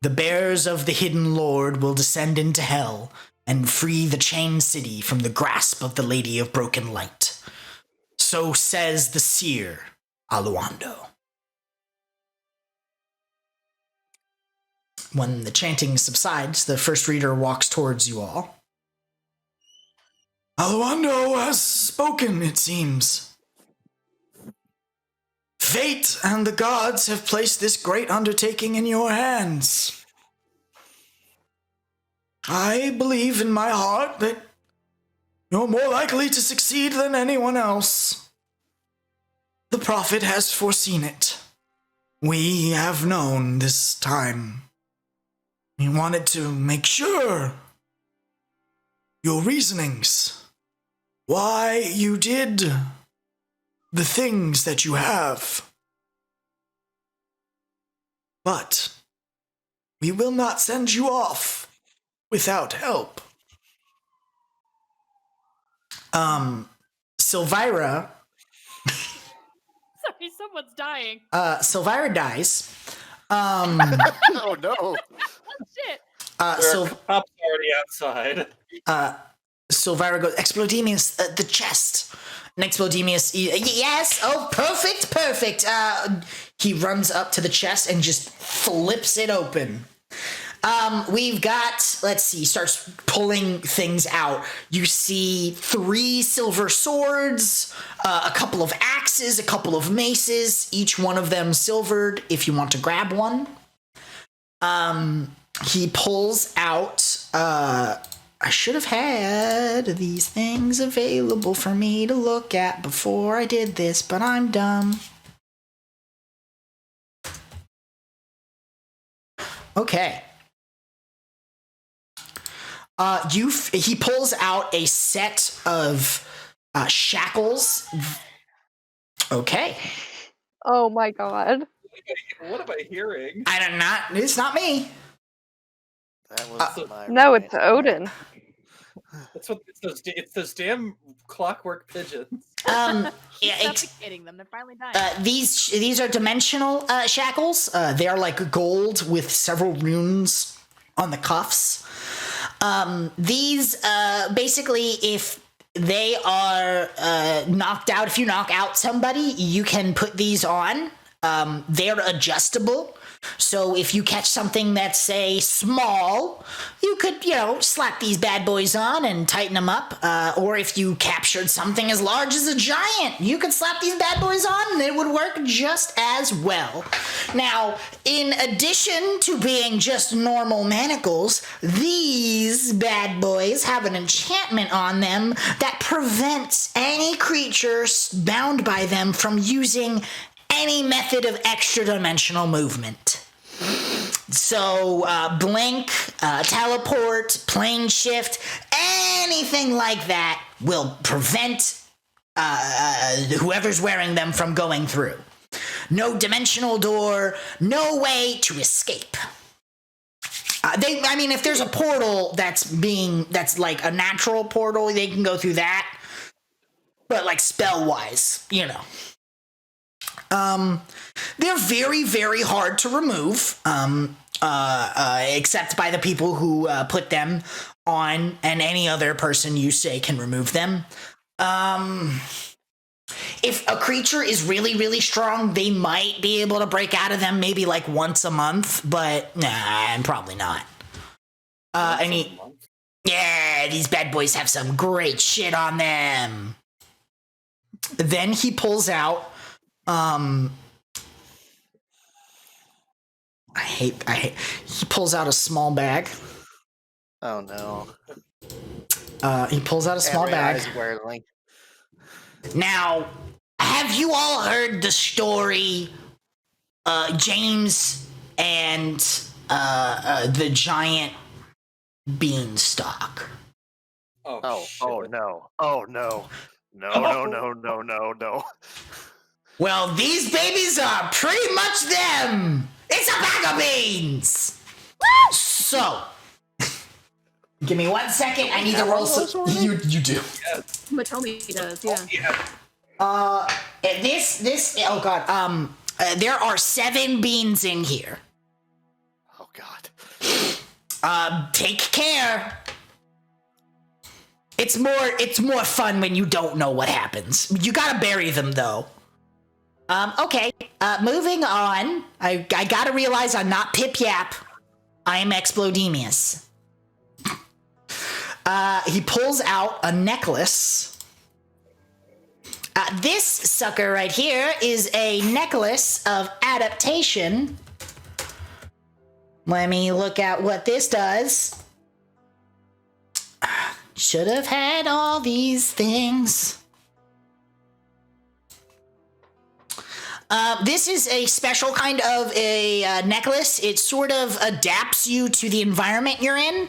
The bearers of the hidden lord will descend into hell and free the chained city from the grasp of the Lady of Broken Light. So says the seer, Alawando. When the chanting subsides, the first reader walks towards you all. Alawando has spoken, it seems. Fate and the gods have placed this great undertaking in your hands. I believe in my heart that you're more likely to succeed than anyone else. The prophet has foreseen it. We have known this time. We wanted to make sure your reasonings, why you did the things that you have. But we will not send you off without help. Silvira. Sorry, someone's dying. Silvira dies. Oh no. Shit. Cops already outside. Silvira goes, Explodemius, the chest. And Explodemius, yes, oh, perfect. He runs up to the chest and just flips it open. We've got, let's see, starts pulling things out. You see 3 silver swords, a couple of axes, a couple of maces, each one of them silvered if you want to grab one. He pulls out, I should have had these things available for me to look at before I did this, but I'm dumb. He pulls out a set of shackles. Okay. Oh my god. What am I hearing? I don't know. It's not me. That was my No, roommate. it's Odin. It's those damn clockwork pigeons. She's suffocating them. They're finally dying. These are dimensional shackles. They are like gold with several runes on the cuffs. These basically, if they are knocked out, if you knock out somebody, you can put these on. They're adjustable. So if you catch something that's, say, small, you could, slap these bad boys on and tighten them up. Or if you captured something as large as a giant, you could slap these bad boys on and it would work just as well. Now, in addition to being just normal manacles, these bad boys have an enchantment on them that prevents any creature bound by them from using any method of extra-dimensional movement. So, blink, teleport, plane shift, anything like that will prevent whoever's wearing them from going through. No dimensional door, no way to escape. If there's a portal that's like a natural portal, they can go through that. But like spell-wise, they're very, very hard to remove, except by the people who put them on, and any other person you say can remove them. If a creature is really, really strong, they might be able to break out of them maybe like once a month, but probably not. These bad boys have some great shit on them. Then he pulls out he pulls out a small bag. Oh no. He pulls out a small bag. Now, have you all heard the story, James and the giant beanstalk? Oh no. Oh no. No. Well, these babies are pretty much them. It's a bag of beans. So, give me 1 second. I need to roll some. You do. Yes. Motomi does, yeah. This. Oh god. There are 7 beans in here. Oh god. Take care. It's more fun when you don't know what happens. You gotta bury them though. Okay, moving on. I gotta realize I'm not Pip Yap. I am Explodemius. He pulls out a necklace. This sucker right here is a necklace of adaptation. Let me look at what this does. Should have had all these things. This is a special kind of a necklace. It sort of adapts you to the environment you're in.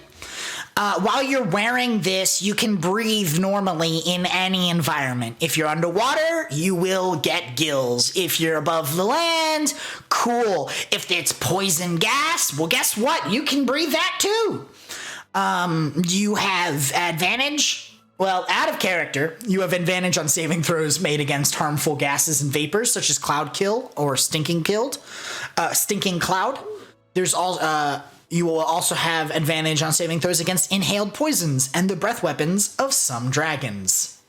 While you're wearing this, you can breathe normally in any environment. If you're underwater, you will get gills. If you're above the land, cool. If it's poison gas, well, guess what? You can breathe that too. You have advantage. Well, out of character, you have advantage on saving throws made against harmful gases and vapors, such as Cloud Kill or Stinking Cloud. There's all. You will also have advantage on saving throws against inhaled poisons and the breath weapons of some dragons.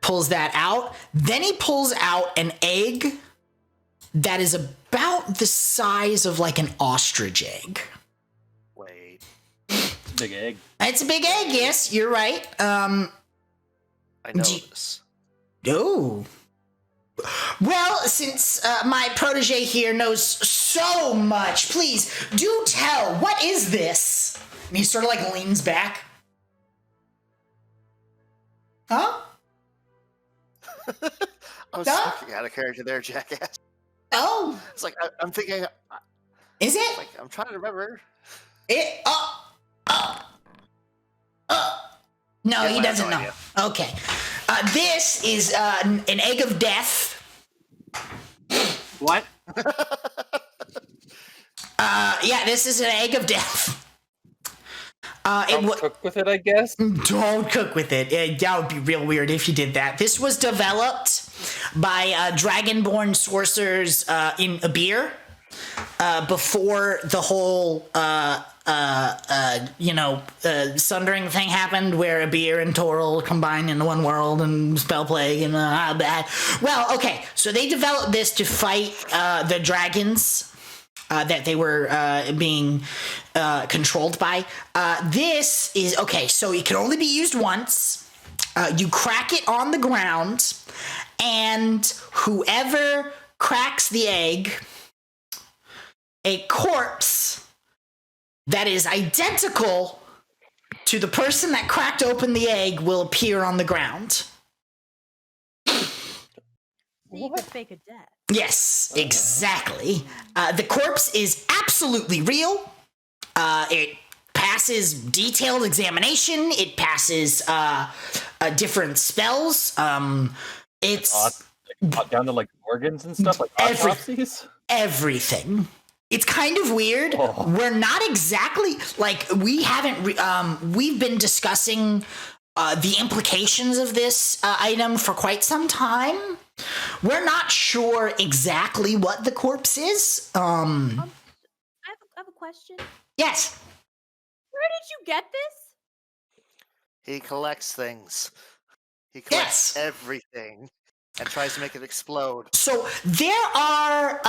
Pulls that out. Then he pulls out an egg that is about the size of like an ostrich egg. Wait. Big egg. It's a big egg, yes, you're right. I know this. Oh. Well, since my protege here knows so much, please do tell, what is this? And he sort of like leans back. Huh? I was looking out of character there, jackass. Oh. It's like, I'm thinking. Is it? Like, I'm trying to remember. No, Yeah, he I have doesn't no know. idea. Okay. This is an egg of death. What? Yeah, this is an egg of death. Don't cook with it, I guess. Don't cook with it. That would be real weird if you did that. This was developed by dragonborn sorcerers in Abir before the whole sundering thing happened, where Abir and Toril combined into one world and spell plague and bad. Well, okay, so they developed this to fight the dragons that they were being controlled by. This is okay, so it can only be used once. You crack it on the ground, and whoever cracks the egg, a corpse that is identical to the person that cracked open the egg will appear on the ground. So you could fake a death. Yes, exactly. The corpse is absolutely real. It passes detailed examination. It passes different spells. It's down to like organs and stuff, like autopsies. Everything. It's kind of weird. Oh. We're not exactly like we haven't. We've been discussing the implications of this item for quite some time. We're not sure exactly what the corpse is. I have a question. Yes. Where did you get this? He collects things. He collects everything and tries to make it explode. So there are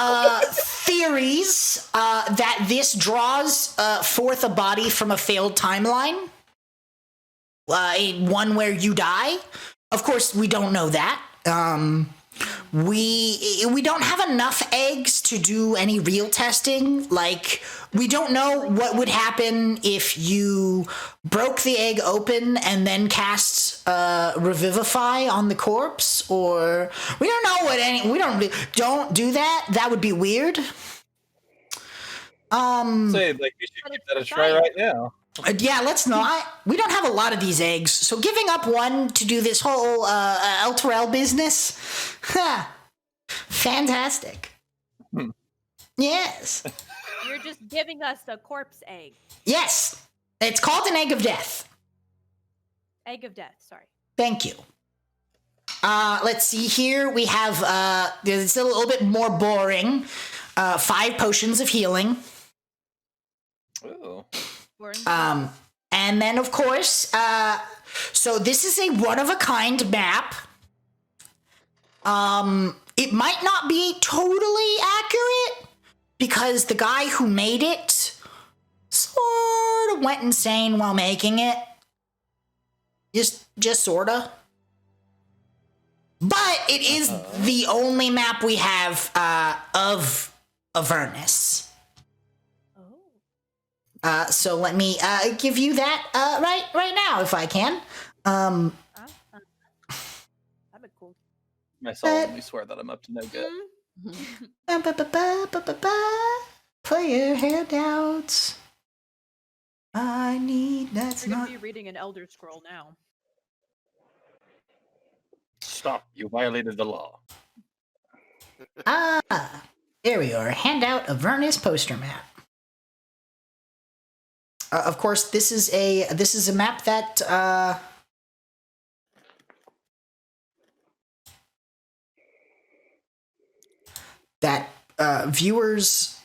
theories that this draws forth a body from a failed timeline. One where you die. Of course, we don't know that. We don't have enough eggs to do any real testing. Like, we don't know what would happen if you broke the egg open and then cast Revivify on the corpse, or we don't know what any. We don't do that. That would be weird. Say, like, we should give that a try right now. Yeah, let's not. We don't have a lot of these eggs, so giving up one to do this whole Elturel business, fantastic. Yes. You're just giving us a corpse egg. Yes, it's called an egg of death. Egg of death, sorry. Thank you. Let's see here. We have, it's a little bit more boring. 5 potions of healing. Ooh. And then, of course, so this is a one-of-a-kind map. It might not be totally accurate because the guy who made it sort of went insane while making it. Just sorta. But it is the only map we have of Avernus. So let me give you that right now, if I can. That'd be cool. I solemnly swear that I'm up to no good. Player handouts. I need. That's You're not. gonna be reading an Elder Scroll now. Stop! You violated the law. There we are. Handout Avernus poster map. Of course, this is a map that viewers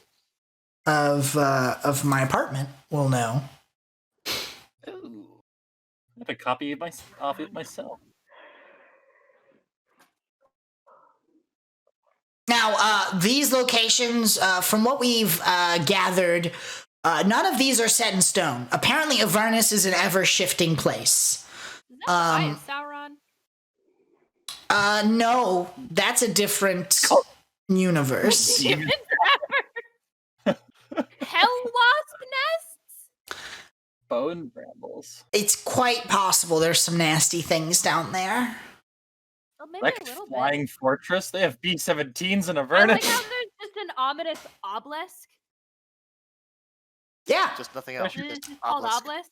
of my apartment will know. Ooh. I have a copy of it myself. Now, these locations, from what we've gathered, none of these are set in stone. Apparently, Avernus is an ever-shifting place. Is that Sauron? No, that's a different universe. Hell wasp nests? Bone brambles. It's quite possible there's some nasty things down there. Well, maybe Like a little flying bit. fortress. They have B-17s in I Avernus. like how there's just an ominous obelisk. Yeah. Just nothing else. Isn't it Just just called obelisk. obelisk?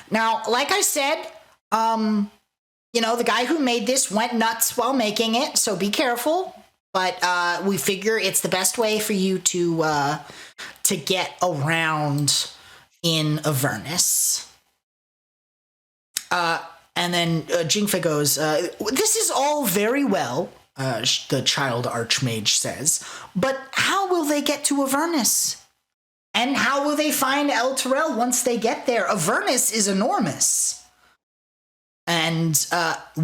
Now, like I said, the guy who made this went nuts while making it, so be careful. But we figure it's the best way for you to get around in Avernus. And then Jingfe goes, this is all very well, the child archmage says, but how will they get to Avernus? And how will they find El Terrell once they get there? Avernus is enormous. And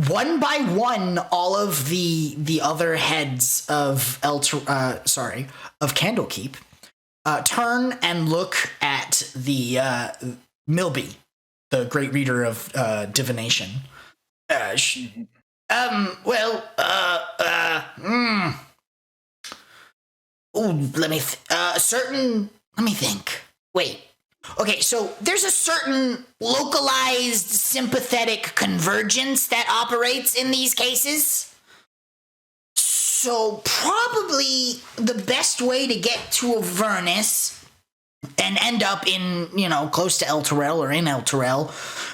one by one, all of the other heads of Candlekeep turn and look at the Milby, the great reader of divination. Let me think. Wait. Okay, so there's a certain localized sympathetic convergence that operates in these cases. So probably the best way to get to Avernus and end up in, close to El Terrell or in El Terrell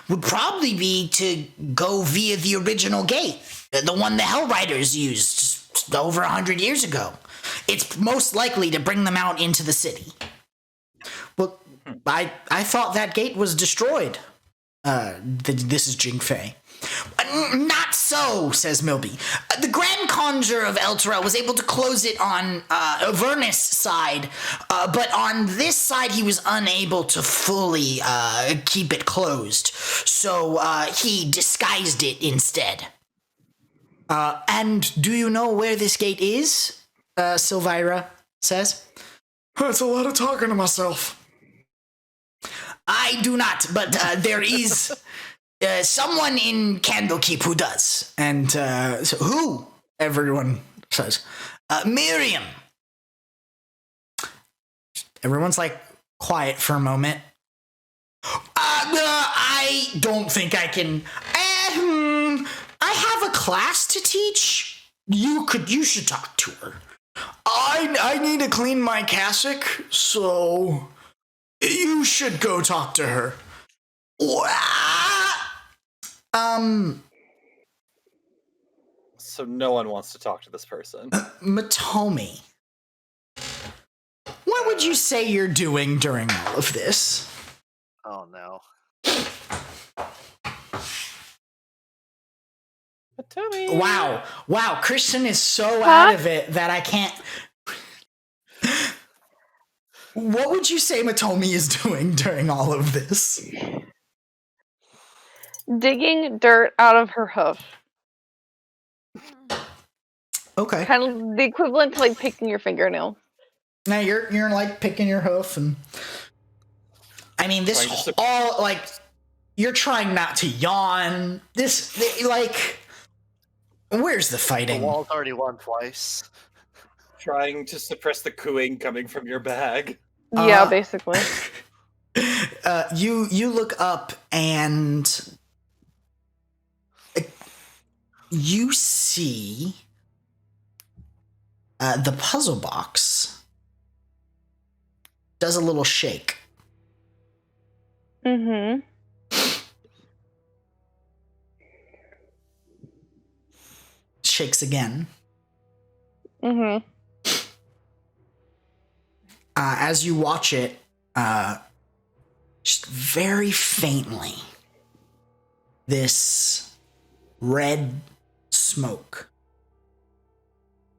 would probably be to go via the original gate, the one the Hellriders used over 100 years ago. It's most likely to bring them out into the city. Well, I thought that gate was destroyed. This is Jingfei. Not so, says Milby. The Grand Conjuror of El Terrell was able to close it on Avernus' side, but on this side he was unable to fully keep it closed. So he disguised it instead. And do you know where this gate is? Sylvira says. That's a lot of talking to myself. I do not, but there is someone in Candlekeep who does. And so who? Everyone says. Miriam. Everyone's like quiet for a moment. I don't think I can. I have a class to teach. You should talk to her. I need to clean my cassock, so you should go talk to her. So no one wants to talk to this person. Motomi, what would you say you're doing during all of this? Oh no. Motomi. Wow, Christian is so out of it that I can't. What would you say Motomi is doing during all of this? Digging dirt out of her hoof. Okay. Kind of the equivalent to like picking your fingernail. Now you're like picking your hoof, and I mean this all like you're trying not to yawn. Where's the fighting? The wall's already won twice. Trying to suppress the cooing coming from your bag. Yeah, basically. You look up and you see the puzzle box does a little shake. Mm-hmm. Shakes again. Mm-hmm. As you watch it, just very faintly, this red smoke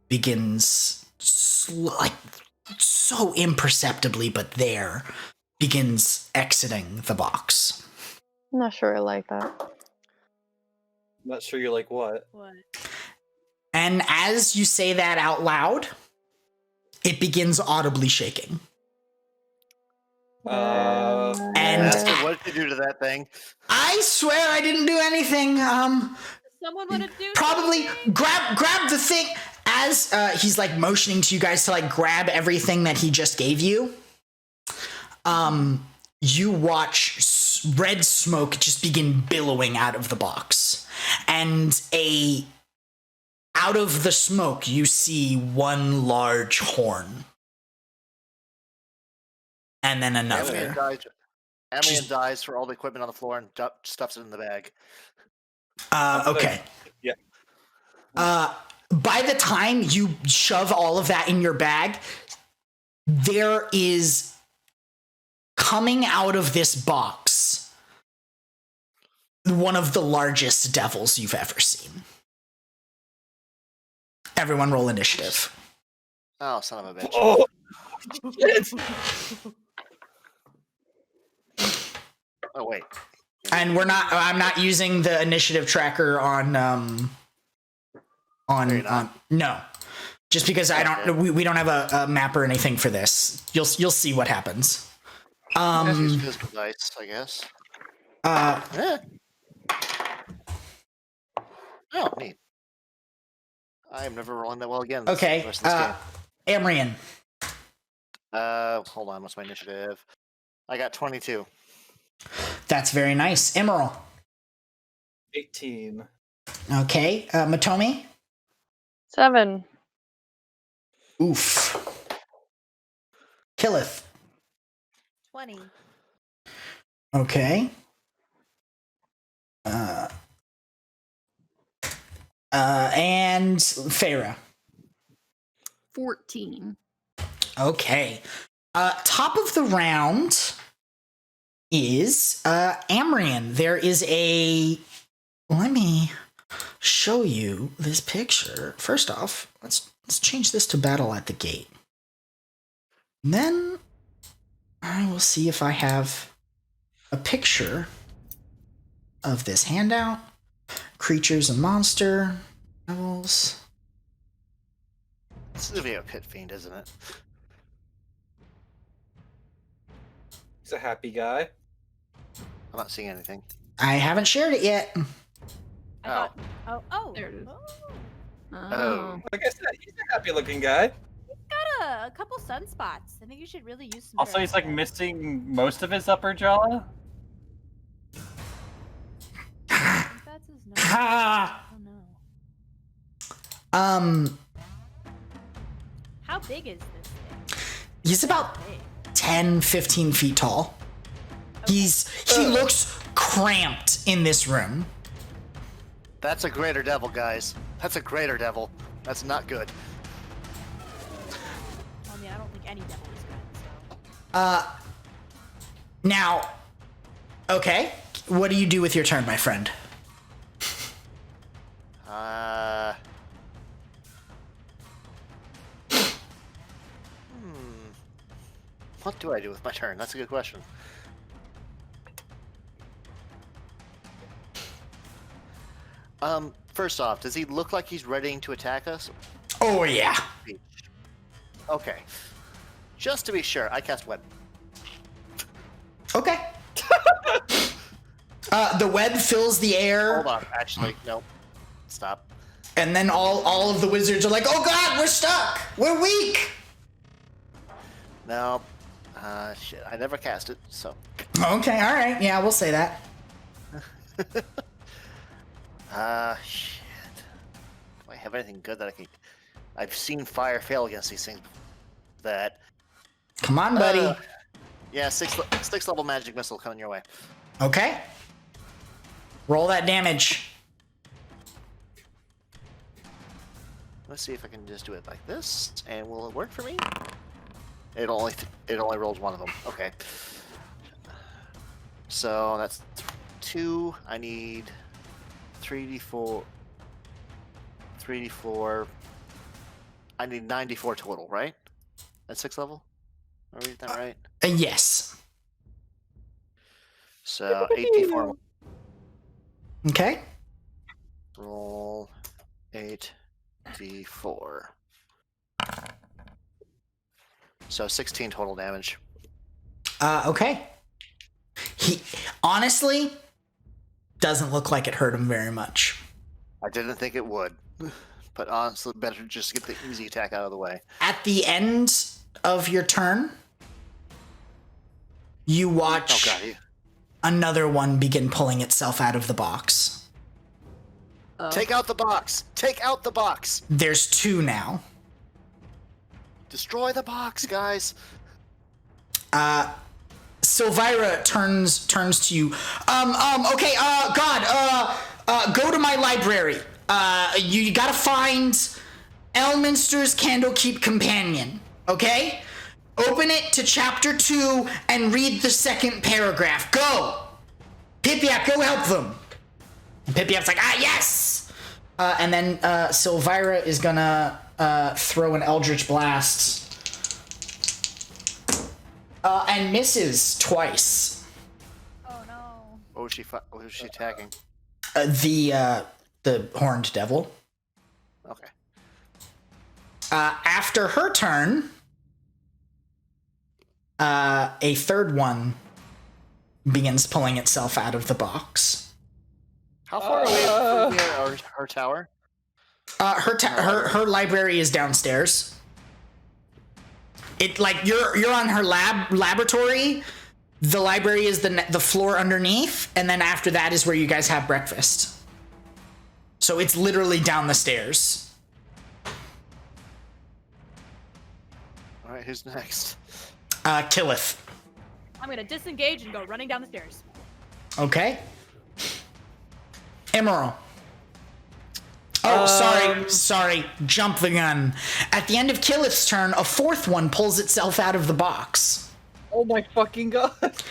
begins so imperceptibly, but begins exiting the box. I'm not sure I like that. I'm not sure you like what. What? And as you say that out loud, it begins audibly shaking. And what did you do to that thing? I swear I didn't do anything. Someone want to do probably something? grab the thing as he's like motioning to you guys to like grab everything that he just gave you. You watch red smoke just begin billowing out of the box, and out of the smoke you see one large horn, and then another. Amrian dies for all the equipment on the floor and stuffs it in the bag. Okay. Yeah. By the time you shove all of that in your bag, there is coming out of this box one of the largest devils you've ever seen. Everyone roll initiative. Oh, son of a bitch. Oh, shit. Oh, wait. And I'm not using the initiative tracker on no. Just because we don't have a map or anything for this. You'll see what happens. Use physical dice, I guess. Oh, neat. I am never rolling that well again. Okay. Amrian. Hold on. What's my initiative? I got 22. That's very nice. Emerald. 18. Okay. Motomi. 7. Oof. Killith. 20. Okay. And Feyre. 14. Okay. Top of the round is Amrian. There is let me show you this picture. First off, let's change this to battle at the gate. And then I will see if I have a picture of this handout. Creatures and monster levels. This is a pit fiend, isn't it? He's a happy guy. I'm not seeing anything. I haven't shared it yet. Oh, There it is. Oh. Like I said, he's a happy-looking guy. He's got a couple sunspots. I think you should really use some. Also, he's like missing most of his upper jaw. That's his nose. Ha! Oh no. How big is this thing? He's about Big. 10, 15 feet tall. He looks cramped in this room. That's a greater devil, guys. That's a greater devil. That's not good. I mean, I don't think any devil is good. So. Now, okay, what do you do with your turn, my friend? What do I do with my turn? That's a good question. First off, does he look like he's ready to attack us? Oh, yeah. Okay. Just to be sure, I cast web. Okay. The web fills the air. Hold on, actually, no. Stop. And then all of the wizards are like, oh god, we're stuck! We're weak! No. Shit, I never cast it, so. Okay, alright, yeah, we'll say that. Shit. Do I have anything good that I can... I've seen fire fail against these things. That... Come on, buddy. Yeah, six level magic missile coming your way. Okay. Roll that damage. Let's see if I can just do it like this, and will it work for me? It only rolls one of them. Okay. So that's 2. I need 3d4. 3d4. I need 94 total, right? At 6th level? Am I reading that right? Yes. So 8d4. Okay. Roll 8d4. So 16 total damage. Okay. He honestly doesn't look like it hurt him very much. I didn't think it would. But honestly, better just get the easy attack out of the way. At the end of your turn, you watch another one begin pulling itself out of the box. Take out the box! Take out the box! There's 2 now. Destroy the box, guys! Sylvira turns to you. Okay, God, go to my library. You gotta find Elminster's Candlekeep Companion, okay? Open it to chapter 2 and read the second paragraph. Go! Pip-Yap, go help them. And Pip-Yap's like, yes! And then Sylvira is gonna throw an Eldritch Blast. And misses twice. Oh no. What was she attacking? The horned devil. Okay. After her turn, a third one begins pulling itself out of the box. How far away from here her tower? Her library is downstairs. It like you're on her laboratory. The library is the floor underneath, and then after that is where you guys have breakfast. So it's literally down the stairs. All right, who's next? Killith. I'm gonna disengage and go running down the stairs. Okay. Emerald. Oh, sorry. Jump the gun. At the end of Killith's turn, a fourth one pulls itself out of the box. Oh my fucking god.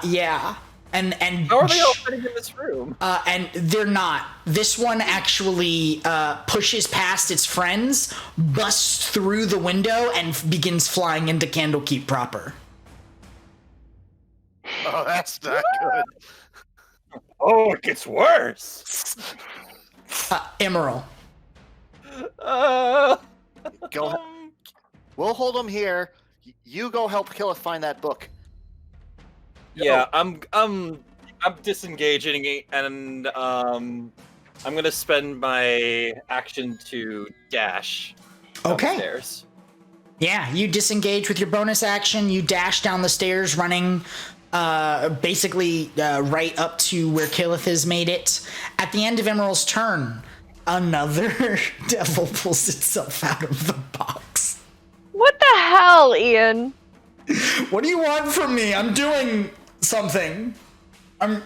Yeah. And how are they all fitting in this room? And they're not. This one actually pushes past its friends, busts through the window, and begins flying into Candlekeep proper. Oh, that's not good. Oh, it gets worse. Emerald. Go. We'll hold him here. You go help Killith find that book. Yeah, I'm disengaging and I'm gonna spend my action to dash downstairs. Yeah, you disengage with your bonus action. You dash down the stairs, running basically right up to where Killith has made it. At the end of Emerald's turn, another devil pulls itself out of the box. What the hell, Ian? What do you want from me? I'm doing something. I'm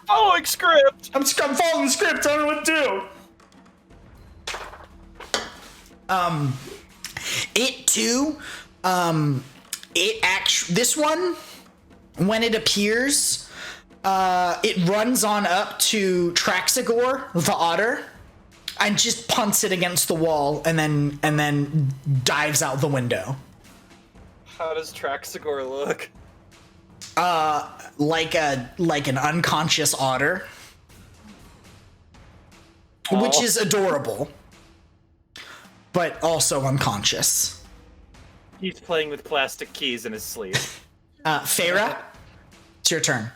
following script. I'm following the script. I don't know what to do. It too, this one, when it appears, it runs on up to Traxigor, the otter, and just punts it against the wall, and then dives out the window. How does Traxigor look? Like an unconscious otter, which is adorable, but also unconscious. He's playing with plastic keys in his sleeve. Feyre, it's your turn.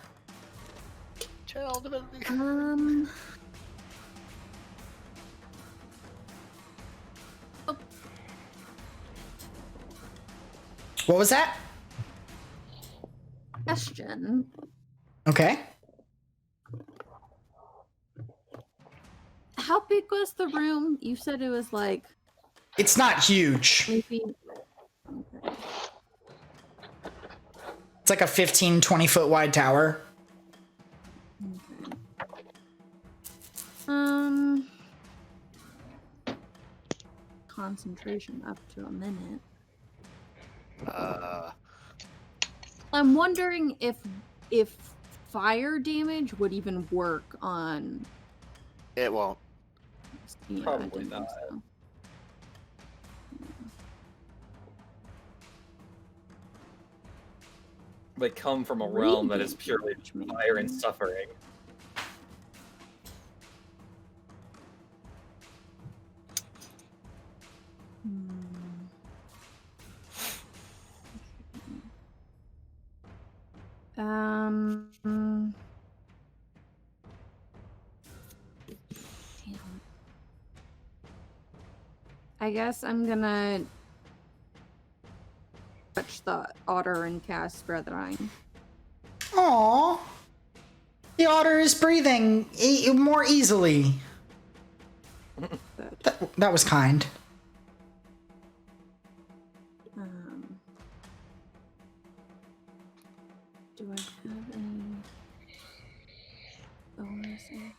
What was that? Question. Okay. How big was the room? You said it was like... It's not huge. Maybe... Okay. It's like a 15, 20 foot wide tower. Okay. Concentration up to a minute. I'm wondering if fire damage would even work on... It won't. Yeah, Probably not. So. They come from a realm that is purely fire and suffering. Damn. I guess I'm gonna touch the otter and cast Brethren. Aww. The otter is breathing more easily. That was kind.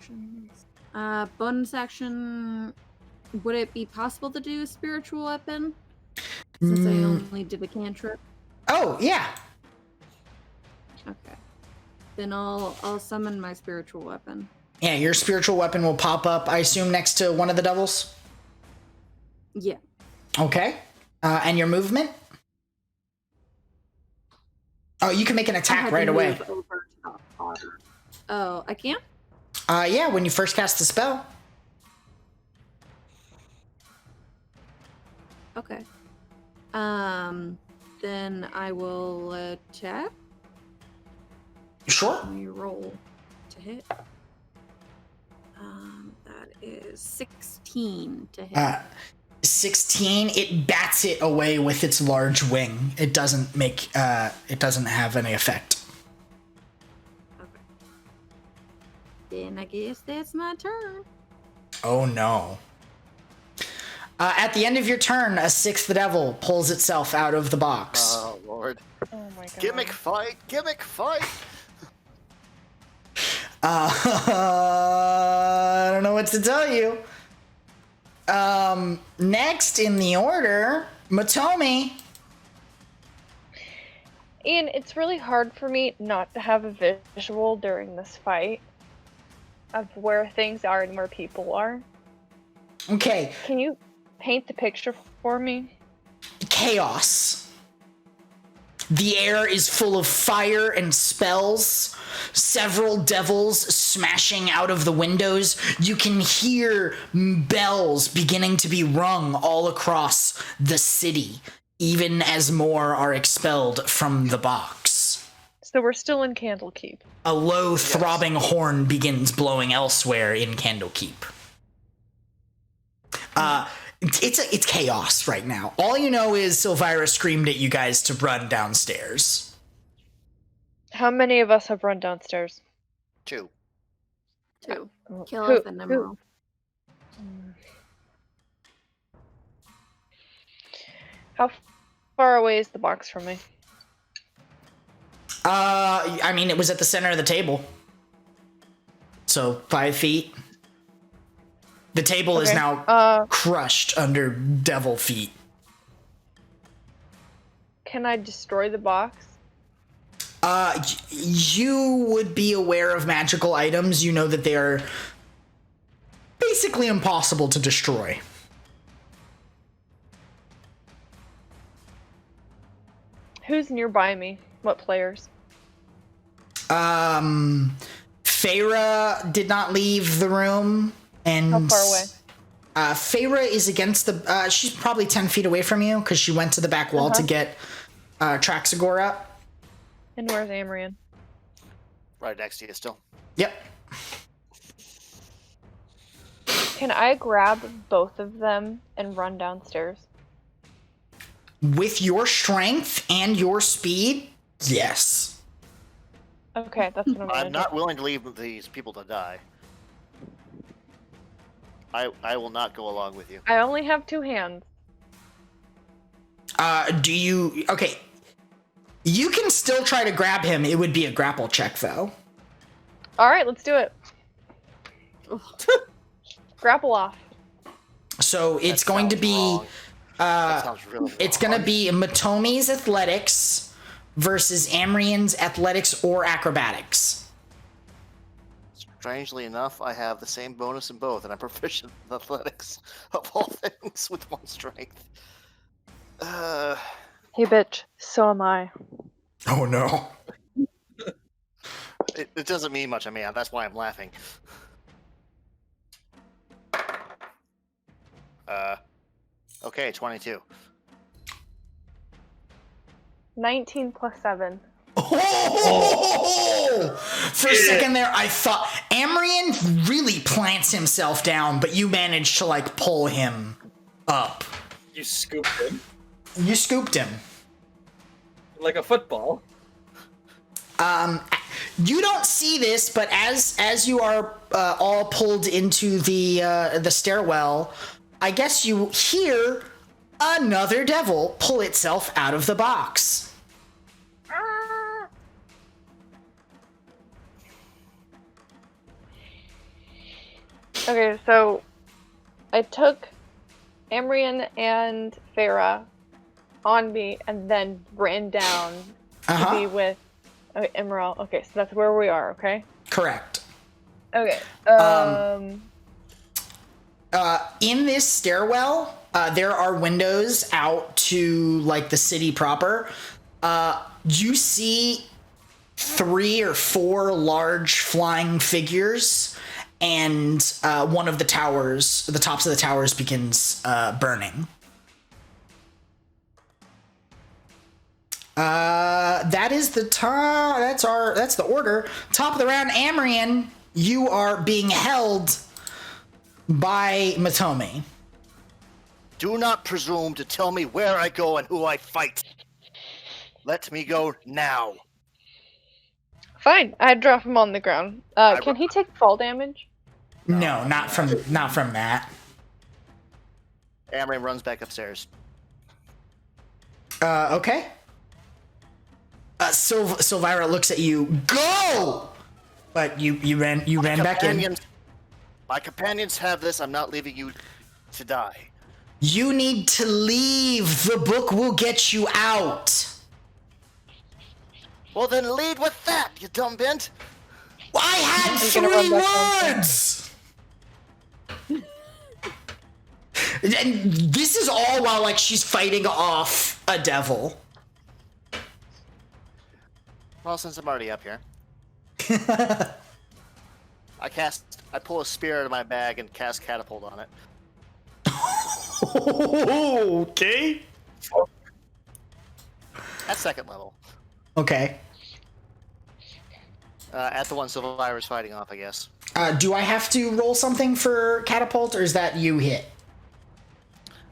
actions. Bonus action. Would it be possible to do a spiritual weapon? Since I only did a cantrip. Oh, yeah. Okay. Then I'll summon my spiritual weapon. Yeah, your spiritual weapon will pop up, I assume, next to one of the devils? Yeah. Okay. And your movement? Oh, you can make an attack right away. Oh, I can? Yeah, when you first cast the spell. Okay. Then I will attack. Sure. Let me roll to hit. That is 16 to hit. 16, it bats it away with its large wing. It doesn't make, it doesn't have any effect. Okay. Then I guess that's my turn. Oh no. At the end of your turn, a sixth devil pulls itself out of the box. Oh, Lord. Oh my god. Gimmick fight! Gimmick fight! I don't know what to tell you. Next in the order, Motomi. Ian, it's really hard for me not to have a visual during this fight of where things are and where people are. Okay. Can you paint the picture for me? Chaos. The air is full of fire and spells. Several devils smashing out of the windows. You can hear bells beginning to be rung all across the city, even as more are expelled from the box. So we're still in Candlekeep. A low throbbing horn begins blowing elsewhere in Candlekeep. It's chaos right now. All you know is Sylvira screamed at you guys to run downstairs. How many of us have run downstairs? 2. 2. Kill off an emerald. How far away is the box from me? I mean, it was at the center of the table. So 5 feet. The table is now crushed under devil feet. Can I destroy the box? You would be aware of magical items. You know that they are basically impossible to destroy. Who's nearby me? What players? Feyre did not leave the room. And how far away? Feyre is against the... she's probably 10 feet away from you because she went to the back wall to get Traxagor up. And where's Amrian? Right next to you still. Yep. Can I grab both of them and run downstairs? With your strength and your speed, yes. Okay, that's what I'm not willing to leave these people to die. I will not go along with you. I only have 2 hands. Do you... Okay. You can still try to grab him. It would be a grapple check, though. Alright, let's do it. Grapple off. So it's going to be... really it's going to be Motomi's athletics versus Amrian's athletics or acrobatics. Strangely enough, I have the same bonus in both, and I'm proficient in athletics of all things with 1 strength. Hey, bitch. So am I. Oh no. It doesn't mean much. I mean, that's why I'm laughing. Okay, 22. 19 plus 7. Oh! For a second there, I thought Amrian really plants himself down, but you managed to like pull him up. You scooped him You scooped him. like a football. You don't see this, but as you are all pulled into the stairwell, I guess you hear another devil pull itself out of the box. Okay, so I took Amrian and Farah on me and then ran down to be with Emerald. Okay, so that's where we are, okay? Correct. Okay. In this stairwell, there are windows out to like the city proper. You see 3 or 4 large flying figures, and one of the towers, the tops of the towers, begins burning. That is the that's the order. Top of the round, Amrian, you are being held by Motomi. Do not presume to tell me where I go and who I fight. Let me go now. Fine, I drop him on the ground. Can he take fall damage? No, not from that. Amrian runs back upstairs. Okay. Sylvira looks at you. Go! But you ran back in. My companions have this. I'm not leaving you to die. You need to leave. The book will get you out. Well, then lead with that, you dumb bint. I had 3 words. And this is all while like she's fighting off a devil. Well, since I'm already up here, I pull a spear out of my bag and cast catapult on it. Okay. At second level. Okay. At the one Sylvira's fighting off, I guess. Do I have to roll something for catapult, or is that you hit?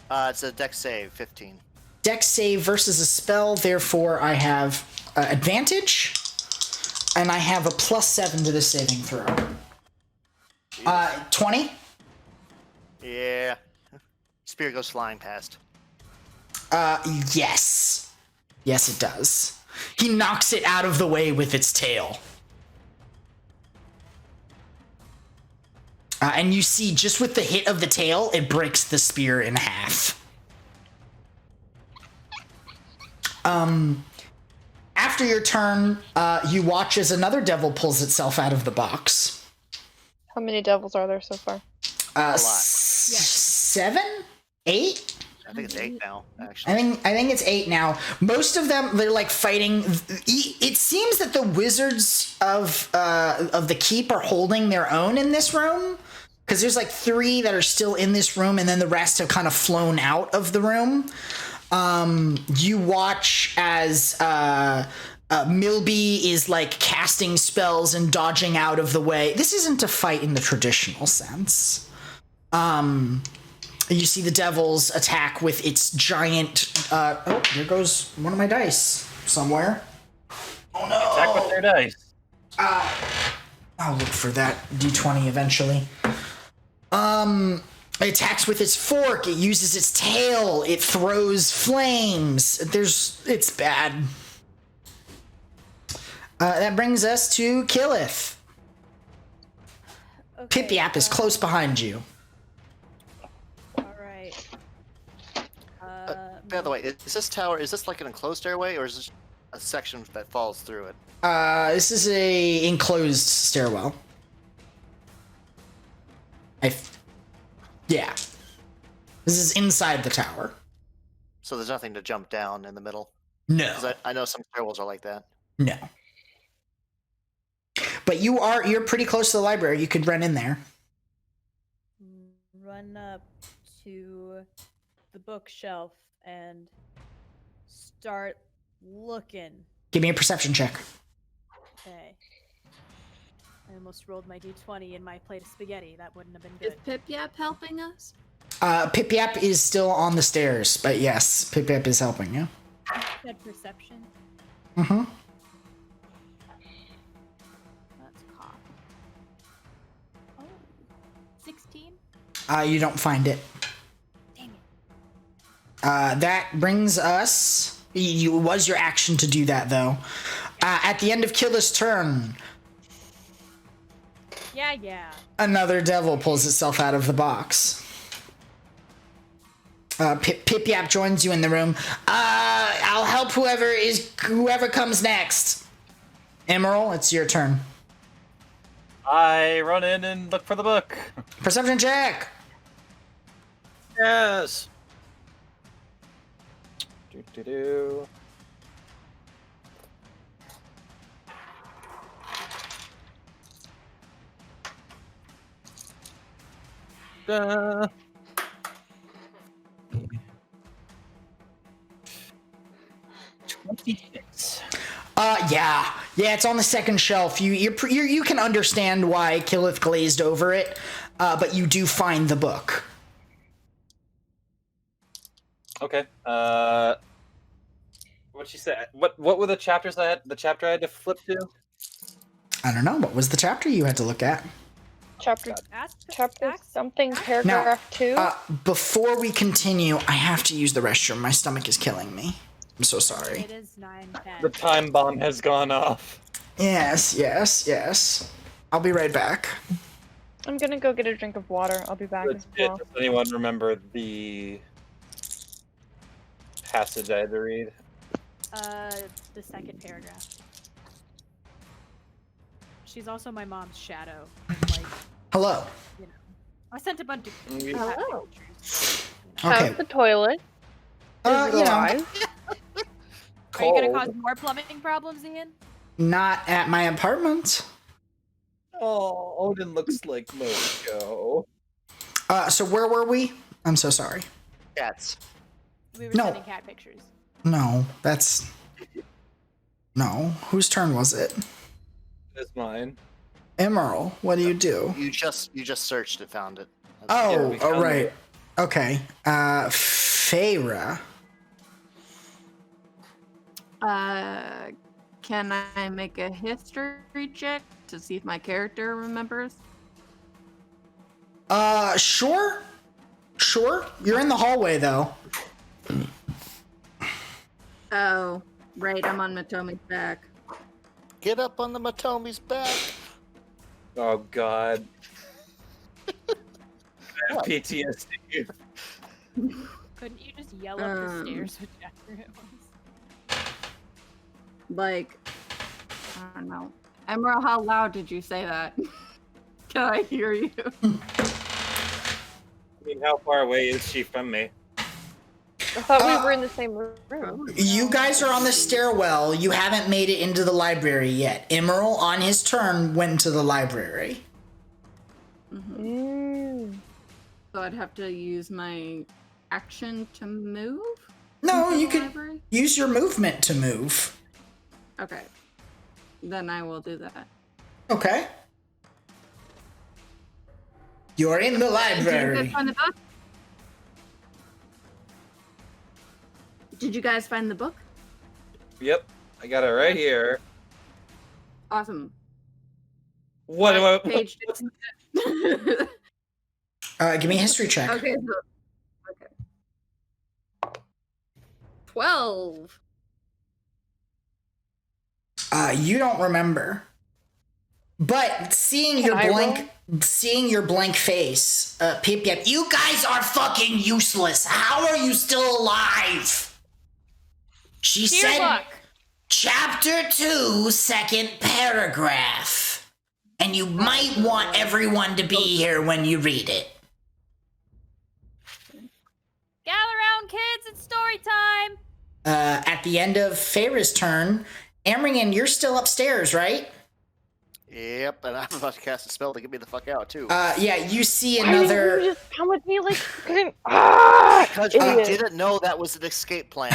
It's a dex save, 15. Dex save versus a spell, therefore I have advantage, and I have a +7 to the saving throw. 20? Yeah. Spear goes flying past. Yes. Yes, it does. He knocks it out of the way with its tail. And you see, just with the hit of the tail, it breaks the spear in half. After your turn, you watch as another devil pulls itself out of the box. How many devils are there so far? A lot. 7? 8? I think it's 8 now, actually. I think it's 8 now. Most of them, they're like fighting. It seems that the wizards of the keep are holding their own in this room, because there's like 3 that are still in this room, and then the rest have kind of flown out of the room. You watch as Milby is like casting spells and dodging out of the way. This isn't a fight in the traditional sense. You see the devils attack with its giant. Oh, there goes one of my dice somewhere. Oh no! Attack with their dice. I'll look for that d20 eventually. It attacks with its fork. It uses its tail. It throws flames. It's bad. That brings us to Killith. Okay, Pip-Yap is close behind you. Alright. By the way, is this like an enclosed stairway, or is this a section that falls through it? This is a enclosed stairwell. Yeah. This is inside the tower. So there's nothing to jump down in the middle? No. Because I know some stairwells are like that. No. But you're pretty close to the library. You could run in there. Run up to the bookshelf and start looking. Give me a perception check. Okay. I almost rolled my d20 in my plate of spaghetti. That wouldn't have been good. Is Pip-Yap helping us? Pip-Yap is still on the stairs, but yes, Pip-Yap is helping you. Said perception. Mm-hmm. That's cop. Oh, 16? You don't find it. Dang it. That brings us... It was your action to do that, though. At the end of Killer's turn... Yeah. Another devil pulls itself out of the box. Pip Yap joins you in the room. I'll help whoever comes next. Emerald, it's your turn. I run in and look for the book. Perception check. Yes. Do. Da. Yeah, it's on the second shelf. You can understand why Killith glazed over it, but you do find the book. Okay. What'd she say? What were the chapters I had? The chapter I had to flip to? I don't know. What was the chapter you had to look at? Chapter something, paragraph 2. Before we continue, I have to use the restroom. My stomach is killing me. I'm so sorry. It is 9:10. The time bomb has gone off. Yes. I'll be right back. I'm gonna go get a drink of water. I'll be back as well. Does anyone remember the passage I had to read? The second paragraph. She's also my mom's shadow. Like, Hello. you know, I sent a bunch of Hello. pictures. Okay. How's the toilet? Is it alive? Are you gonna cause more plumbing problems, Ian? Not at my apartment. Oh, Odin looks like Mojo. So where were we? I'm so sorry. Cats. We were No. sending cat pictures. No, that's... No. Whose turn was it? That's mine. Emerald, what do you do? You just searched and found it. Oh, right. Okay. Feyra. Can I make a history check to see if my character remembers? Sure. You're in the hallway, though. Oh, right, I'm on Motomi's back. Get up on the Motomi's back. Oh, God. I have PTSD. Couldn't you just yell up the stairs with Jeffrey at once? Like, I don't know. Emerald, how loud did you say that? Can I hear you? I mean, how far away is she from me? I thought we were in the same room. You guys are on the stairwell. You haven't made it into the library yet. Emerald, on his turn, went to the library. So I'd have to use my action to move? No, into you the could library? use your movement to move. Okay. Then I will do that. Okay. You're in the Did you library. guys find the book? Did you guys find the book? Yep, I got it right here. Awesome. What do I... Page Give me a history check. Okay. 12. You don't remember. But seeing your blank face, Pip Yap, you guys are fucking useless. How are you still alive? She said, book. Chapter 2, second paragraph. And you might want everyone to be here when you read it. Gather around, kids! It's story time. At the end of Feyra's turn, Amrian, you're still upstairs, right? Yep, and I'm about to cast a spell to get me the fuck out too. Yeah, you see Why didn't another. you just come with me like fucking Because I didn't know that was an escape plan.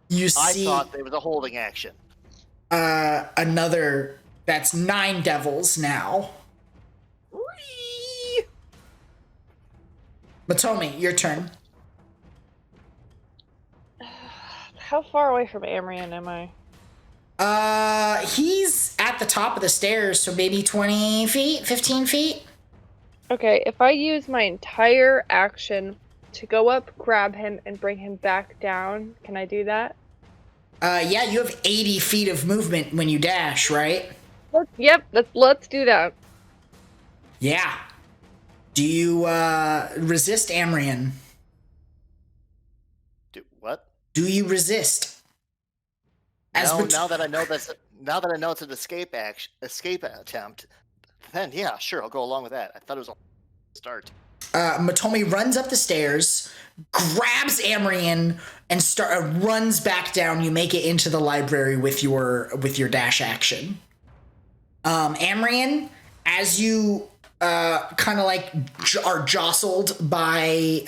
You I see thought it was a holding action. another. That's 9 devils now. Motomi, your turn. How far away from Amrian am I? He's at the top of the stairs, so maybe 20 feet, 15 feet. Okay, if I use my entire action to go up, grab him, and bring him back down, can I do that? Yeah, you have 80 feet of movement when you dash, right? Let's do that. Yeah. Do you resist Amrian? Do what? Do you resist? Now that I know it's an escape attempt, then yeah, sure, I'll go along with that. I thought it was a start. Motomi runs up the stairs, grabs Amrian, and runs back down. You make it into the library with your dash action. Amrian, as you kind of like are jostled by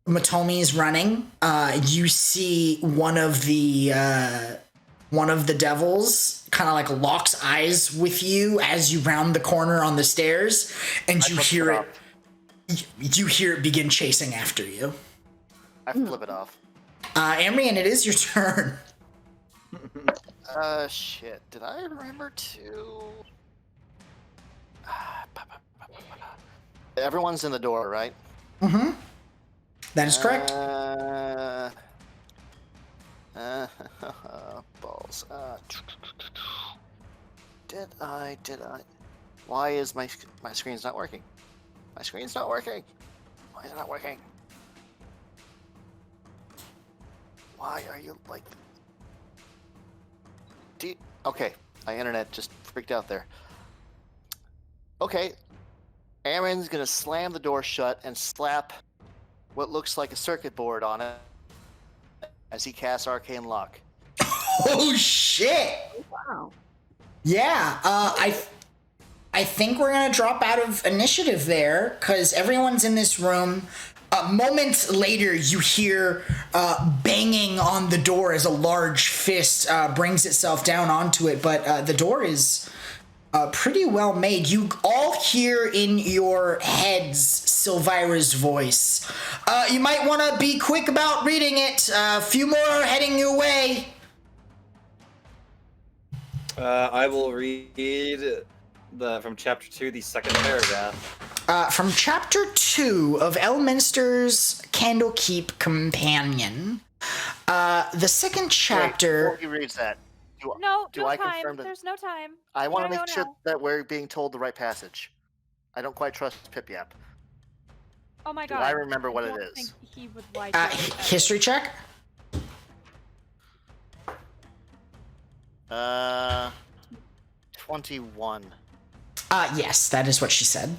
Motomi's running, you see one of the devils kind of like locks eyes with you as you round the corner on the stairs, and you hear it begin chasing after you. I flip it off. Amrian, it is your turn. Shit. Did I remember to? Everyone's in the door, right? Mm-hmm. That is correct. Balls. Did I? Why is my screen's not working? My screen's not working. Why is it not working? Why are you like? Okay, my internet just freaked out there. Okay, Aaron's gonna slam the door shut and slap what looks like a circuit board on it as he casts Arcane Lock. Oh shit! Wow. Yeah, I think we're gonna drop out of initiative there because everyone's in this room. Moments later, you hear banging on the door as a large fist brings itself down onto it, but the door is pretty well made. You all hear in your heads Silvira's voice. You might want to be quick about reading it. A few more heading your way. I will read from chapter 2, the second paragraph. From chapter 2 of Elminster's Candlekeep Companion. The second chapter. Wait, before he reads that, do no I time. confirm that? There's no time. I want to No, make sure that we're being told the right passage. I don't quite trust Pip yet. Oh my Do god. I remember what don't it is? think he would like History check? 21. Yes, that is what she said.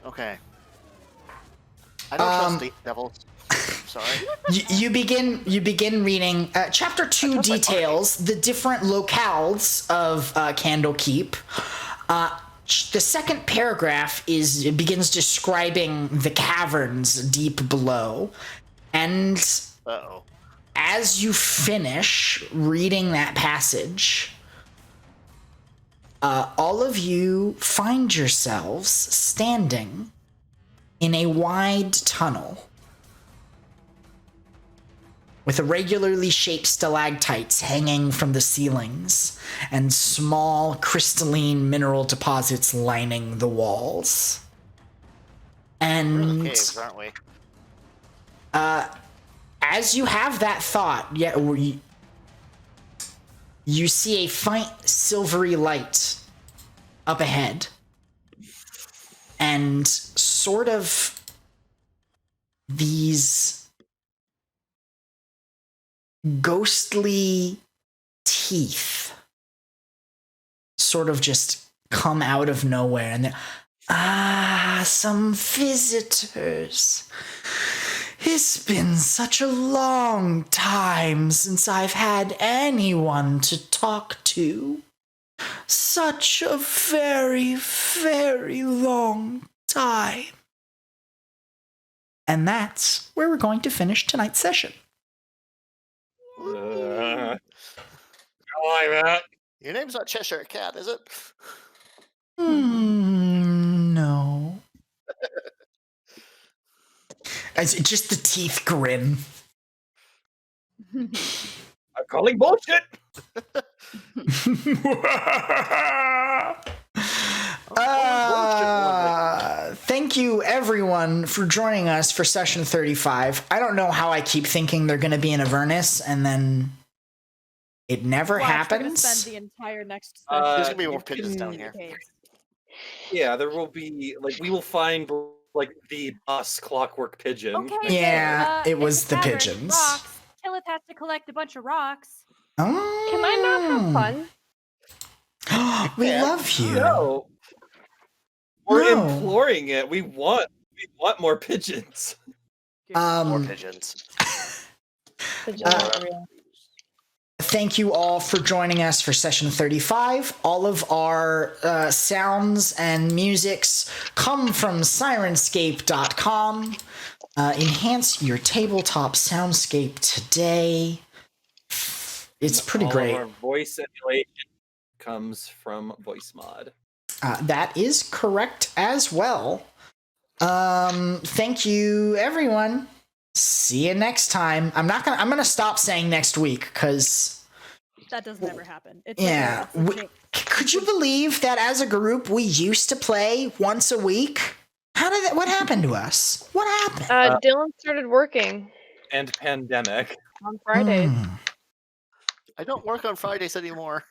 Okay. I don't trust the devils. Sorry. You begin reading. Chapter 2 details the different locales of Candlekeep. The second paragraph begins describing the caverns deep below, and as you finish reading that passage, all of you find yourselves standing in a wide tunnel with irregularly shaped stalactites hanging from the ceilings and small crystalline mineral deposits lining the walls. And we're in the caves, aren't we? As you have that thought, you see a faint silvery light up ahead, and sort of these ghostly teeth sort of just come out of nowhere, and some visitors. It's been such a long time since I've had anyone to talk to. Such a very, very long time. And that's where we're going to finish tonight's session. I like that. Your name's not Cheshire Cat, is it? No. It's just the teeth grin. I'm calling bullshit. Thank you everyone for joining us for session 35. I don't know how I keep thinking they're going to be in Avernus and then it never happens. We're gonna spend the entire next there's gonna be more pigeons down here. Yeah, there will be we will find the boss clockwork pigeon. Okay. Yeah, it it's was a the tavern, pigeons. Rocks. Tillith has to collect a bunch of rocks. Oh. Can I not have fun? We Yeah, love you. No. We're No. imploring it. We want more pigeons. More pigeons. Thank you all for joining us for session 35. All of our sounds and musics come from Syrinscape.com. Enhance your tabletop soundscape today. It's pretty All great. of our voice emulation comes from Voice Mod. That is correct as well. Thank you, everyone. See you next time. I'm gonna stop saying next week because That doesn't ever happen. It's yeah. Could you believe that as a group we used to play once a week? What happened to us? What happened? Dylan started working And pandemic. on Fridays. I don't work on Fridays anymore.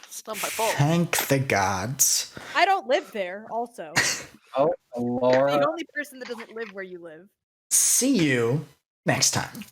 It's not my fault. Thank the gods. I don't live there. Also, Oh, I'm Laura. the only person that doesn't live where you live. See you next time.